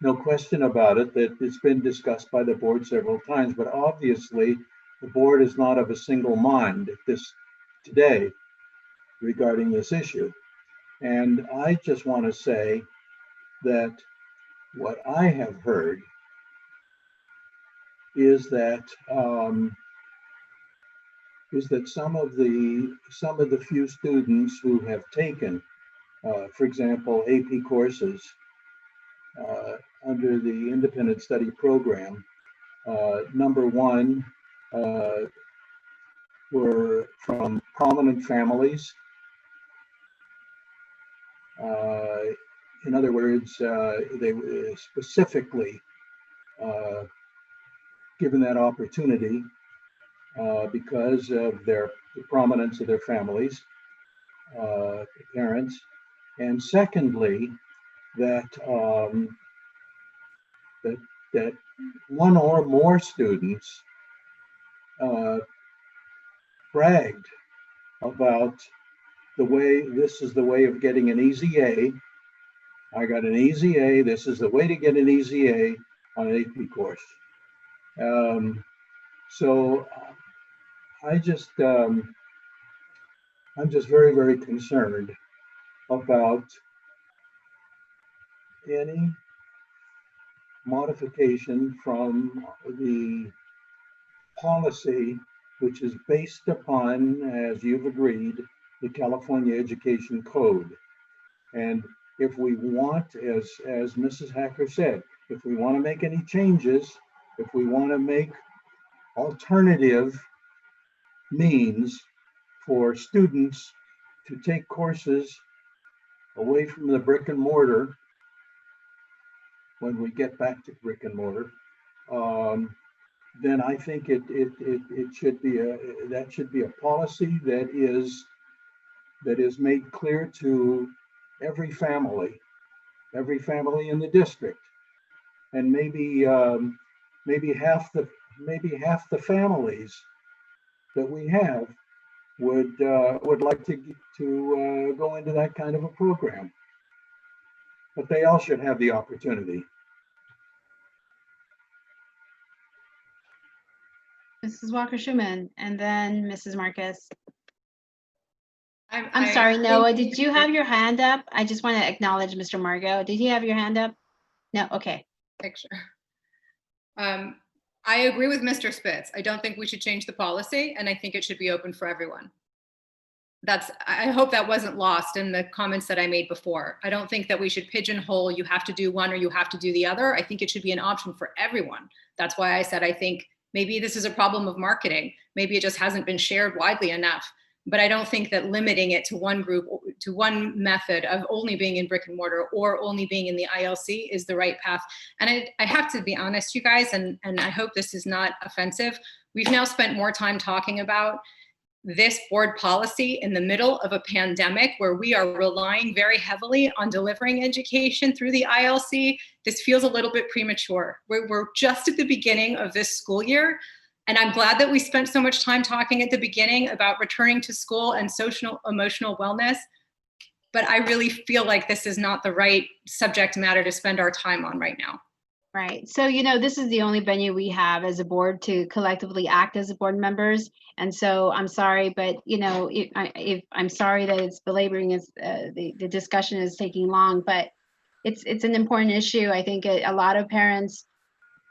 S11: No question about it that it's been discussed by the board several times, but obviously the board is not of a single mind today regarding this issue. And I just want to say that what I have heard is that some of the few students who have taken, for example, AP courses under the independent study program, number one, were from prominent families. In other words, they were specifically given that opportunity because of the prominence of their families, parents. And secondly, that that one or more students bragged about this is the way of getting an easy A. I got an easy A. This is the way to get an easy A on an AP course. So I'm just very, very concerned about any modification from the policy, which is based upon, as you've agreed, the California Education Code. And if we want, as Mrs. Hacker said, if we want to make any changes, if we want to make alternative means for students to take courses away from the brick and mortar, when we get back to brick and mortar, then I think it should be a policy that is made clear to every family in the district, and maybe half the families that we have would like to go into that kind of a program. But they all should have the opportunity.
S1: Mrs. Walker-Schuman, and then Mrs. Marcus. I'm
S6: I
S1: sorry,
S6: think-
S1: Noah, did you have your hand up? I just want to acknowledge Mr. Margot. Did you have your hand up? No, okay.
S6: Picture. I agree with Mr. Spitz. I don't think we should change the policy, and I think it should be open for everyone. I hope that wasn't lost in the comments that I made before. I don't think that we should pigeonhole, you have to do one or you have to do the other. I think it should be an option for everyone. That's why I said I think maybe this is a problem of marketing. Maybe it just hasn't been shared widely enough. But I don't think that limiting it to one group, to one method of only being in brick and mortar or only being in the ILC is the right path. And I have to be honest, you guys, and I hope this is not offensive. We've now spent more time talking about this board policy in the middle of a pandemic where we are relying very heavily on delivering education through the ILC. This feels a little bit premature. We're just at the beginning of this school year. And I'm glad that we spent so much time talking at the beginning about returning to school and social emotional wellness. But I really feel like this is not the right subject matter to spend our time on right now.
S1: Right. So, you know, this is the only venue we have as a board to collectively act as board members. And so I'm sorry, but, you know, if I'm sorry that it's belaboring, the discussion is taking long, but it's an important issue. I think a lot of parents,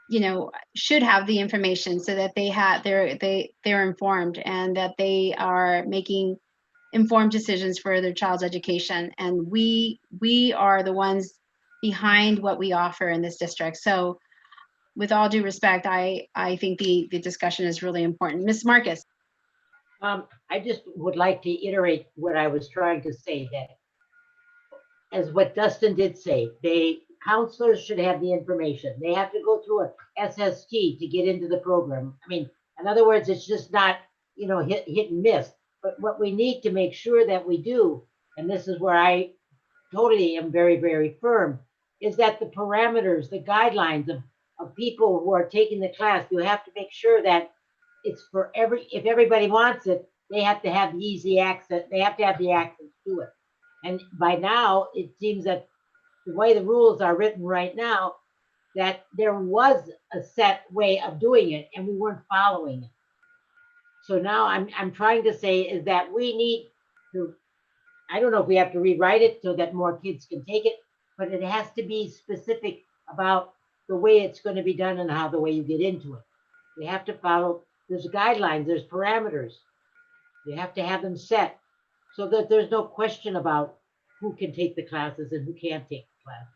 S1: you know, should have the information so that they're informed and that they are making informed decisions for their child's education. And we are the ones behind what we offer in this district. So with all due respect, I think the discussion is really important. Ms. Marcus.
S4: I just would like to iterate what I was trying to say, that as what Dustin did say, counselors should have the information. They have to go through a SST to get into the program. I mean, in other words, it's just not, you know, hit and miss. But what we need to make sure that we do, and this is where I totally am very, very firm, is that the parameters, the guidelines of people who are taking the class, you have to make sure that it's for if everybody wants it, they have to have the easy access, they have to have the access to it. And by now, it seems that the way the rules are written right now, that there was a set way of doing it and we weren't following it. So now I'm trying to say is that we need to, I don't know if we have to rewrite it so that more kids can take it, but it has to be specific about the way it's going to be done and how the way you get into it. You have to follow, there's guidelines, there's parameters. You have to have them set so that there's no question about who can take the classes and who can't take the classes.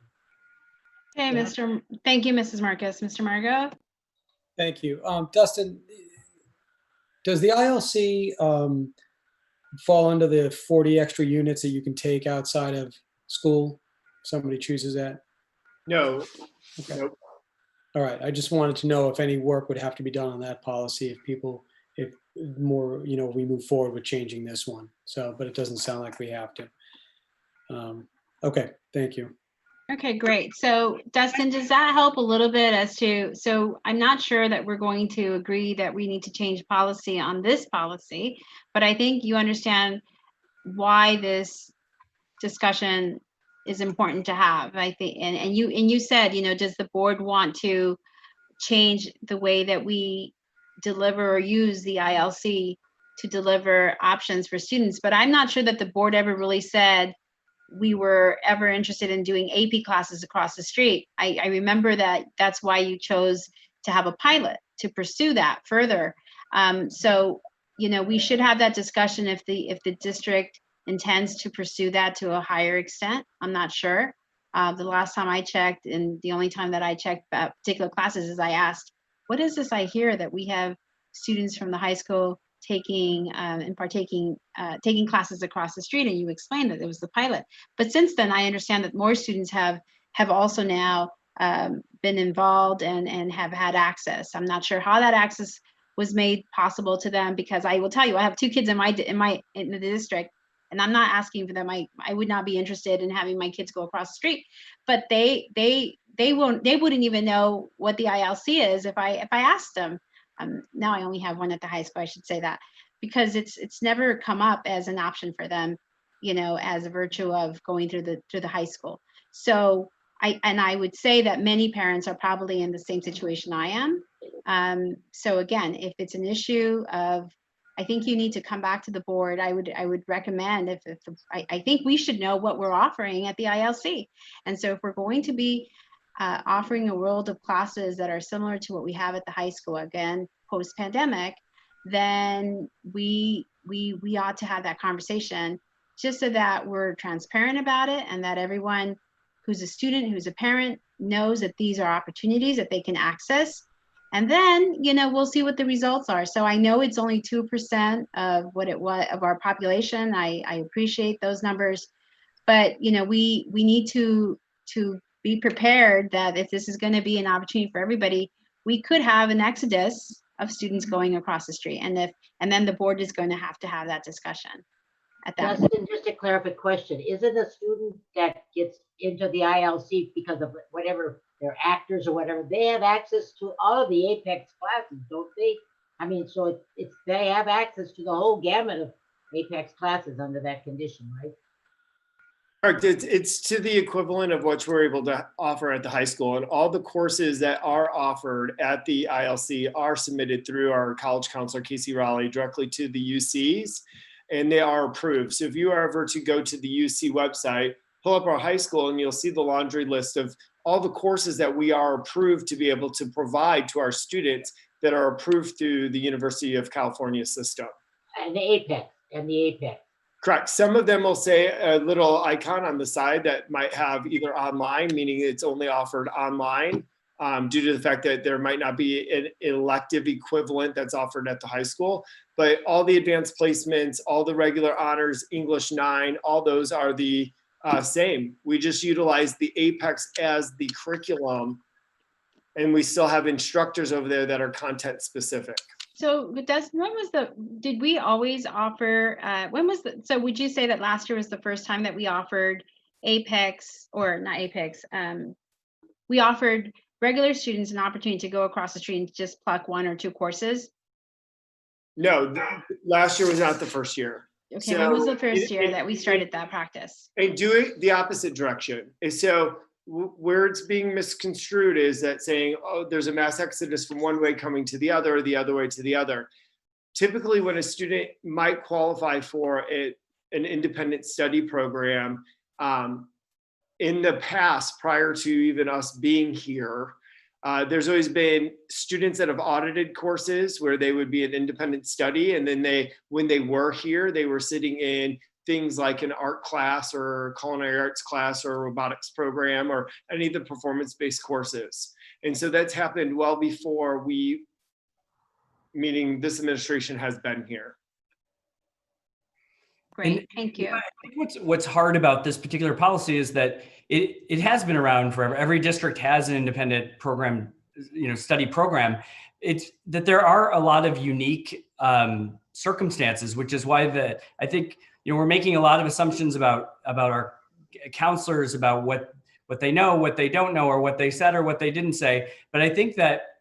S1: Okay, thank you, Mrs. Marcus. Mr. Margot?
S10: Thank you. Dustin, does the ILC fall under the 40 extra units that you can take outside of school? Somebody chooses that?
S16: No.
S10: Okay.
S16: Nope.
S10: All right. I just wanted to know if any work would have to be done on that policy if more, you know, we move forward with changing this one. So, but it doesn't sound like we have to. Okay. Thank you.
S1: Okay, great. So Dustin, does that help a little bit as to, so I'm not sure that we're going to agree that we need to change policy on this policy, but I think you understand why this discussion is important to have. I think, and you said, you know, does the board want to change the way that we deliver or use the ILC to deliver options for students? But I'm not sure that the board ever really said we were ever interested in doing AP classes across the street. I remember that that's why you chose to have a pilot to pursue that further. So, you know, we should have that discussion if the district intends to pursue that to a higher extent. I'm not sure. The last time I checked, and the only time that I checked particular classes, is I asked, what is this I hear that we have students from the high school taking and partaking, taking classes across the street, and you explained that it was the pilot. But since then, I understand that more students have also now been involved and have had access. I'm not sure how that access was made possible to them, because I will tell you, I have 2 kids in the district, and I'm not asking for them. I would not be interested in having my kids go across the street, but they wouldn't even know what the ILC is if I asked them. Now I only have one at the high school, I should say that, because it's never come up as an option for them, you know, as a virtue of going through the high school. So I would say that many parents are probably in the same situation I am. So again, if it's an issue of, I think you need to come back to the board. I would recommend I think we should know what we're offering at the ILC. And so if we're going to be offering a world of classes that are similar to what we have at the high school, again, post-pandemic, then we ought to have that conversation, just so that we're transparent about it, and that everyone who's a student, who's a parent, knows that these are opportunities that they can access. And then, you know, we'll see what the results are. So I know it's only 2% of what it was of our population. I appreciate those numbers, but you know, we need to be prepared that if this is going to be an opportunity for everybody, we could have an exodus of students going across the street, and then the board is going to have that discussion at that point.
S4: Justin, just a clarification question. Isn't a student that gets into the ILC because of whatever, they're actors or whatever, they have access to all of the Apex classes, don't they? I mean, so it's they have access to the whole gamut of Apex classes under that condition, right?
S16: Correct. It's to the equivalent of what we're able to offer at the high school, and all the courses that are offered at the ILC are submitted through our college counselor, Casey Raleigh, directly to the UCs, and they are approved. So if you are ever to go to the UC website, pull up our high school, and you'll see the laundry list of all the courses that we are approved to be able to provide to our students that are approved through the University of California system.
S4: And the Apex.
S16: Correct. Some of them will say a little icon on the side that might have either online, meaning it's only offered online, due to the fact that there might not be an elective equivalent that's offered at the high school. But all the advanced placements, all the regular honors, English 9, all those are the same. We just utilize the Apex as the curriculum, and we still have instructors over there that are content specific.
S1: So did we always offer, so would you say that last year was the first time that we offered Apex, or not Apex, we offered regular students an opportunity to go across the street and just pluck 1 or 2 courses?
S16: No, last year was not the first year.
S1: Okay,
S16: So
S1: when was the first year that we started that practice?
S16: And do it the opposite direction. And so where it's being misconstrued is that saying, oh, there's a mass exodus from one way coming to the other, or the other way to the other. Typically, when a student might qualify for an independent study program, in the past, prior to even us being here, there's always been students that have audited courses where they would be an independent study, and then when they were here, they were sitting in things like an art class or culinary arts class or a robotics program or any of the performance-based courses. And so that's happened well before meaning this administration has been here.
S1: Great, thank you.
S3: I think what's hard about this particular policy is that it has been around forever. Every district has an independent program, study program. It's that there are a lot of unique circumstances, which is why I think we're making a lot of assumptions about our counselors, about what what they know, what they don't know, or what they said or what they didn't say. But I think that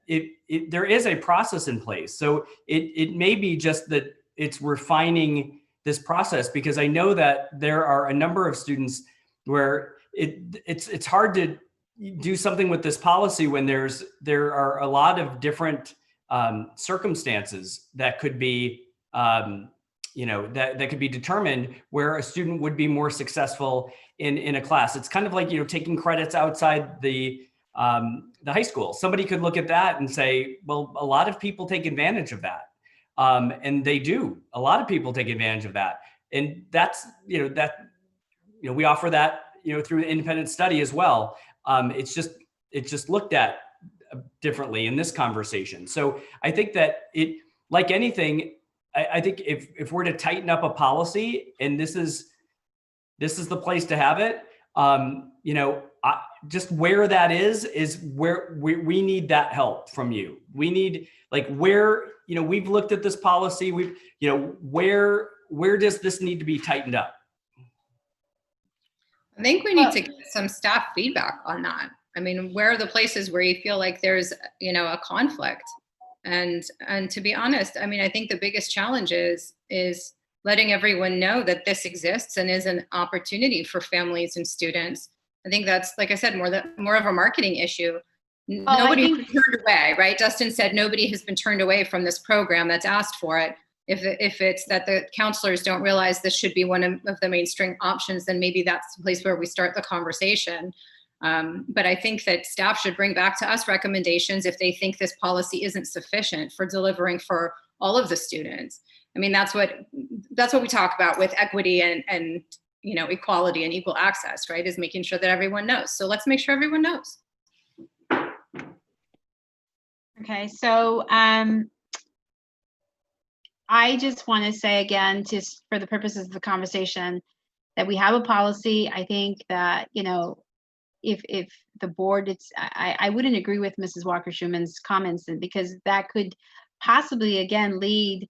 S3: there is a process in place. So it may be just that it's refining this process, because I know that there are a number of students where it's hard to do something with this policy when there are a lot of different circumstances that could be that could be determined where a student would be more successful in a class. It's kind of like, taking credits outside the high school. Somebody could look at that and say, well, a lot of people take advantage of that. And they do. A lot of people take advantage of that. And that's, we offer that, through an independent study as well. It's just looked at differently in this conversation. So I think that like anything, I think if we're to tighten up a policy, and this is the place to have it, just where that is where we need that help from you. We need, like, where, we've looked at this policy, where does this need to be tightened up?
S6: I think we need to get some staff feedback on that. I mean, where are the places where you feel like there's, a conflict? And to be honest, I mean, I think the biggest challenge is letting everyone know that this exists and is an opportunity for families and students. I think that's, like I said, more of a marketing issue. Nobody's been turned away, right? Dustin said nobody has been turned away from this program that's asked for it. If it's that the counselors don't realize this should be one of the mainstream options, then maybe that's the place where we start the conversation. But I think that staff should bring back to us recommendations if they think this policy isn't sufficient for delivering for all of the students. I mean, that's what we talk about with equity and equality and equal access, right? Is making sure that everyone knows. So let's make sure everyone knows.
S1: Okay, so I just want to say again, just for the purposes of the conversation, that we have a policy. I think that, if the board, I wouldn't agree with Mrs. Walker-Schuman's comments, because that could possibly, again, lead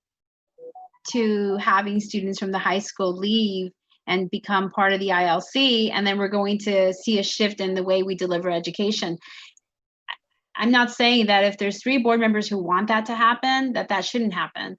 S1: to having students from the high school leave and become part of the ILC, and then we're going to see a shift in the way we deliver education. I'm not saying that if there's 3 board members who want that to happen, that shouldn't happen.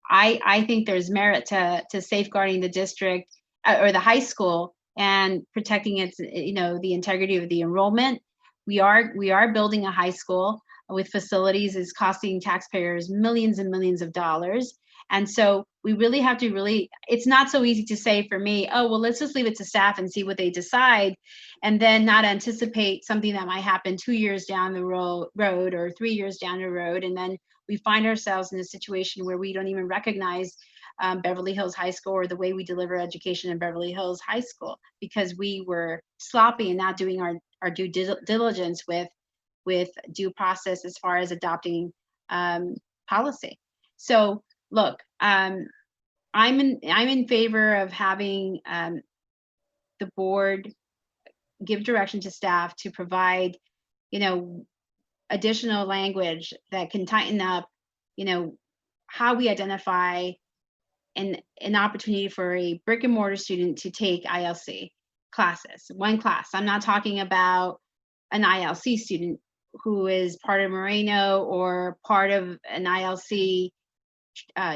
S1: I think there's merit to safeguarding the district or the high school and protecting its, the integrity of the enrollment. We are building a high school with facilities is costing taxpayers millions and millions of dollars. And so we really have to it's not so easy to say for me, oh, well, let's just leave it to staff and see what they decide, and then not anticipate something that might happen 2 years down the road or 3 years down the road. And then we find ourselves in a situation where we don't even recognize Beverly Hills High School or the way we deliver education in Beverly Hills High School, because we were sloppy and not doing our due diligence with due process as far as adopting policy. So look, I'm in favor of having the board give direction to staff to provide, additional language that can tighten up, how we identify an opportunity for a brick and mortar student to take ILC classes, one class. I'm not talking about an ILC student who is part of Moreno or part of an ILC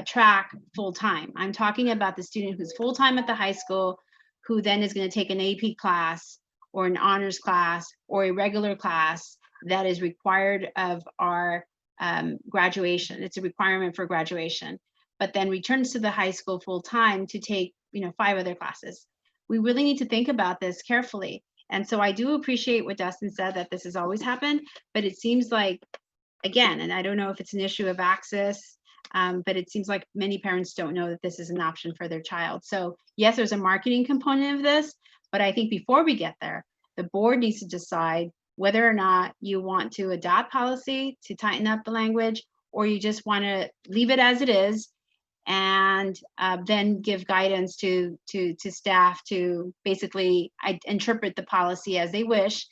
S1: track full-time. I'm talking about the student who's full-time at the high school, who then is going to take an AP class or an honors class or a regular class that is required of our graduation. It's a requirement for graduation, but then returns to the high school full-time to take 5 other classes. We really need to think about this carefully. And so I do appreciate what Dustin said, that this has always happened, but it seems like, again, and I don't know if it's an issue of access, but it seems like many parents don't know that this is an option for their child. So yes, there's a marketing component of this, but I think before we get there, the board needs to decide whether or not you want to adopt policy to tighten up the language, or you just want to leave it as it is and then give guidance to staff to basically interpret the policy as they wish.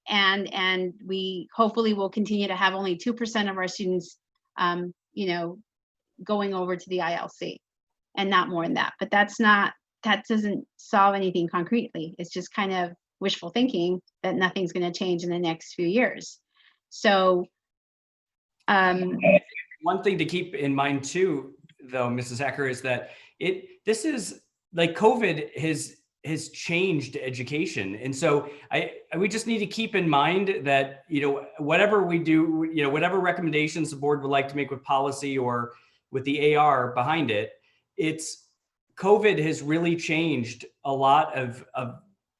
S1: And we hopefully will continue to have only 2% of our students going over to the ILC and not more than that. But that doesn't solve anything concretely. It's just kind of wishful thinking that nothing's going to change in the next few years. So,
S3: one thing to keep in mind too, though, Mrs. Hacker, is that this is like COVID has changed education. And so we just need to keep in mind that, whatever we do, whatever recommendations the board would like to make with policy or with the AR behind it, COVID has really changed a lot of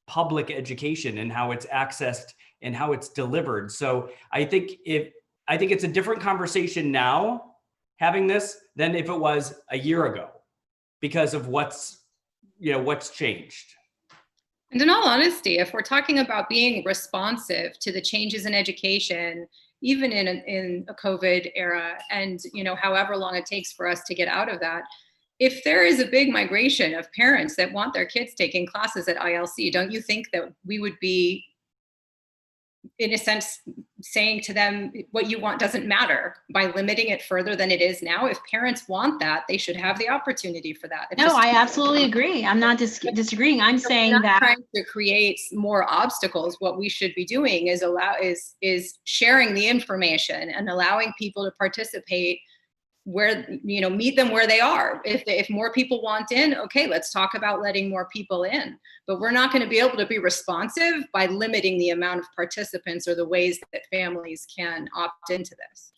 S3: public education and how it's accessed and how it's delivered. So I think it's a different conversation now having this than if it was a year ago because of what's changed.
S6: And in all honesty, if we're talking about being responsive to the changes in education, even in a COVID era, and however long it takes for us to get out of that, if there is a big migration of parents that want their kids taking classes at ILC, don't you think that we would be, in a sense, saying to them, what you want doesn't matter by limiting it further than it is now? If parents want that, they should have the opportunity for that.
S1: No, I absolutely agree. I'm not disagreeing. I'm saying that
S6: trying to create more obstacles. What we should be doing is sharing the information and allowing people to participate where, meet them where they are. If more people want in, okay, let's talk about letting more people in. But we're not going to be able to be responsive by limiting the amount of participants or the ways that families can opt into this.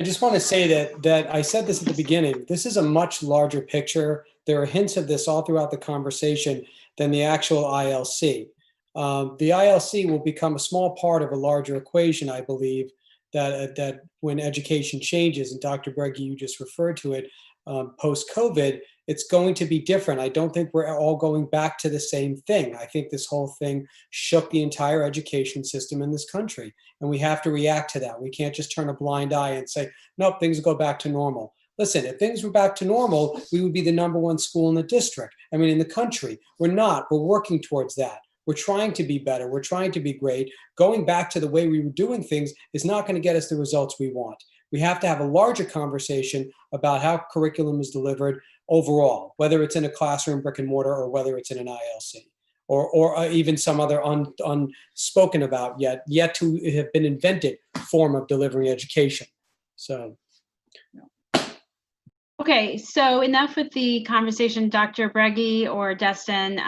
S10: I just want to say that I said this at the beginning. This is a much larger picture. There are hints of this all throughout the conversation than the actual ILC. The ILC will become a small part of a larger equation, I believe, that when education changes, and Dr. Breggy, you just referred to it, post-COVID, it's going to be different. I don't think we're all going back to the same thing. I think this whole thing shook the entire education system in this country, and we have to react to that. We can't just turn a blind eye and say, nope, things go back to normal. Listen, if things were back to normal, we would be the #1 school in the district. I mean, in the country. We're not. We're working towards that. We're trying to be better. We're trying to be great. Going back to the way we were doing things is not going to get us the results we want. We have to have a larger conversation about how curriculum is delivered overall, whether it's in a classroom, brick and mortar, or whether it's in an ILC, or even some other unspoken about yet to have been invented form of delivering education. So.
S1: Okay, so enough with the conversation, Dr. Breggy or Dustin.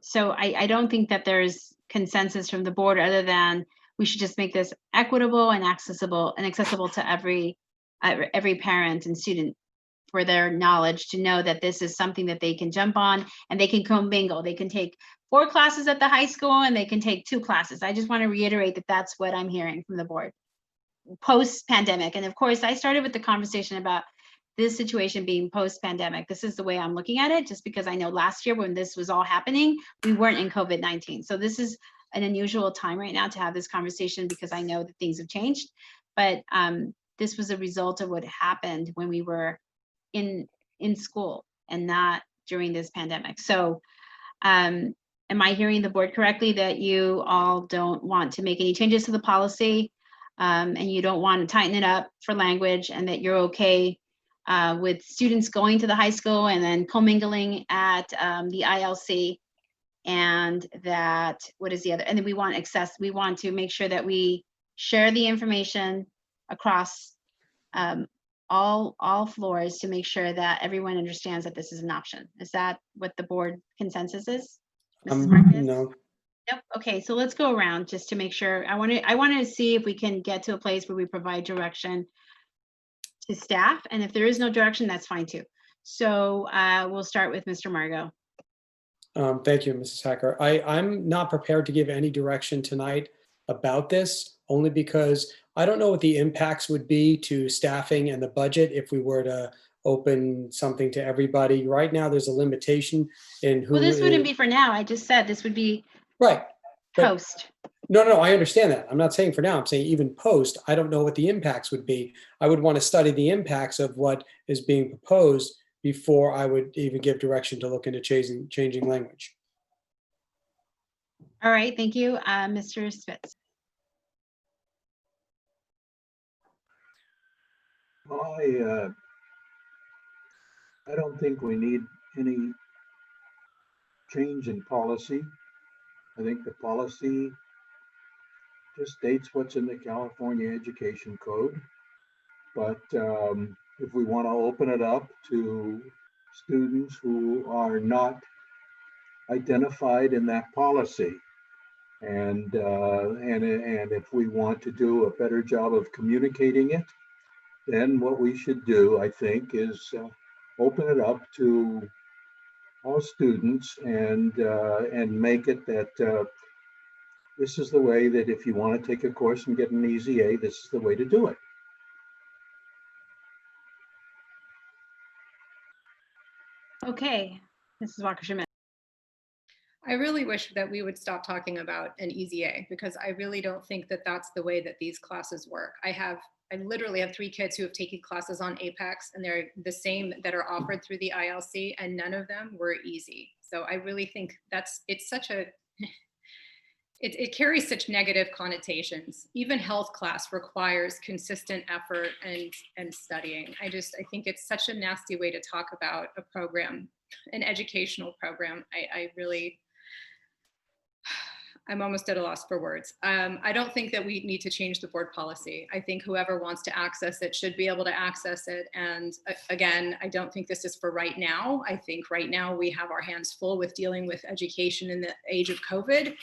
S1: So I don't think that there's consensus from the board other than we should just make this equitable and accessible to every parent and student for their knowledge to know that this is something that they can jump on and they can commingle. They can take 4 classes at the high school and they can take 2 classes. I just want to reiterate that that's what I'm hearing from the board post-pandemic. And of course, I started with the conversation about this situation being post-pandemic. This is the way I'm looking at it, just because I know last year when this was all happening, we weren't in COVID-19. So this is an unusual time right now to have this conversation because I know that things have changed. But this was a result of what happened when we were in school and not during this pandemic. So am I hearing the board correctly that you all don't want to make any changes to the policy and you don't want to tighten it up for language, and that you're okay with students going to the high school and then commingling at the ILC, and that, what is the other? And then we want to make sure that we share the information across all floors to make sure that everyone understands that this is an option. Is that what the board consensus is? Mrs. Martinez?
S10: No.
S1: Nope. Okay, so let's go around just to make sure. I want to see if we can get to a place where we provide direction to staff, and if there is no direction, that's fine too. So we'll start with Mr. Margot.
S10: Thank you, Mrs. Hacker. I'm not prepared to give any direction tonight about this, only because I don't know what the impacts would be to staffing and the budget if we were to open something to everybody. Right now, there's a limitation in who.
S1: Well, this wouldn't be for now. I just said this would be
S10: right
S1: post.
S10: No, I understand that. I'm not saying for now. I'm saying even post. I don't know what the impacts would be. I would want to study the impacts of what is being proposed before I would even give direction to look into changing language.
S1: All right, thank you, Mr. Spitz.
S11: Well, I don't think we need any change in policy. I think the policy just states what's in the California Education Code. But if we want to open it up to students who are not identified in that policy, and if we want to do a better job of communicating it, then what we should do, I think, is open it up to all students and make it that this is the way that if you want to take a course and get an easy A, this is the way to do it.
S1: Okay, Mrs. Walker-Schmidt.
S6: I really wish that we would stop talking about an easy A, because I really don't think that that's the way that these classes work. I literally have 3 kids who have taken classes on Apex, and they're the same that are offered through the ILC, and none of them were easy. So I really think it's such a, it carries such negative connotations. Even health class requires consistent effort and studying. I think it's such a nasty way to talk about a program, an educational program. I'm almost at a loss for words. I don't think that we need to change the board policy. I think whoever wants to access it should be able to access it. And again, I don't think this is for right now. I think right now we have our hands full with dealing with education in the age of COVID.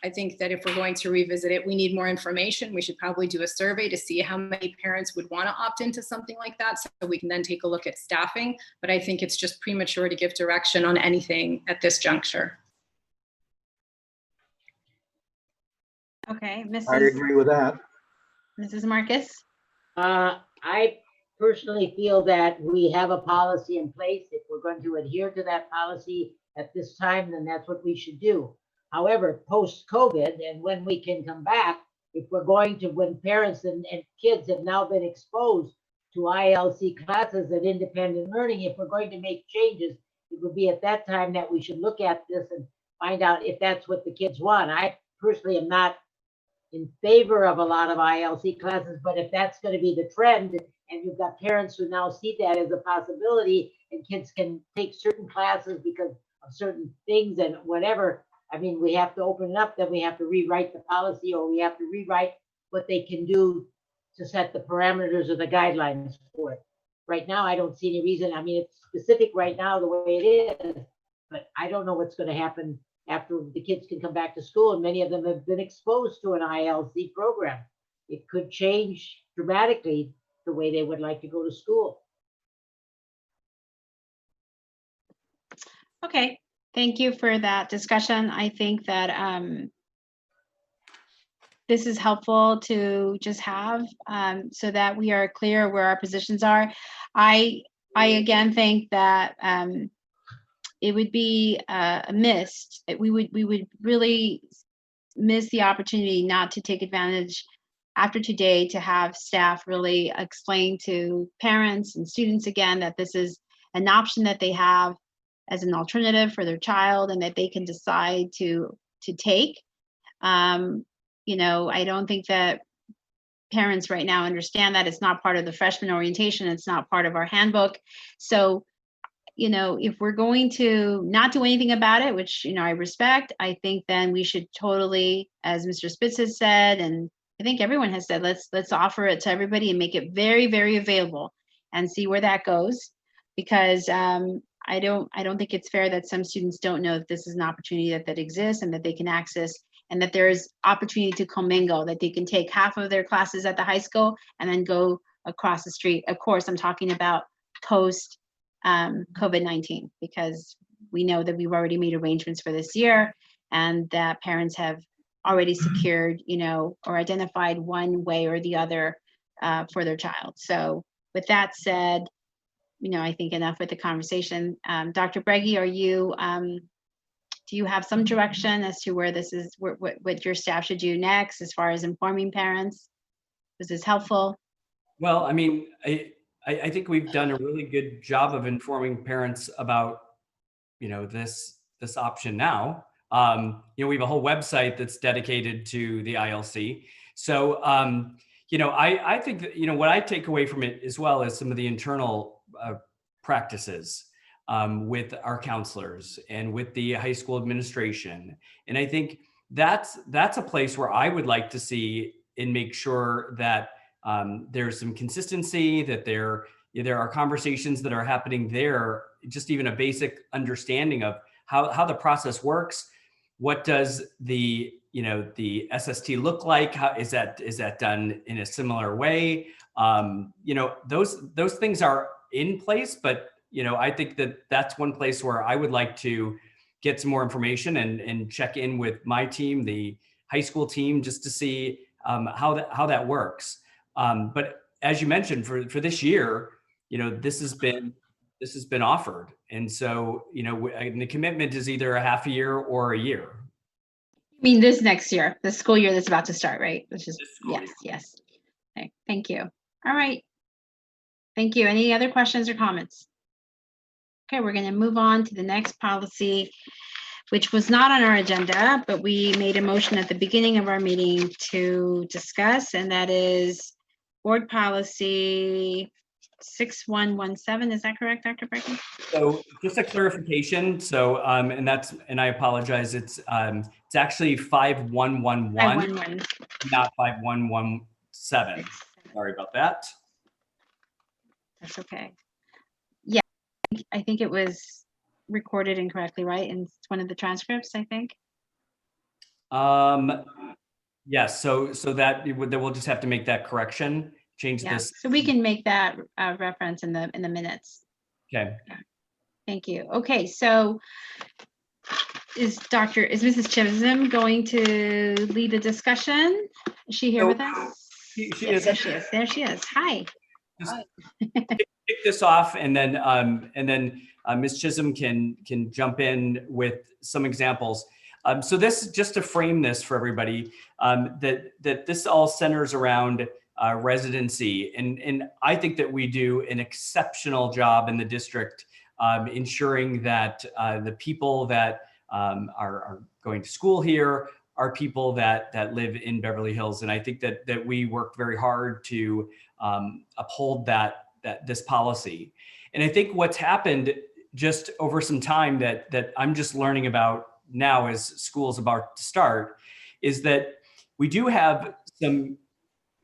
S6: I think that if we're going to revisit it, we need more information. We should probably do a survey to see how many parents would want to opt into something like that, so we can then take a look at staffing. But I think it's just premature to give direction on anything at this juncture.
S1: Okay,
S11: I agree with that.
S1: Mrs. Marcus?
S4: I personally feel that we have a policy in place. If we're going to adhere to that policy at this time, then that's what we should do. However, post-COVID, and when we can come back, if we're going to, when parents and kids have now been exposed to ILC classes and independent learning, if we're going to make changes, it would be at that time that we should look at this and find out if that's what the kids want. I personally am not in favor of a lot of ILC classes, but if that's going to be the trend, and you've got parents who now see that as a possibility, and kids can take certain classes because of certain things and whatever, I mean, we have to open it up, then we have to rewrite the policy, or we have to rewrite what they can do to set the parameters or the guidelines for it. Right now, I don't see any reason. I mean, it's specific right now the way it is, but I don't know what's going to happen after the kids can come back to school, and many of them have been exposed to an ILC program. It could change dramatically the way they would like to go to school.
S1: Okay, thank you for that discussion. I think that this is helpful to just have so that we are clear where our positions are. I again think that it would be missed. We would really miss the opportunity not to take advantage after today to have staff really explain to parents and students again that this is an option that they have as an alternative for their child and that they can decide to take. You know, I don't think that parents right now understand that. It's not part of the freshman orientation. It's not part of our handbook. So, you know, if we're going to not do anything about it, which, you know, I respect, I think then we should totally, as Mr. Spitz has said, and I think everyone has said, let's offer it to everybody and make it very, very available and see where that goes. Because I don't think it's fair that some students don't know that this is an opportunity that exists and that they can access, and that there is opportunity to commingle, that they can take half of their classes at the high school and then go across the street. Of course, I'm talking about post COVID-19, because we know that we've already made arrangements for this year and that parents have already secured, you know, or identified one way or the other for their child. So with that said, you know, I think enough with the conversation. Dr. Breggy, are you, do you have some direction as to where this is, what your staff should do next as far as informing parents? Was this helpful?
S3: Well, I mean, I think we've done a really good job of informing parents about, you know, this option now. You know, we have a whole website that's dedicated to the ILC. So, you know, I think that, you know, what I take away from it as well as some of the internal practices with our counselors and with the high school administration. And I think, that's a place where I would like to see and make sure that there's some consistency, that there are conversations that are happening there, just even a basic understanding of how the process works. What does the SST look like? How is that done in a similar way? Those things are in place, but I think that's one place where I would like to get some more information and check in with my team, the high school team, just to see how that works. But as you mentioned, for this year, this has been offered, and so and the commitment is either a half a year or a year.
S1: I mean, this next year, the school year that's about to start, right? Which is yes. Okay, thank you. All right. Thank you. Any other questions or comments? Okay, we're going to move on to the next policy, which was not on our agenda, but we made a motion at the beginning of our meeting to discuss, and that is board policy 6117. Is that correct, Dr. Brecken?
S3: So just a clarification. So, and I apologize. It's actually 5111,
S1: 511.
S3: not 5117. Sorry about that.
S1: That's okay. Yeah, I think it was recorded incorrectly, right? In one of the transcripts, I think.
S3: Yes. So that we'll just have to make that correction. Change this.
S1: So we can make that reference in the minutes.
S3: Okay.
S1: Yeah. Thank you. Okay, so is Mrs. Chisholm going to lead the discussion? Is she here with us?
S3: She
S1: Yes,
S3: is.
S1: there she is. There she is. Hi.
S3: Kick this off, and then Ms. Chisholm can jump in with some examples. So this, just to frame this for everybody, that this all centers around residency, and I think that we do an exceptional job in the district ensuring that the people that are going to school here are people that live in Beverly Hills, and I think that we work very hard to uphold this policy. And I think what's happened just over some time that I'm just learning about now as school is about to start is that we do have some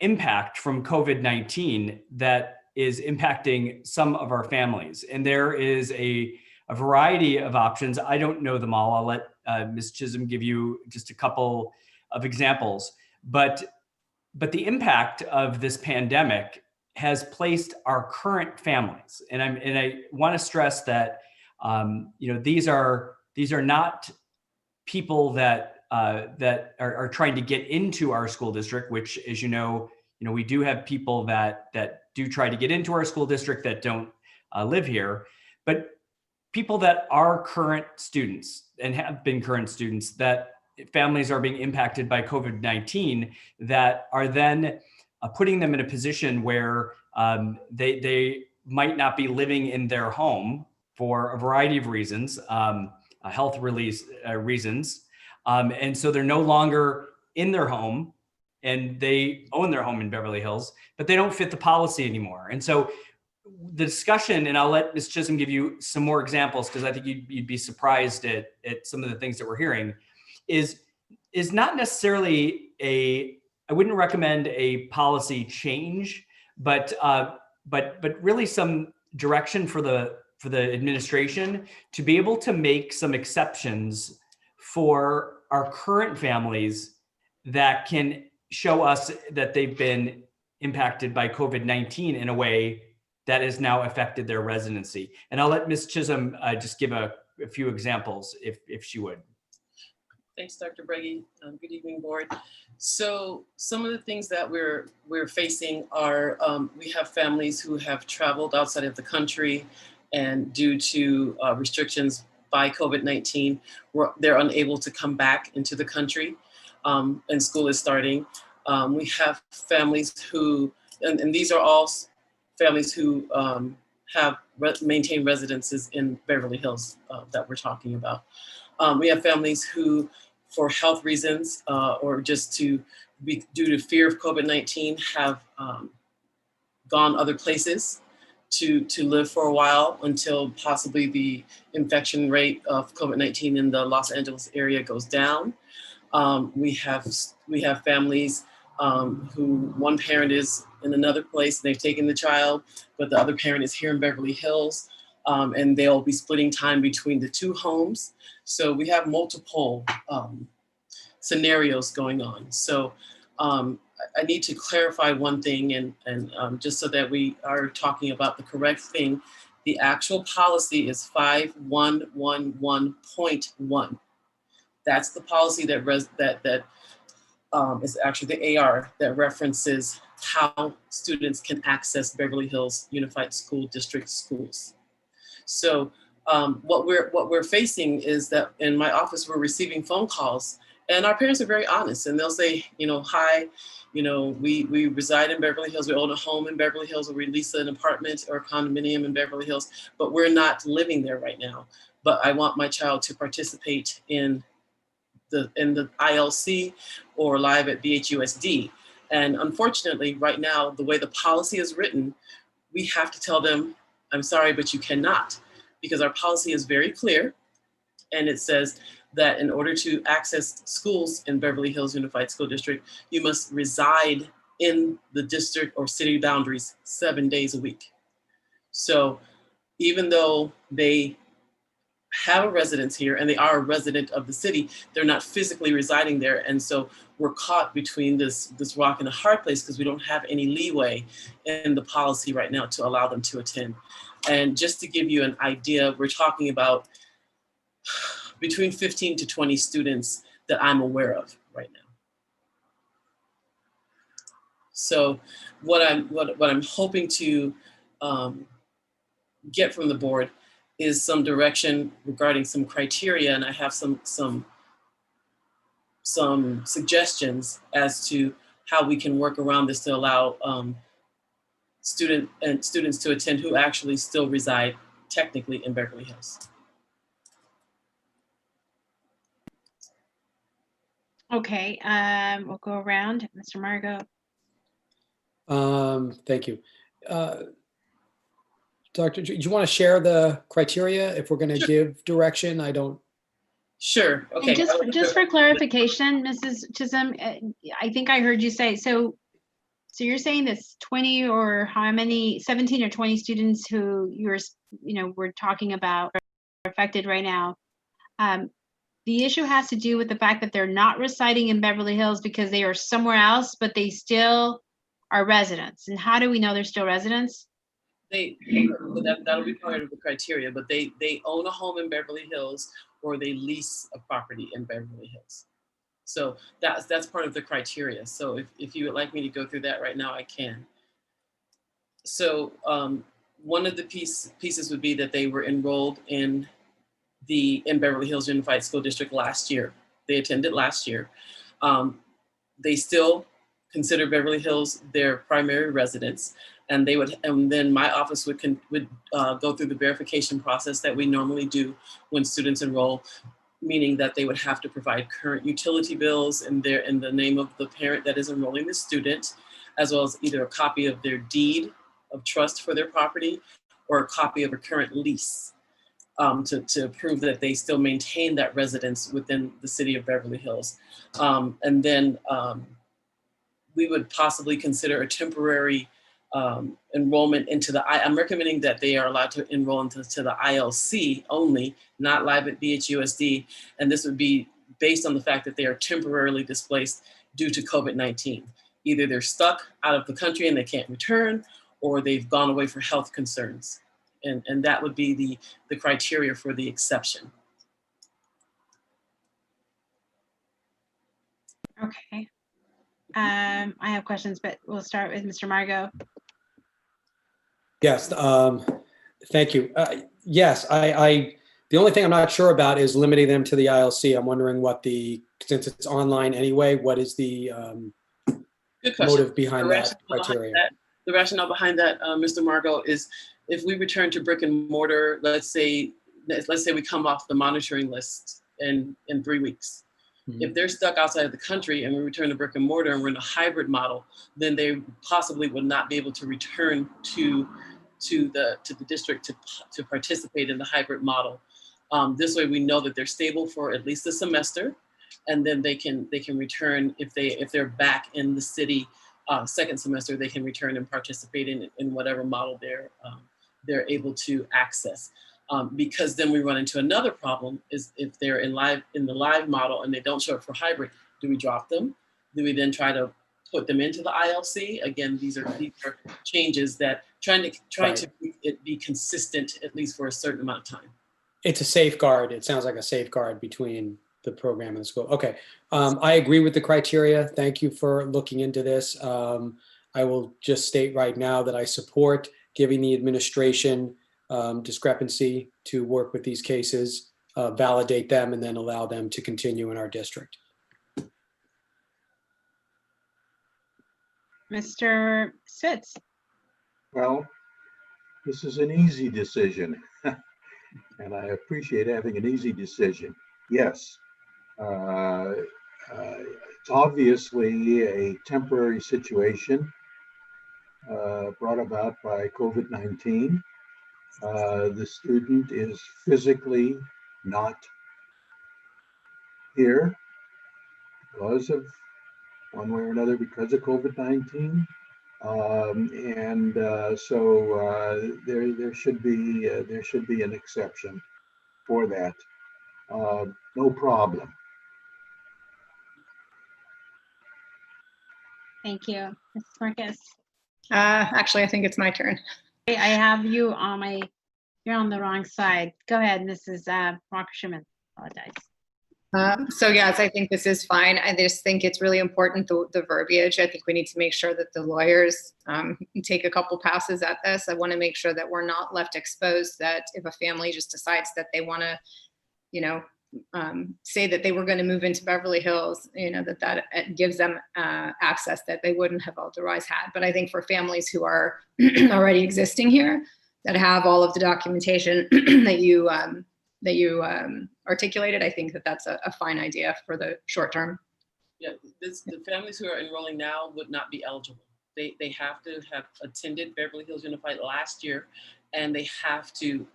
S3: impact from COVID-19 that is impacting some of our families. And there is a variety of options. I don't know them all. I'll let Ms. Chisholm give you just a couple of examples. But the impact of this pandemic has placed our current families, and I want to stress that these are not people that are trying to get into our school district, which, as we do have people that do try to get into our school district that don't live here, but people that are current students and have been current students, that families are being impacted by COVID-19, that are then putting them in a position where they might not be living in their home for a variety of reasons, health reasons. And so they're no longer in their home, and they own their home in Beverly Hills, but they don't fit the policy anymore. And so the discussion, and I'll let Ms. Chisholm give you some more examples, because I think you'd be surprised at some of the things that we're hearing, is not necessarily I wouldn't recommend a policy change, but really some direction for the administration to be able to make some exceptions for our current families that can show us that they've been impacted by COVID-19 in a way that has now affected their residency. And I'll let Ms. Chisholm just give a few examples if she would.
S13: Thanks, Dr. Breggy. Good evening, board. So some of the things that we're facing are we have families who have traveled outside of the country, and due to restrictions by COVID-19, they're unable to come back into the country, and school is starting. We have families who, and these are all families who have maintained residences in Beverly Hills that we're talking about. We have families who, for health reasons or just due to fear of COVID-19, have gone other places to live for a while until possibly the infection rate of COVID-19 in the Los Angeles area goes down. We have families who one parent is in another place and they've taken the child, but the other parent is here in Beverly Hills, and they'll be splitting time between the two homes. So we have multiple scenarios going on. So I need to clarify one thing, and just so that we are talking about the correct thing, the actual policy is 5111.1. That's the policy that is actually the AR that references how students can access Beverly Hills Unified School District schools. So what we're facing is that in my office, we're receiving phone calls, and our parents are very honest, and they'll say, hi, we reside in Beverly Hills, we own a home in Beverly Hills, or we lease an apartment or a condominium in Beverly Hills, but we're not living there right now. But I want my child to participate in the ILC or live at BHUSD. And unfortunately, right now, the way the policy is written, we have to tell them, I'm sorry, but you cannot, because our policy is very clear. And it says that in order to access schools in Beverly Hills Unified School District, you must reside in the district or city boundaries 7 days a week. So even though they have a residence here and they are a resident of the city, they're not physically residing there. And so we're caught between this rock and a hard place because we don't have any leeway in the policy right now to allow them to attend. And just to give you an idea, we're talking about between 15 to 20 students that I'm aware of right now. So what I'm hoping to get from the board is some direction regarding some criteria, and I have some suggestions as to how we can work around this to allow students to attend who actually still reside technically in Beverly Hills.
S1: Okay, we'll go around. Mr. Margot.
S10: Thank you. Doctor, do you want to share the criteria if we're going to give direction? I don't.
S13: Sure. Okay.
S1: And just for clarification, Mrs. Chisholm, I think I heard you say, so you're saying this 20 or how many, 17 or 20 students who we're talking about are affected right now. The issue has to do with the fact that they're not residing in Beverly Hills because they are somewhere else, but they still are residents. And how do we know they're still residents?
S13: That'll be part of the criteria, but they own a home in Beverly Hills or they lease a property in Beverly Hills. So that's part of the criteria. So if you would like me to go through that right now, I can. So one of the pieces would be that they were enrolled in Beverly Hills Unified School District last year. They attended last year. They still consider Beverly Hills their primary residence, and then my office would go through the verification process that we normally do when students enroll, meaning that they would have to provide current utility bills in the name of the parent that is enrolling the student, as well as either a copy of their deed of trust for their property or a copy of a current lease to prove that they still maintain that residence within the city of Beverly Hills. And then we would possibly consider a temporary enrollment into I'm recommending that they are allowed to enroll into the ILC only, not live at BHUSD. And this would be based on the fact that they are temporarily displaced due to COVID-19. Either they're stuck out of the country and they can't return, or they've gone away for health concerns. And that would be the criteria for the exception.
S1: Okay. I have questions, but we'll start with Mr. Margot.
S10: Yes, thank you. Yes, the only thing I'm not sure about is limiting them to the ILC. I'm wondering since it's online anyway, what is the motive behind that criteria?
S13: The rationale behind that, Mr. Margot, is if we return to brick and mortar, let's say we come off the monitoring list in 3 weeks. Mm-hmm. If they're stuck outside of the country and we return to brick and mortar and we're in a hybrid model, then they possibly would not be able to return to the district to participate in the hybrid model. This way we know that they're stable for at least a semester. and then they can return if they're back in the city second semester, they can return and participate in whatever model they're able to access. Because then we run into another problem is if they're in the live model and they don't show up for hybrid, do we drop them? Do we then try to put them into the ILC? Again, these are changes that trying to be consistent at least for a certain amount of time.
S10: It's a safeguard. It sounds like a safeguard between the program and the school. Okay. I agree with the criteria. Thank you for looking into this. I will just state right now that I support giving the administration discrepancy to work with these cases, validate them, and then allow them to continue in our district.
S1: Mr. Sitz.
S11: Well, this is an easy decision, and I appreciate having an easy decision. Yes, it's obviously a temporary situation brought about by COVID-19. The student is physically not here because of one way or another because of COVID-19. So there should be an exception for that. No problem.
S1: Thank you. Mrs. Marcus.
S6: Actually, I think it's my turn.
S1: I have you on you're on the wrong side. Go ahead, Mrs. Walker-Schuman. Apologize.
S6: So yes, I think this is fine. I just think it's really important, the verbiage. I think we need to make sure that the lawyers take a couple passes at this. I want to make sure that we're not left exposed, that if a family just decides that they want to, say that they were going to move into Beverly Hills, that gives them access that they wouldn't have otherwise had. But I think for families who are already existing here, that have all of the documentation that you articulated, I think that that's a fine idea for the short term.
S13: Yeah, the families who are enrolling now would not be eligible. They have to have attended Beverly Hills Unified last year, and they have to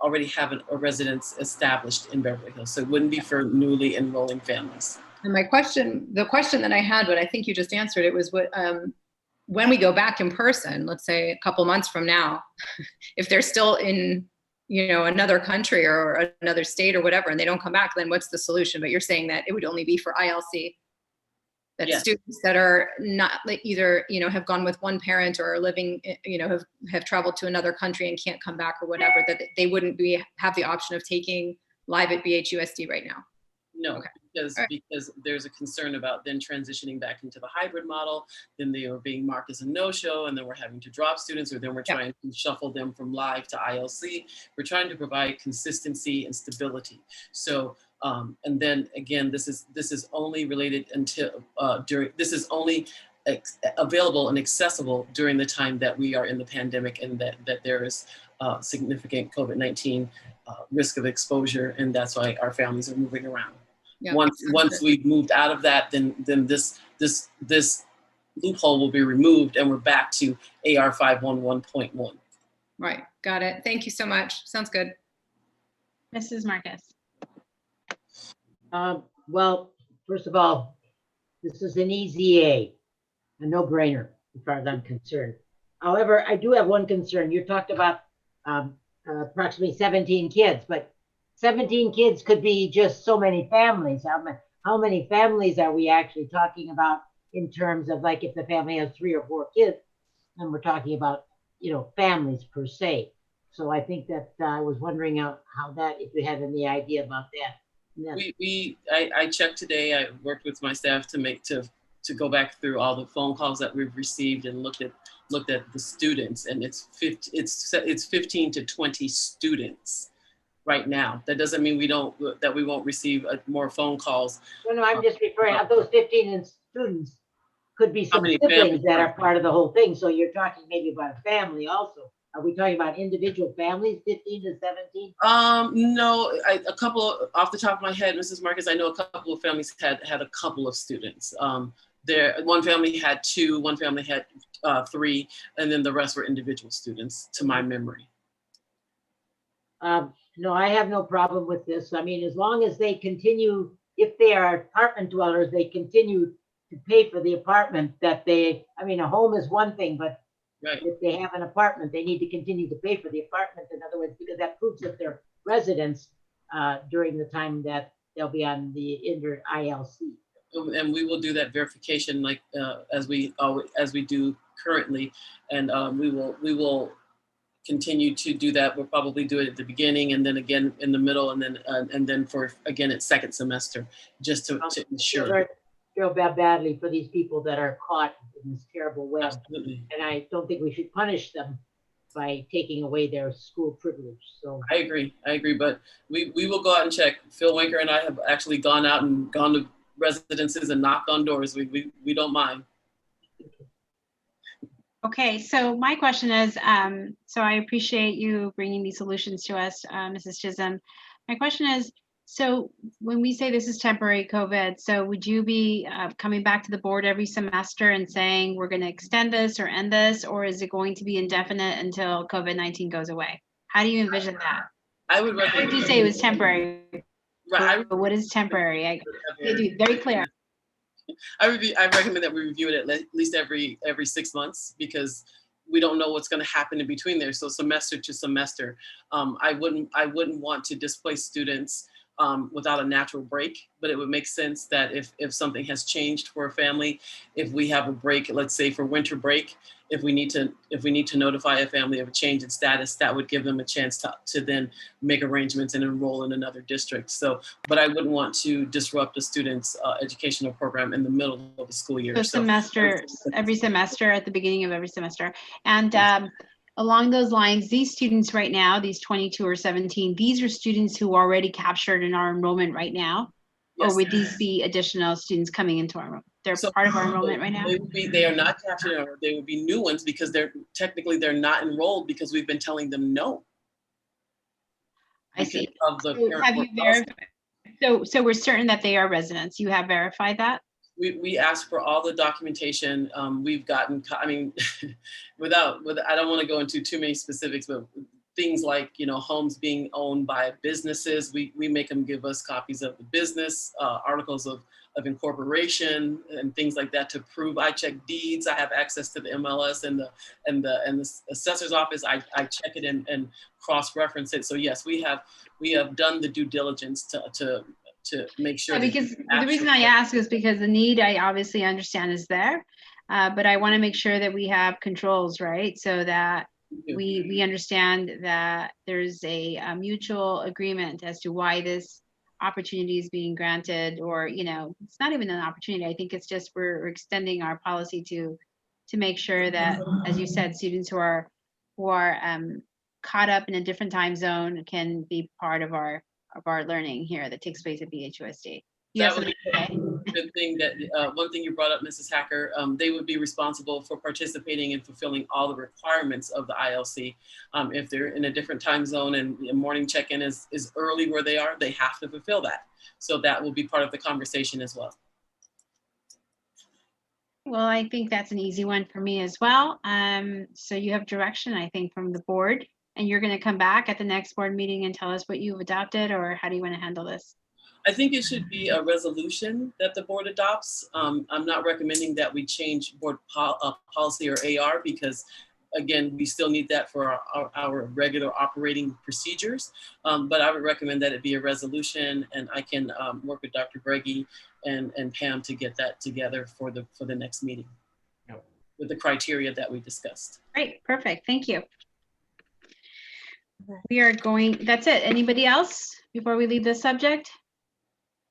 S13: already have a residence established in Beverly Hills. So it wouldn't be for newly enrolling families.
S6: And the question that I had, but I think you just answered it, was what when we go back in person, let's say a couple months from now, if they're still in another country or another state or whatever, and they don't come back, then what's the solution? But you're saying that it would only be for ILC, that
S13: yes.
S6: Students that are not either, have gone with one parent or are living, have traveled to another country and can't come back or whatever, that they wouldn't have the option of taking live at BHUSD right now.
S13: No,
S6: okay.
S13: Because there's a concern about then transitioning back into the hybrid model, then they are being marked as a no-show, and then we're having to drop students, or then we're trying to shuffle them from live to ILC. We're trying to provide consistency and stability. So, and then again, this is only related until this is only available and accessible during the time that we are in the pandemic, and that there is significant COVID-19 risk of exposure, and that's why our families are moving around. Yeah, once we've moved out of that, then this loophole will be removed, and we're back to AR 511.1.
S6: Right, got it. Thank you so much. Sounds good.
S1: Mrs. Marcus.
S4: Well, first of all, this is an easy a no-brainer as far as I'm concerned. However, I do have one concern. You talked about approximately 17 kids, but 17 kids could be just so many families. How many families are we actually talking about in terms of, like, if the family has 3 or 4 kids, then we're talking about, families per se. So I think that I was wondering how that, if you have any idea about that. Yeah.
S13: I checked today. I worked with my staff to go back through all the phone calls that we've received and looked at the students, and it's 15 to 20 students right now. That doesn't mean we won't receive more phone calls.
S4: No, I'm just referring to those 15 students. Could be some siblings that are part of the whole thing. So you're talking maybe about a family also. Are we talking about individual families, 15 to 17?
S13: No, a couple off the top of my head, Mrs. Marcus, I know a couple of families had a couple of students. One family had 2, one family had 3, and then the rest were individual students, to my memory.
S4: No, I have no problem with this. I mean, as long as they continue, if they are apartment dwellers, they continue to pay for the apartment that they, I mean, a home is one thing, but
S13: Right.
S4: if they have an apartment, they need to continue to pay for the apartment. In other words, because that proves that they're residents during the time that they'll be on the ILC.
S13: And we will do that verification like as we do currently, and we will continue to do that. We'll probably do it at the beginning and then again in the middle, and then for again at second semester, just to ensure.
S4: Feel badly for these people that are caught in this terrible web.
S13: Absolutely.
S4: And I don't think we should punish them by taking away their school privilege. So
S13: I agree, but we will go out and check. Phil Winker and I have actually gone out and gone to residences and knocked on doors. We don't mind.
S1: Okay, so my question is, so I appreciate you bringing these solutions to us, Mrs. Chisholm. My question is, so when we say this is temporary COVID, so would you be coming back to the board every semester and saying we're going to extend this or end this, or is it going to be indefinite until COVID-19 goes away? How do you envision that?
S13: I would recommend.
S1: What did you say it was temporary?
S13: Right.
S1: What is temporary? I do very clear.
S13: I recommend that we review it at least every 6 months, because we don't know what's going to happen in between there. So semester to semester, I wouldn't want to displace students without a natural break, but it would make sense that if something has changed for a family, if we have a break, let's say for winter break, if we need to notify a family of a change in status, that would give them a chance to then make arrangements and enroll in another district. So, but I wouldn't want to disrupt a student's educational program in the middle of the school year.
S1: So every semester at the beginning of every semester. And along those lines, these students right now, these 22 or 17, these are students who are already captured in our enrollment right now? Yes. Or would these be additional students coming into our enrollment? They're part of our enrollment right now?
S13: They are not captured, or they would be new ones, because they're not enrolled, because we've been telling them no.
S1: I see. So have you verified? So we're certain that they are residents. You have verified that?
S13: We asked for all the documentation. We've gotten, I mean, I don't want to go into too many specifics, but things like, homes being owned by businesses, we make them give us copies of the business, articles of incorporation and things like that to prove. I check deeds. I have access to the MLS and the assessor's office. I check it and cross-reference it. So yes, we have done the due diligence to make sure.
S1: Yeah, because the reason I ask is because the need, I obviously understand, is there, but I want to make sure that we have controls, right? So that we understand that there's a mutual agreement as to why this opportunity is being granted, or it's not even an opportunity. I think it's just we're extending our policy to make sure that, as you said, students who are caught up in a different time zone can be part of our learning here that takes place at BHUSD.
S13: That would be a good thing. That one thing you brought up, Mrs. Hacker, they would be responsible for participating and fulfilling all the requirements of the ILC. If they're in a different time zone and the morning check-in is early where they are, they have to fulfill that. So that will be part of the conversation as well.
S1: Well, I think that's an easy one for me as well. So you have direction, I think, from the board, and you're going to come back at the next board meeting and tell us what you've adopted, or how do you want to handle this?
S13: I think it should be a resolution that the board adopts. I'm not recommending that we change board policy or AR, because again, we still need that for our regular operating procedures. But I would recommend that it be a resolution, and I can work with Dr. Breggy and Pam to get that together for the next meeting with the criteria that we discussed.
S1: Great, perfect, thank you. We are going, that's it. Anybody else before we leave this subject?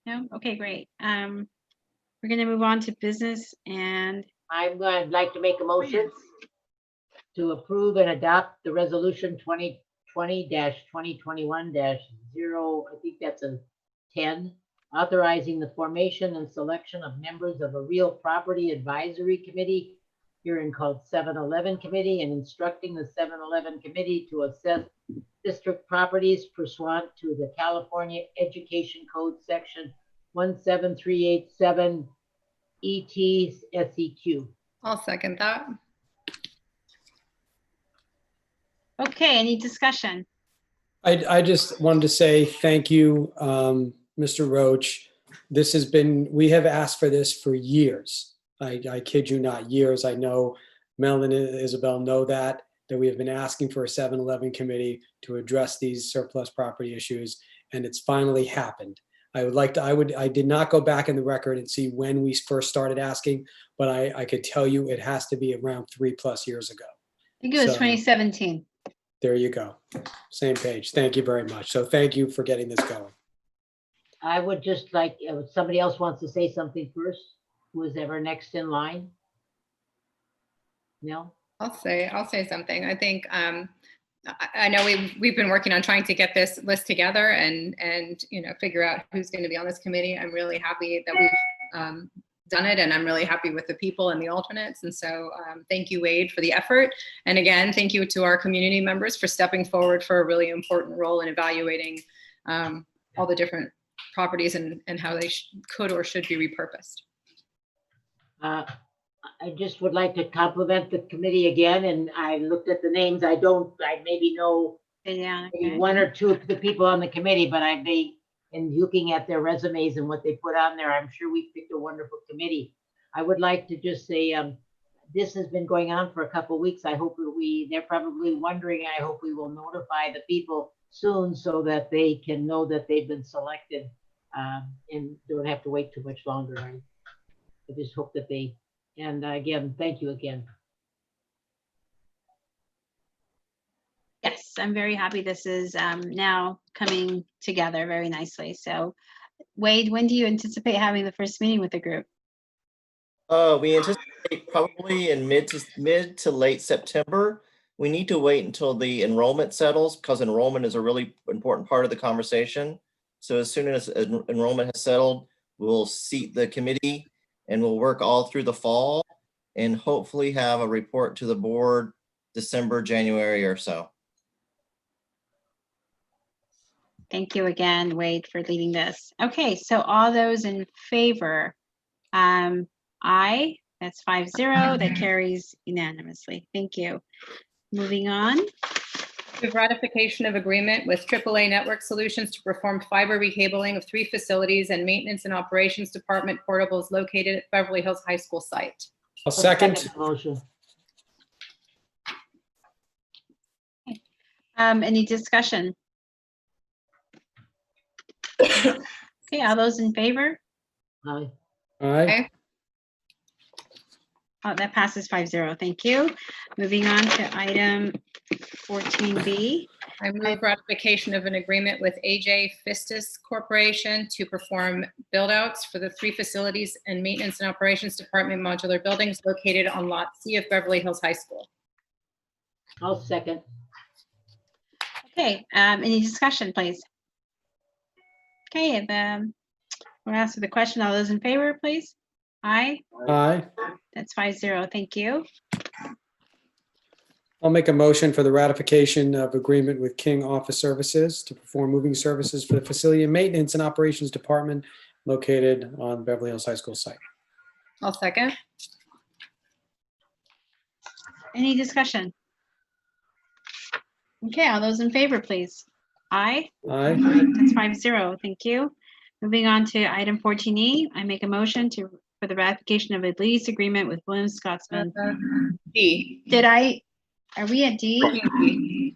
S1: No? Okay, great. We're gonna move on to business, and
S4: I'd like to make a motion to approve and adopt the resolution 2020-2021-0, I think that's a 10, authorizing the formation and selection of members of a real property advisory committee, herein called 711 committee, and instructing the 711 committee to assess district properties pursuant to the California Education Code section 17387 ET-SEQ.
S6: I'll second that.
S1: okay, any discussion?
S10: I just wanted to say thank you, Mr. Roach. This has been, we have asked for this for years. I kid you not, years. I know Mel and Isabel know that we have been asking for a 7-Eleven committee to address these surplus property issues, and it's finally happened. I did not go back in the record and see when we first started asking, but I could tell you it has to be around 3+ years ago.
S1: I think it was
S10: So-
S1: 2017.
S10: There you go. Same page. Thank you very much. So thank you for getting this going.
S4: I would just like, if somebody else wants to say something first, who is ever next in line? No?
S6: I'll say something. I think I know we've been working on trying to get this list together and figure out who's going to be on this committee. I'm really happy that we've done it, and I'm really happy with the people and the alternates. And so thank you, Wade, for the effort. And again, thank you to our community members for stepping forward for a really important role in evaluating all the different properties and how they could or should be repurposed.
S4: I just would like to compliment the committee again, and I looked at the names. I maybe know maybe one or two of the people on the committee, but in looking at their resumes and what they put on there, I'm sure we picked a wonderful committee. I would like to just say, this has been going on for a couple of weeks. I hope they're probably wondering, I hope we will notify the people soon so that they can know that they've been selected and don't have to wait too much longer. I just hope that and again, thank you again.
S1: Yes, I'm very happy this is now coming together very nicely. So Wade, when do you anticipate having the first meeting with the group?
S2: We anticipate probably in mid to late September. We need to wait until the enrollment settles because enrollment is a really important part of the conversation. So as soon as enrollment has settled, we'll seat the committee and we'll work all through the fall and hopefully have a report to the board December, January or so.
S1: Thank you again, Wade, for leading this. Okay, so all those in favor, aye, that's 5-0, that carries unanimously. Thank you. Moving on.
S6: The ratification of agreement with AAA Network Solutions to perform fiber recabling of 3 facilities and maintenance and operations department portables located at Beverly Hills High School site.
S10: I'll second.
S4: Motion.
S1: Any discussion? Okay, all those in favor?
S4: Aye.
S10: Aye.
S6: Okay.
S1: Oh, that passes 5-0. Thank you. Moving on to item 14B.
S6: I move ratification of an agreement with AJ Fistis Corporation to perform build-outs for the 3 facilities and maintenance and operations department modular buildings located on Lot C of Beverly Hills High School.
S4: I'll second.
S1: Okay, any discussion, please? Okay, we'll ask the question. All those in favor, please? Aye.
S10: Aye.
S1: That's 5-0. Thank you.
S10: I'll make a motion for the ratification of agreement with King Office Services to perform moving services for the facility and maintenance and operations department located on Beverly Hills High School site.
S6: I'll second.
S1: Any discussion? Okay, all those in favor, please. Aye.
S10: Aye.
S1: That's 5-0. Thank you. Moving on to item 14E, I make a motion for the ratification of a lease agreement with Williams Scotsman.
S6: D.
S1: Are we at D?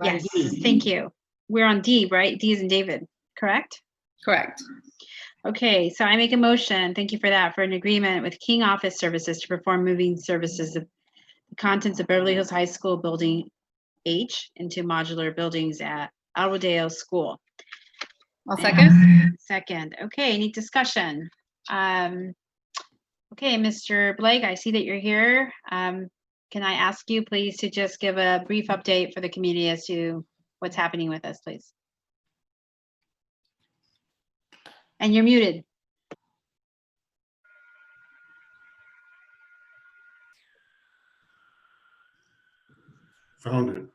S1: Yes, thank you. We're on D, right? D is in David, correct?
S6: Correct.
S1: Okay, so I make a motion, thank you for that, for an agreement with King Office Services to perform moving services of the contents of Beverly Hills High School Building H into modular buildings at Alvadale School.
S6: I'll second.
S1: Second. Okay, any discussion? Okay, Mr. Blake, I see that you're here. Can I ask you please to just give a brief update for the community as to what's happening with us, please? And you're muted.
S19: Found it.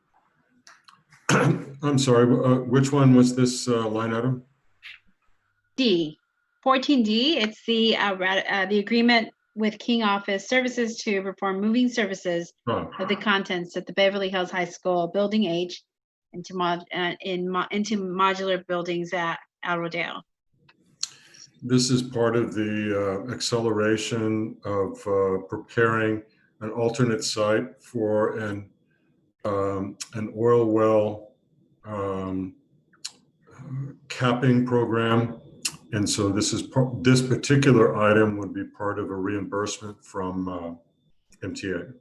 S19: I'm sorry, which one was this line item?
S1: D, 14D, it's the agreement with King Office Services to perform moving services of the contents at the Beverly Hills High School Building H into modular buildings at Rodale.
S19: This is part of the acceleration of preparing an alternate site for an oil well capping program. And so this particular item would be part of a reimbursement from MTA.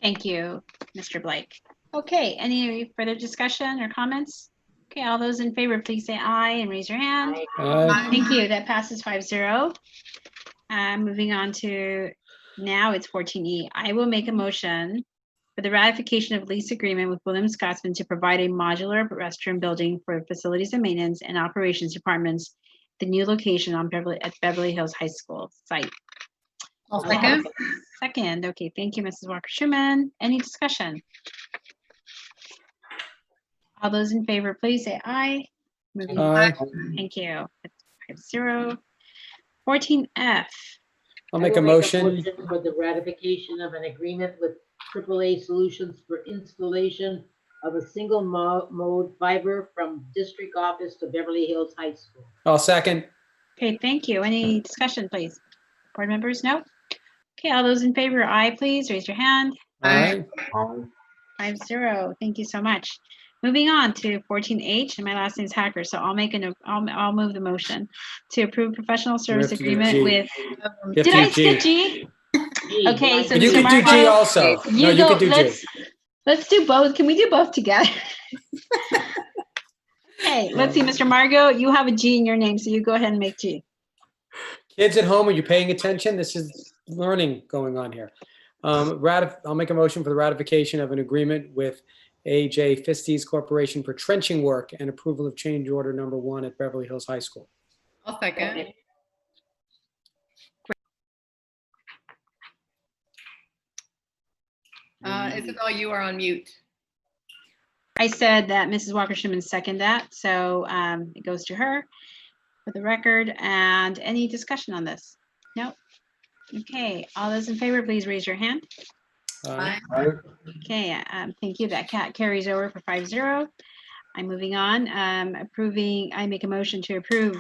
S1: Thank you, Mr. Blake. Okay, any further discussion or comments? Okay, all those in favor, please say aye and raise your hand.
S10: Aye.
S1: Thank you, that passes 5-0. Moving on to, now it's 14E. I will make a motion for the ratification of lease agreement with William Scotsman to provide a modular restroom building for facilities and maintenance and operations departments, the new location on Beverly Hills High School site.
S6: I'll second.
S1: Second, okay, thank you, Mrs. Walker-Schuman. Any discussion? All those in favor, please say aye. Moving
S10: Aye.
S1: Thank you. 5-0. 14F.
S10: I'll make a motion.
S4: For the ratification of an agreement with AAA Solutions for installation of a single mode fiber from district office to Beverly Hills High School.
S10: I'll second.
S1: Okay, thank you. Any discussion, please? Board members, no? Okay, all those in favor, aye, please raise your hand.
S10: Aye.
S1: 5-0. Thank you so much. Moving on to 14H, and my last name is Hacker, so I'll move the motion to approve professional service
S10: have to do
S1: agreement
S10: G.
S1: with.
S10: You have
S1: Did
S10: to
S1: I
S10: do
S1: skip
S10: G.
S1: G? Okay, so
S10: You
S1: Mr.
S10: can do G
S1: Marco,
S10: also. No, you can do G.
S1: Let's do both. Can we do both together? Okay, let's see, Mr. Margot, you have a G in your name, so you go ahead and make G.
S10: Kids at home, are you paying attention? This is learning going on here. I'll make a motion for the ratification of an agreement with Pbis Corporation for trenching work and approval of change order number 1 at Beverly Hills High School.
S6: I'll second. Isabel, you are on mute.
S1: I said that Mrs. Walker-Schuman seconded that, so it goes to her for the record. And any discussion on this? No? Okay, all those in favor, please raise your hand.
S10: Aye.
S1: Okay, thank you. That carries over for 5-0. I'm moving on. I make a motion to approve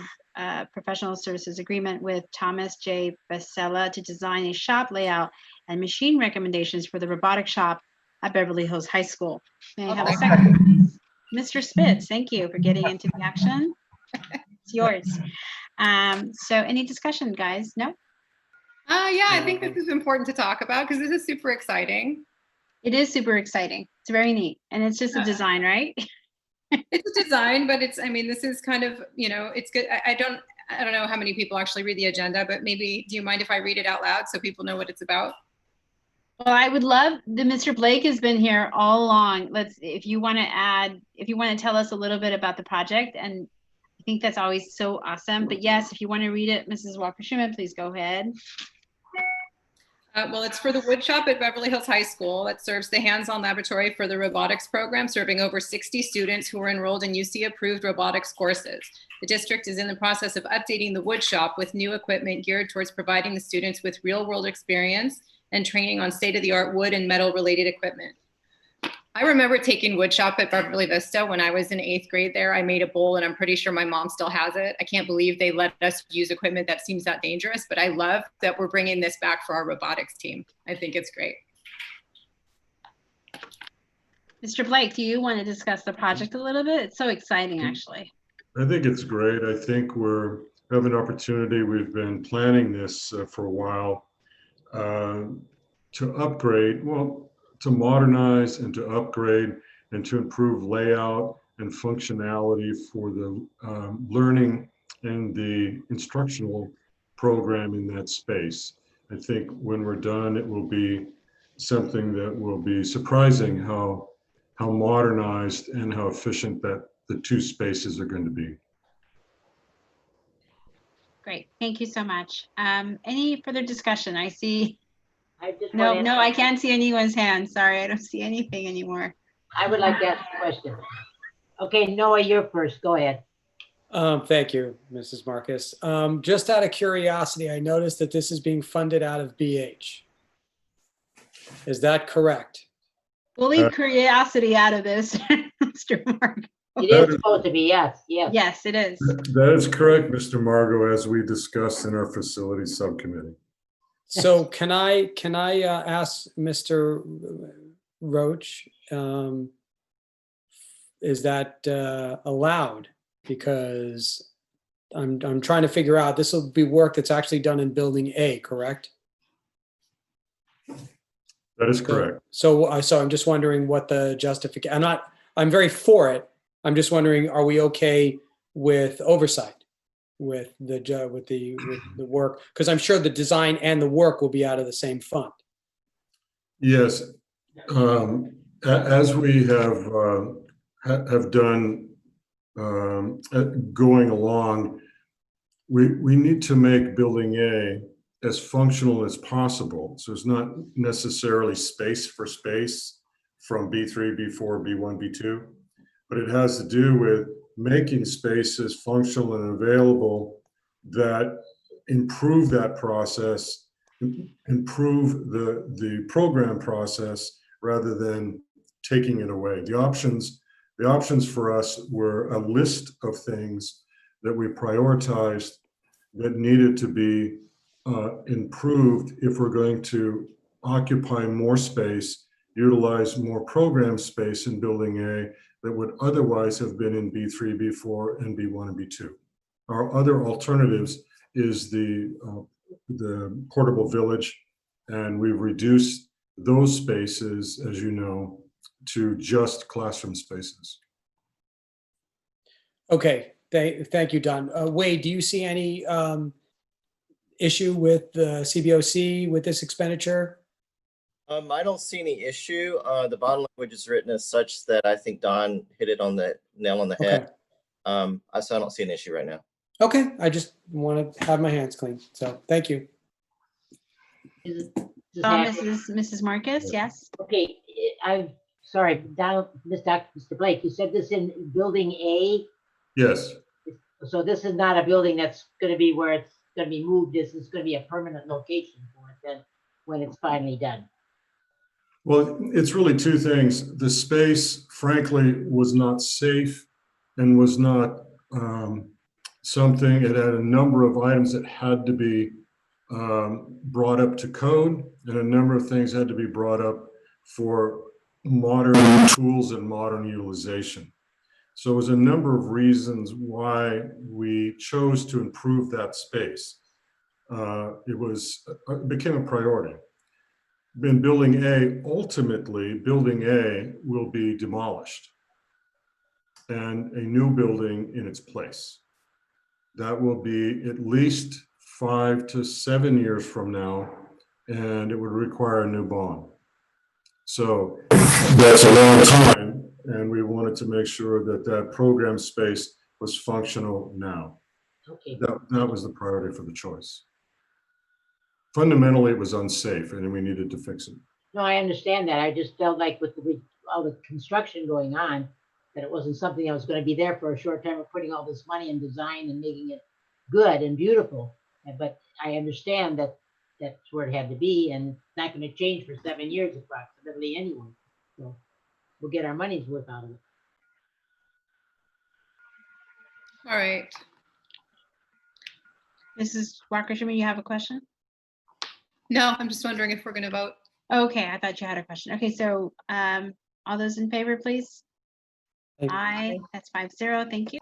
S1: professional services agreement with Thomas J. Basella to design a shop layout and machine recommendations for the robotic shop at Beverly Hills High School. May I have a second, please? Mr. Spitz, thank you for getting into the action. It's yours. So any discussion, guys? No?
S6: Yeah, I think this is important to talk about because this is super exciting.
S1: It is super exciting. It's very neat. And it's just a design, right?
S6: It's a design, but it's, I mean, this is kind of, you know, it's good. I don't know how many people actually read the agenda, but maybe, do you mind if I read it out loud so people know what it's about?
S1: Well, I would love Mr. Blake has been here all along. If you want to tell us a little bit about the project, and I think that's always so awesome. But yes, if you want to read it, Mrs. Walker-Schuman, please go ahead.
S6: Well, it's for the wood shop at Beverly Hills High School that serves the hands-on laboratory for the robotics program, serving over 60 students who are enrolled in UC-approved robotics courses. The district is in the process of updating the wood shop with new equipment geared towards providing the students with real-world experience and training on state-of-the-art wood and metal-related equipment. I remember taking wood shop at Beverly Vista when I was in 8th grade there. I made a bowl and I'm pretty sure my mom still has it. I can't believe they let us use equipment that seems that dangerous, but I love that we're bringing this back for our robotics team. I think it's great.
S1: Mr. Blake, do you want to discuss the project a little bit? It's so exciting, actually.
S19: I think it's great. I think we have an opportunity. We've been planning this for a while to upgrade, well, to modernize and to upgrade and to improve layout and functionality for the learning and the instructional program in that space. I think when we're done, it will be something that will be surprising how modernized and how efficient that the two spaces are going to be.
S1: Great, thank you so much. Any further discussion? I see.
S4: No,
S1: I can't see anyone's hand. Sorry, I don't see anything anymore.
S4: I would like to ask a question. Okay, Noah, you're first. Go ahead.
S10: Thank you, Mrs. Marcus. Just out of curiosity, I noticed that this is being funded out of BH. Is that correct?
S1: We'll leave curiosity out of this, Mr. Margo.
S4: It is supposed to be, yes, yes.
S1: Yes, it is.
S19: That is correct, Mr. Margo, as we discussed in our facilities subcommittee.
S10: So can I ask Mr. Roach, is that allowed? Because I'm trying to figure out, this will be work that's actually done in building A, correct?
S19: That is correct.
S10: So I'm just wondering what the justification, I'm very for it. I'm just wondering, are we okay with oversight with the work? Because I'm sure the design and the work will be out of the same fund.
S19: Yes. As we have done going along, we need to make building A as functional as possible. So it's not necessarily space for space from B3, B4, B1, B2, but it has to do with making spaces functional and available that improve that process, improve the program process rather than taking it away. The options for us were a list of things that we prioritized that needed to be improved if we're going to occupy more space, utilize more program space in building A that would otherwise have been in B3, B4, and B1 and B2. Our other alternatives is the portable village, and we've reduced those spaces, as you know, to just classroom spaces.
S10: Okay, thank you, Don. Wade, do you see any issue with the CBOC with this expenditure?
S2: I don't see any issue. The bond language is written as such that I think Don hit it on the nail on the head. So I don't see an issue right now.
S10: Okay, I just want to have my hands clean. So thank you.
S1: Mrs. Marcus, yes.
S4: Okay, I'm sorry, Mr. Blake, you said this in building A?
S19: Yes.
S4: So this is not a building that's going to be where it's going to be moved. This is going to be a permanent location for it then when it's finally done.
S19: Well, it's really two things. The space, frankly, was not safe and was not something. It had a number of items that had to be brought up to code, and a number of things had to be brought up for modern tools and modern utilization. So it was a number of reasons why we chose to improve that space. It became a priority. In building A, ultimately, building A will be demolished and a new building in its place. That will be at least 5 to 7 years from now, and it would require a new bond. So that's a long time, and we wanted to make sure that that program space was functional now.
S4: Okay.
S19: That was the priority for the choice. Fundamentally, it was unsafe, and we needed to fix it.
S4: No, I understand that. I just felt like with all the construction going on, that it wasn't something that was going to be there for a short time. We're putting all this money in design and making it good and beautiful. But I understand that that's where it had to be, and it's not going to change for 7 years approximately anyway. So we'll get our money's worth out of it.
S6: All right.
S1: Mrs. Walker-Schuman, you have a question?
S6: No, I'm just wondering if we're going to vote.
S1: Okay, I thought you had a question. Okay, so all those in favor, please? Aye, that's 5-0. Thank you.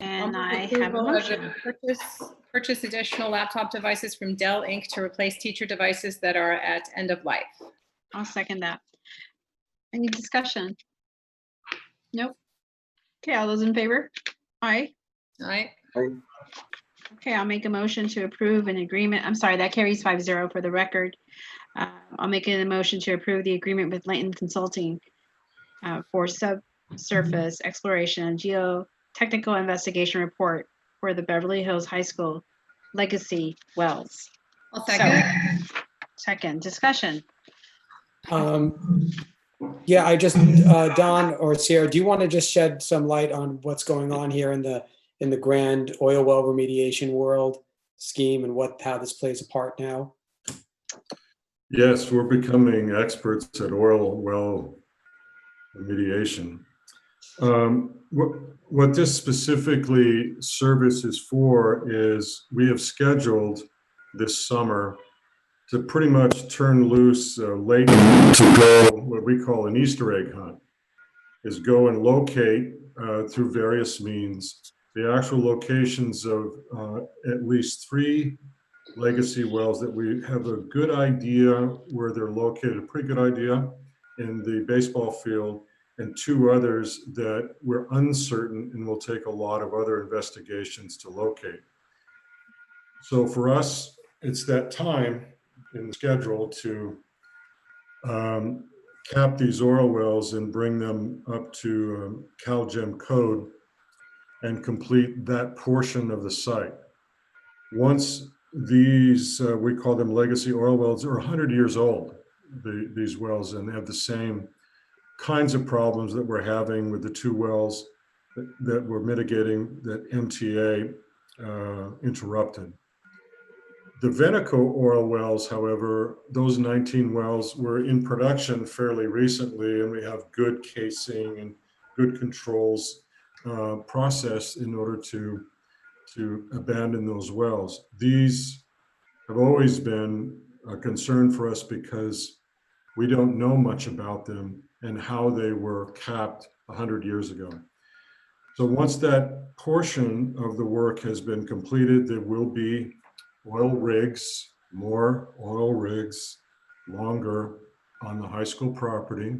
S1: And I have a motion.
S6: Purchase additional laptop devices from Dell Inc. to replace teacher devices that are at end of life.
S1: I'll second that. Any discussion? Nope. Okay, all those in favor? Aye.
S6: Aye.
S1: Okay, I'll make a motion to approve an agreement. I'm sorry, that carries 5-0 for the record. I'll make a motion to approve the agreement with Layton Consulting for subsurface exploration and geotechnical investigation report for the Beverly Hills High School legacy wells.
S6: I'll second.
S1: Second, discussion.
S10: Yeah, I just, Don or Sierra, do you want to just shed some light on what's going on here in the grand oil well remediation world scheme and how this plays a part now?
S19: Yes, we're becoming experts at oil well remediation. What this specifically service is for is we have scheduled this summer to pretty much turn loose Layton to go what we call an Easter egg hunt, is go and locate through various means the actual locations of at least 3 legacy wells that we have a good idea where they're located, a pretty good idea in the baseball field, and 2 others that we're uncertain and will take a lot of other investigations to locate. So for us, it's that time in the schedule to cap these oil wells and bring them up to CalGEM code and complete that portion of the site. Once these, we call them legacy oil wells, are 100 years old, these wells, and they have the same kinds of problems that we're having with the 2 wells that we're mitigating that MTA interrupted. The Veneco oil wells, however, those 19 wells were in production fairly recently, and we have good casing and good controls process in order to abandon those wells. These have always been a concern for us because we don't know much about them and how they were capped 100 years ago. So once that portion of the work has been completed, there will be oil rigs, more oil rigs, longer on the high school property.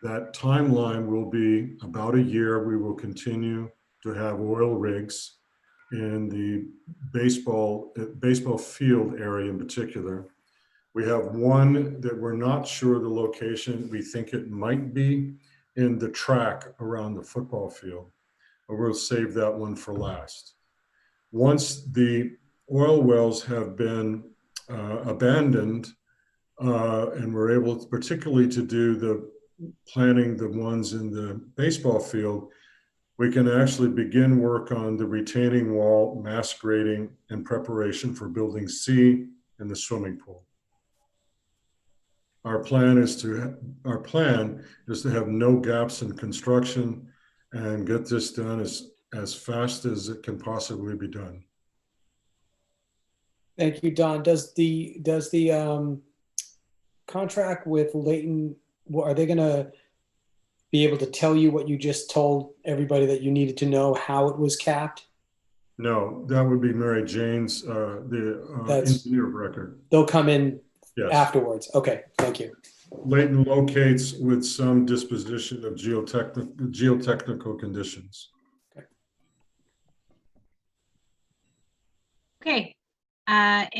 S19: That timeline will be about a year. We will continue to have oil rigs in the baseball field area in particular. We have one that we're not sure the location. We think it might be in the track around the football field, but we'll save that one for last. Once the oil wells have been abandoned and we're able to, particularly to do the planting the ones in the baseball field, we can actually begin work on the retaining wall, mass grading, and preparation for building C and the swimming pool. Our plan is to have no gaps in construction and get this done as fast as it can possibly be done.
S10: Thank you, Don. Does the contract with Layton, are they going to be able to tell you what you just told everybody that you needed to know, how it was capped?
S19: No, that would be Mary Jane's, the engineer of record.
S10: They'll come in
S19: Yes.
S10: afterwards. Okay, thank you.
S19: Layton locates with some disposition of geotechnical conditions.
S1: Okay. What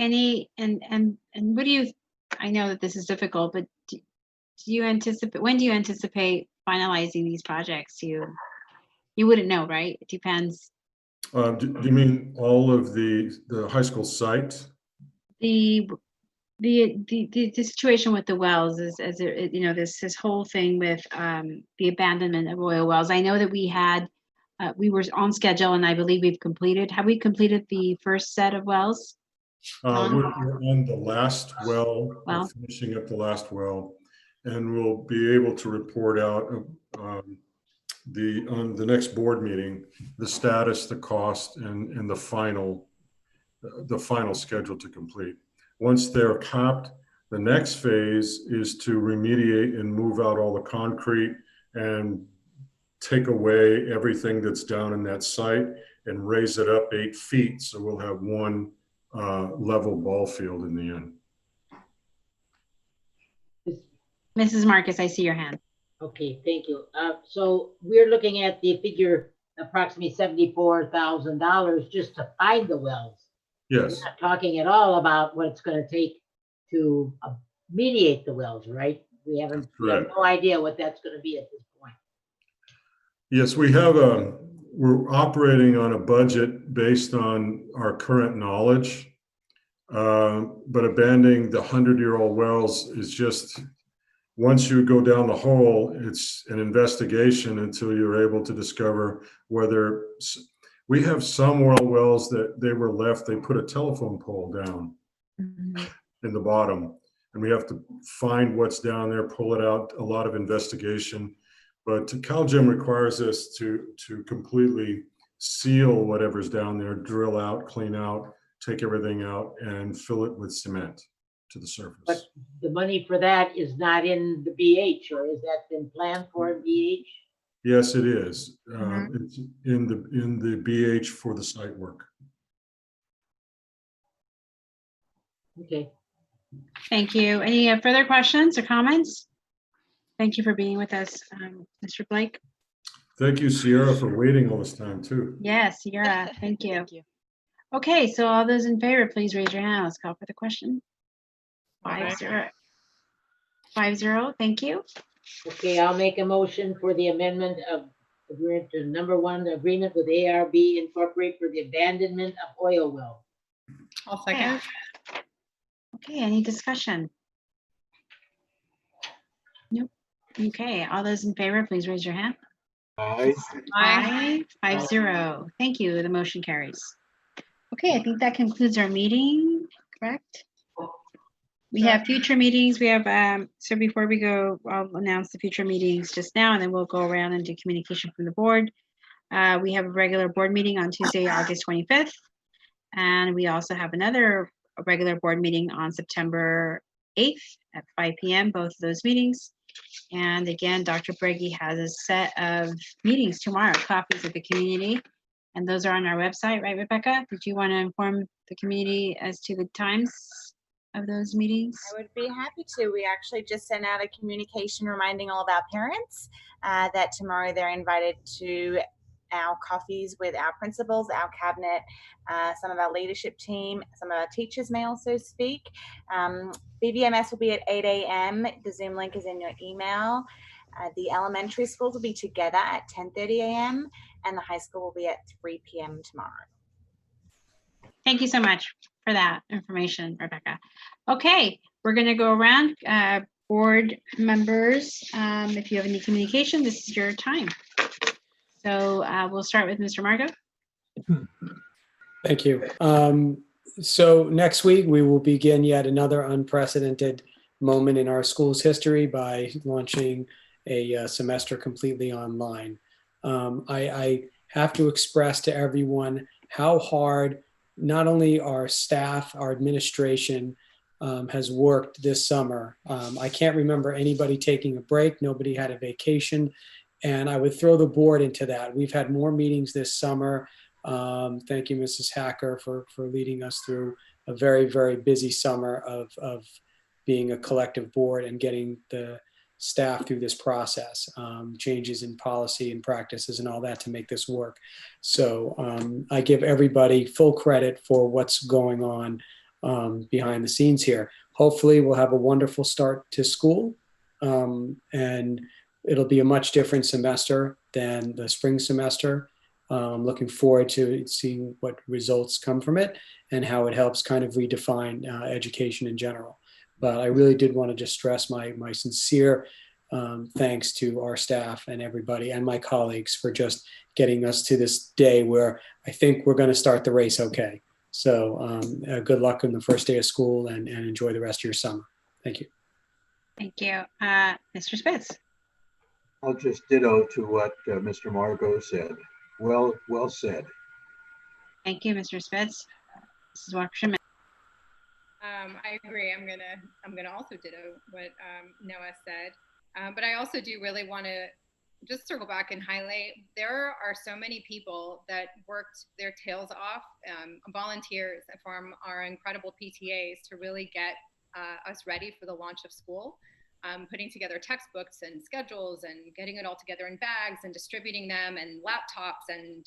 S1: do you, I know that this is difficult, but do you anticipate, when do you anticipate finalizing these projects? You wouldn't know, right? It depends.
S19: Do you mean all of the high school site?
S1: The situation with the wells is, as it, this whole thing with the abandonment of oil wells. I know that we were on schedule, and I believe have we completed the first set of wells?
S19: We're on the last well. We're finishing up the last well, and we'll be able to report out on the next board meeting the status, the cost, and the final schedule to complete. Once they're capped, the next phase is to remediate and move out all the concrete and take away everything that's down in that site and raise it up 8 feet. So we'll have one level ball field in the end.
S1: Mrs. Marcus, I see your hand.
S4: Okay, thank you. So we're looking at the figure approximately $74,000 just to find the wells.
S19: Yes.
S4: We're not talking at all about what it's going to take to mediate the wells, right? We have no idea what that's going to be at this point.
S19: Yes, we're operating on a budget based on our current knowledge, but abandoning the 100-year-old wells is just, once you go down the hole, it's an investigation until you're able to discover whether. We have some oil wells that they put a telephone pole down in the bottom. and we have to find what's down there, pull it out, a lot of investigation. But CalGEM requires us to completely seal whatever's down there, drill out, clean out, take everything out, and fill it with cement to the surface.
S4: But the money for that is not in the BH, or has that been planned for in BH?
S19: Yes, it is. It's in the BH for the site work.
S4: Okay.
S1: Thank you. Any further questions or comments? Thank you for being with us, Mr. Blake.
S19: Thank you, Sierra, for waiting all this time too.
S1: Yes, Sierra, thank you. Okay, so all those in favor, please raise your hand. Let's call for the question. 5-0. 5-0, thank you.
S4: Okay, I'll make a motion for the amendment of agreement to number 1, the agreement with ARB Incorporate for the abandonment of oil well.
S6: I'll second.
S1: Okay, any discussion? Nope. Okay, all those in favor, please raise your hand.
S11: Aye.
S1: 5-0. Thank you. The motion carries. Okay, I think that concludes our meeting, correct? We have future meetings. We have, so before we go, I'll announce the future meetings just now, and then we'll go around and do communication from the board. We have a regular board meeting on Tuesday, August 25th. And we also have another regular board meeting on September 8th at 5 p.m., both of those meetings. And again, Dr. Breggy has a set of meetings tomorrow, copies of the community. And those are on our website, right, Rebecca? Did you want to inform the community as to the times of those meetings?
S8: I would be happy to. We actually just sent out a communication reminding all of our parents that tomorrow they're invited to our coffees with our principals, our cabinet, some of our leadership team, some of our teachers may also speak. BVMS will be at 8 a.m. The Zoom link is in your email. The elementary schools will be together at 10:30 a.m. and the high school will be at 3 p.m. tomorrow.
S1: Thank you so much for that information, Rebecca. Okay, we're going to go around. Board members, if you have any communication, this is your time. So we'll start with Mr. Margo.
S10: Thank you. So next week, we will begin yet another unprecedented moment in our school's history by launching a semester completely online. I have to express to everyone how hard not only our staff, our administration has worked this summer. I can't remember anybody taking a break. Nobody had a vacation. And I would throw the board into that. We've had more meetings this summer. Thank you, Mrs. Hacker, for leading us through a very, very busy summer of being a collective board and getting the staff through this process, changes in policy and practices and all that to make this work. So I give everybody full credit for what's going on behind the scenes here. Hopefully we'll have a wonderful start to school and it'll be a much different semester than the spring semester. Looking forward to seeing what results come from it and how it helps kind of redefine education in general. But I really did want to just stress my sincere thanks to our staff and everybody and my colleagues for just getting us to this day where I think we're going to start the race okay. So good luck on the first day of school and enjoy the rest of your summer. Thank you.
S1: Thank you. Mr. Spitz.
S11: I'll just ditto to what Mr. Margo said. Well said.
S1: Thank you, Mr. Spitz. Mrs. Walker-Schmidt.
S6: I agree. I'm gonna also ditto what Noah said, but I also do really want to just circle back and highlight there are so many people that worked their tails off, volunteers from our incredible PTAs to really get us ready for the launch of school. Putting together textbooks and schedules and getting it all together in bags and distributing them and laptops and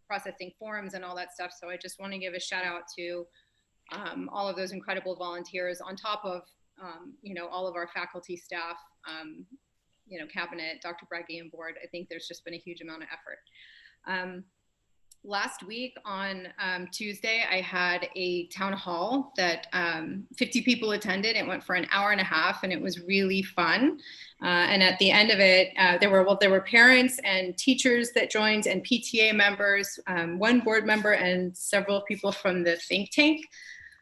S6: processing forms and all that stuff. So I just want to give a shout out to all of those incredible volunteers on top of, all of our faculty, staff, cabinet, Dr. Breggy and board. I think there's just been a huge amount of effort. Last week on Tuesday, I had a town hall that 50 people attended. It went for an hour and a half and it was really fun. And at the end of it, there were parents and teachers that joined and PTA members, one board member and several people from the think tank.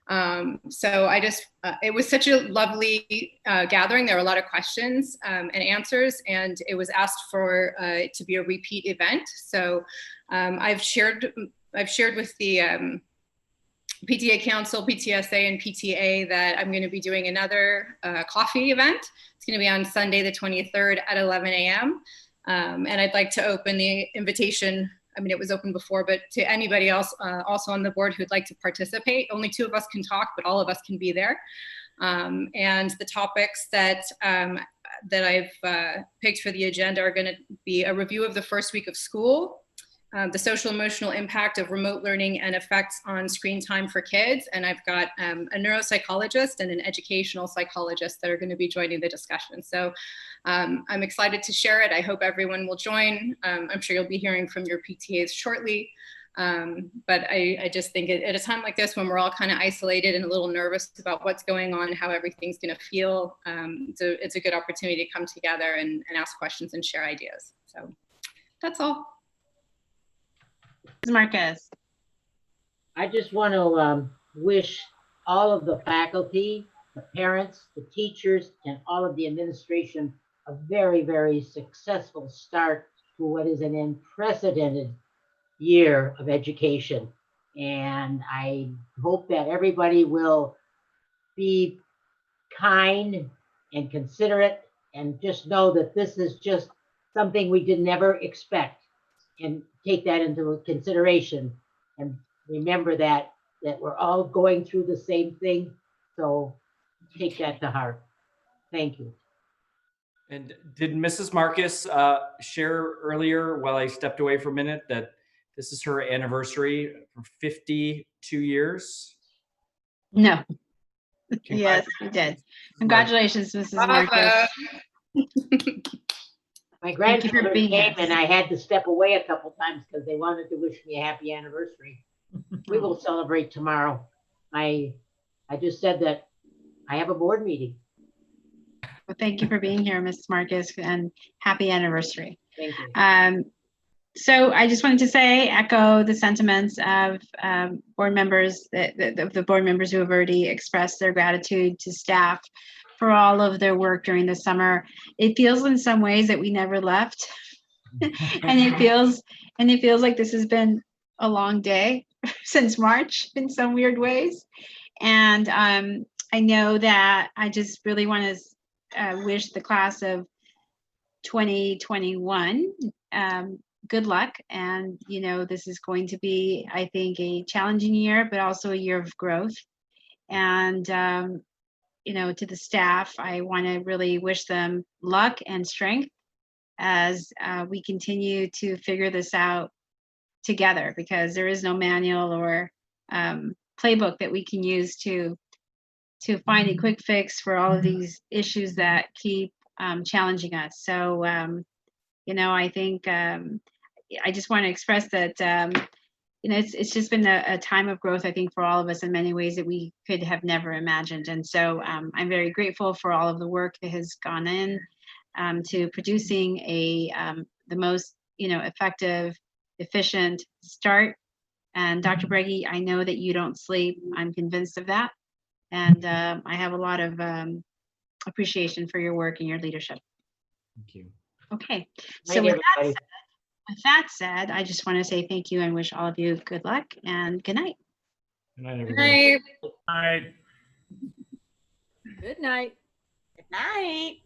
S6: So I just, it was such a lovely gathering. There were a lot of questions and answers, and it was asked for it to be a repeat event. So I've shared with the PTA Council, PTSA, and PTA that I'm going to be doing another coffee event. It's going to be on Sunday, the 23rd at 11 a.m. And I'd like to open the invitation. I mean, it was open before, but to anybody else also on the board who'd like to participate. Only 2 of us can talk, but all of us can be there. And the topics that I've picked for the agenda are going to be a review of the first week of school, the social emotional impact of remote learning and effects on screen time for kids. And I've got a neuropsychologist and an educational psychologist that are going to be joining the discussion. So I'm excited to share it. I hope everyone will join. I'm sure you'll be hearing from your PTAs shortly. But I just think at a time like this, when we're all kind of isolated and a little nervous about what's going on, how everything's going to feel, it's a good opportunity to come together and ask questions and share ideas. So that's all.
S1: Marcus.
S4: I just want to wish all of the faculty, the parents, the teachers, and all of the administration a very, very successful start to what is an unprecedented year of education. And I hope that everybody will be kind and considerate and just know that this is just something we did never expect, and take that into consideration and remember that we're all going through the same thing. So take that to heart. Thank you.
S3: And did Mrs. Marcus share earlier, while I stepped away for a minute, that this is her anniversary for 52 years?
S1: No. Yes, we did. Congratulations, Mrs. Marcus.
S4: My grandchildren came and I had to step away a couple times because they wanted to wish me a happy anniversary. We will celebrate tomorrow. I just said that I have a board meeting.
S1: Well, thank you for being here, Mrs. Marcus, and happy anniversary.
S4: Thank you.
S1: So I just wanted to echo the sentiments of board members, the board members who have already expressed their gratitude to staff for all of their work during the summer. It feels in some ways that we never left. and it feels like this has been a long day since March in some weird ways. And I know that I just really want to wish the class of 2021 good luck. And, this is going to be, I think, a challenging year, but also a year of growth. And, to the staff, I want to really wish them luck and strength as we continue to figure this out together, because there is no manual or playbook that we can use to find a quick fix for all of these issues that keep challenging us. So, I think I just want to express that, it's just been a time of growth, I think, for all of us in many ways that we could have never imagined. And so I'm very grateful for all of the work that has gone in to producing the most, effective, efficient start. And Dr. Breggy, I know that you don't sleep. I'm convinced of that. And I have a lot of appreciation for your work and your leadership.
S3: Thank you.
S1: Okay, so with that said, I just want to say thank you and wish all of you good luck and good night.
S3: Good night, everybody.
S6: Good night.
S3: Good night.
S18: Good night.
S8: Good night.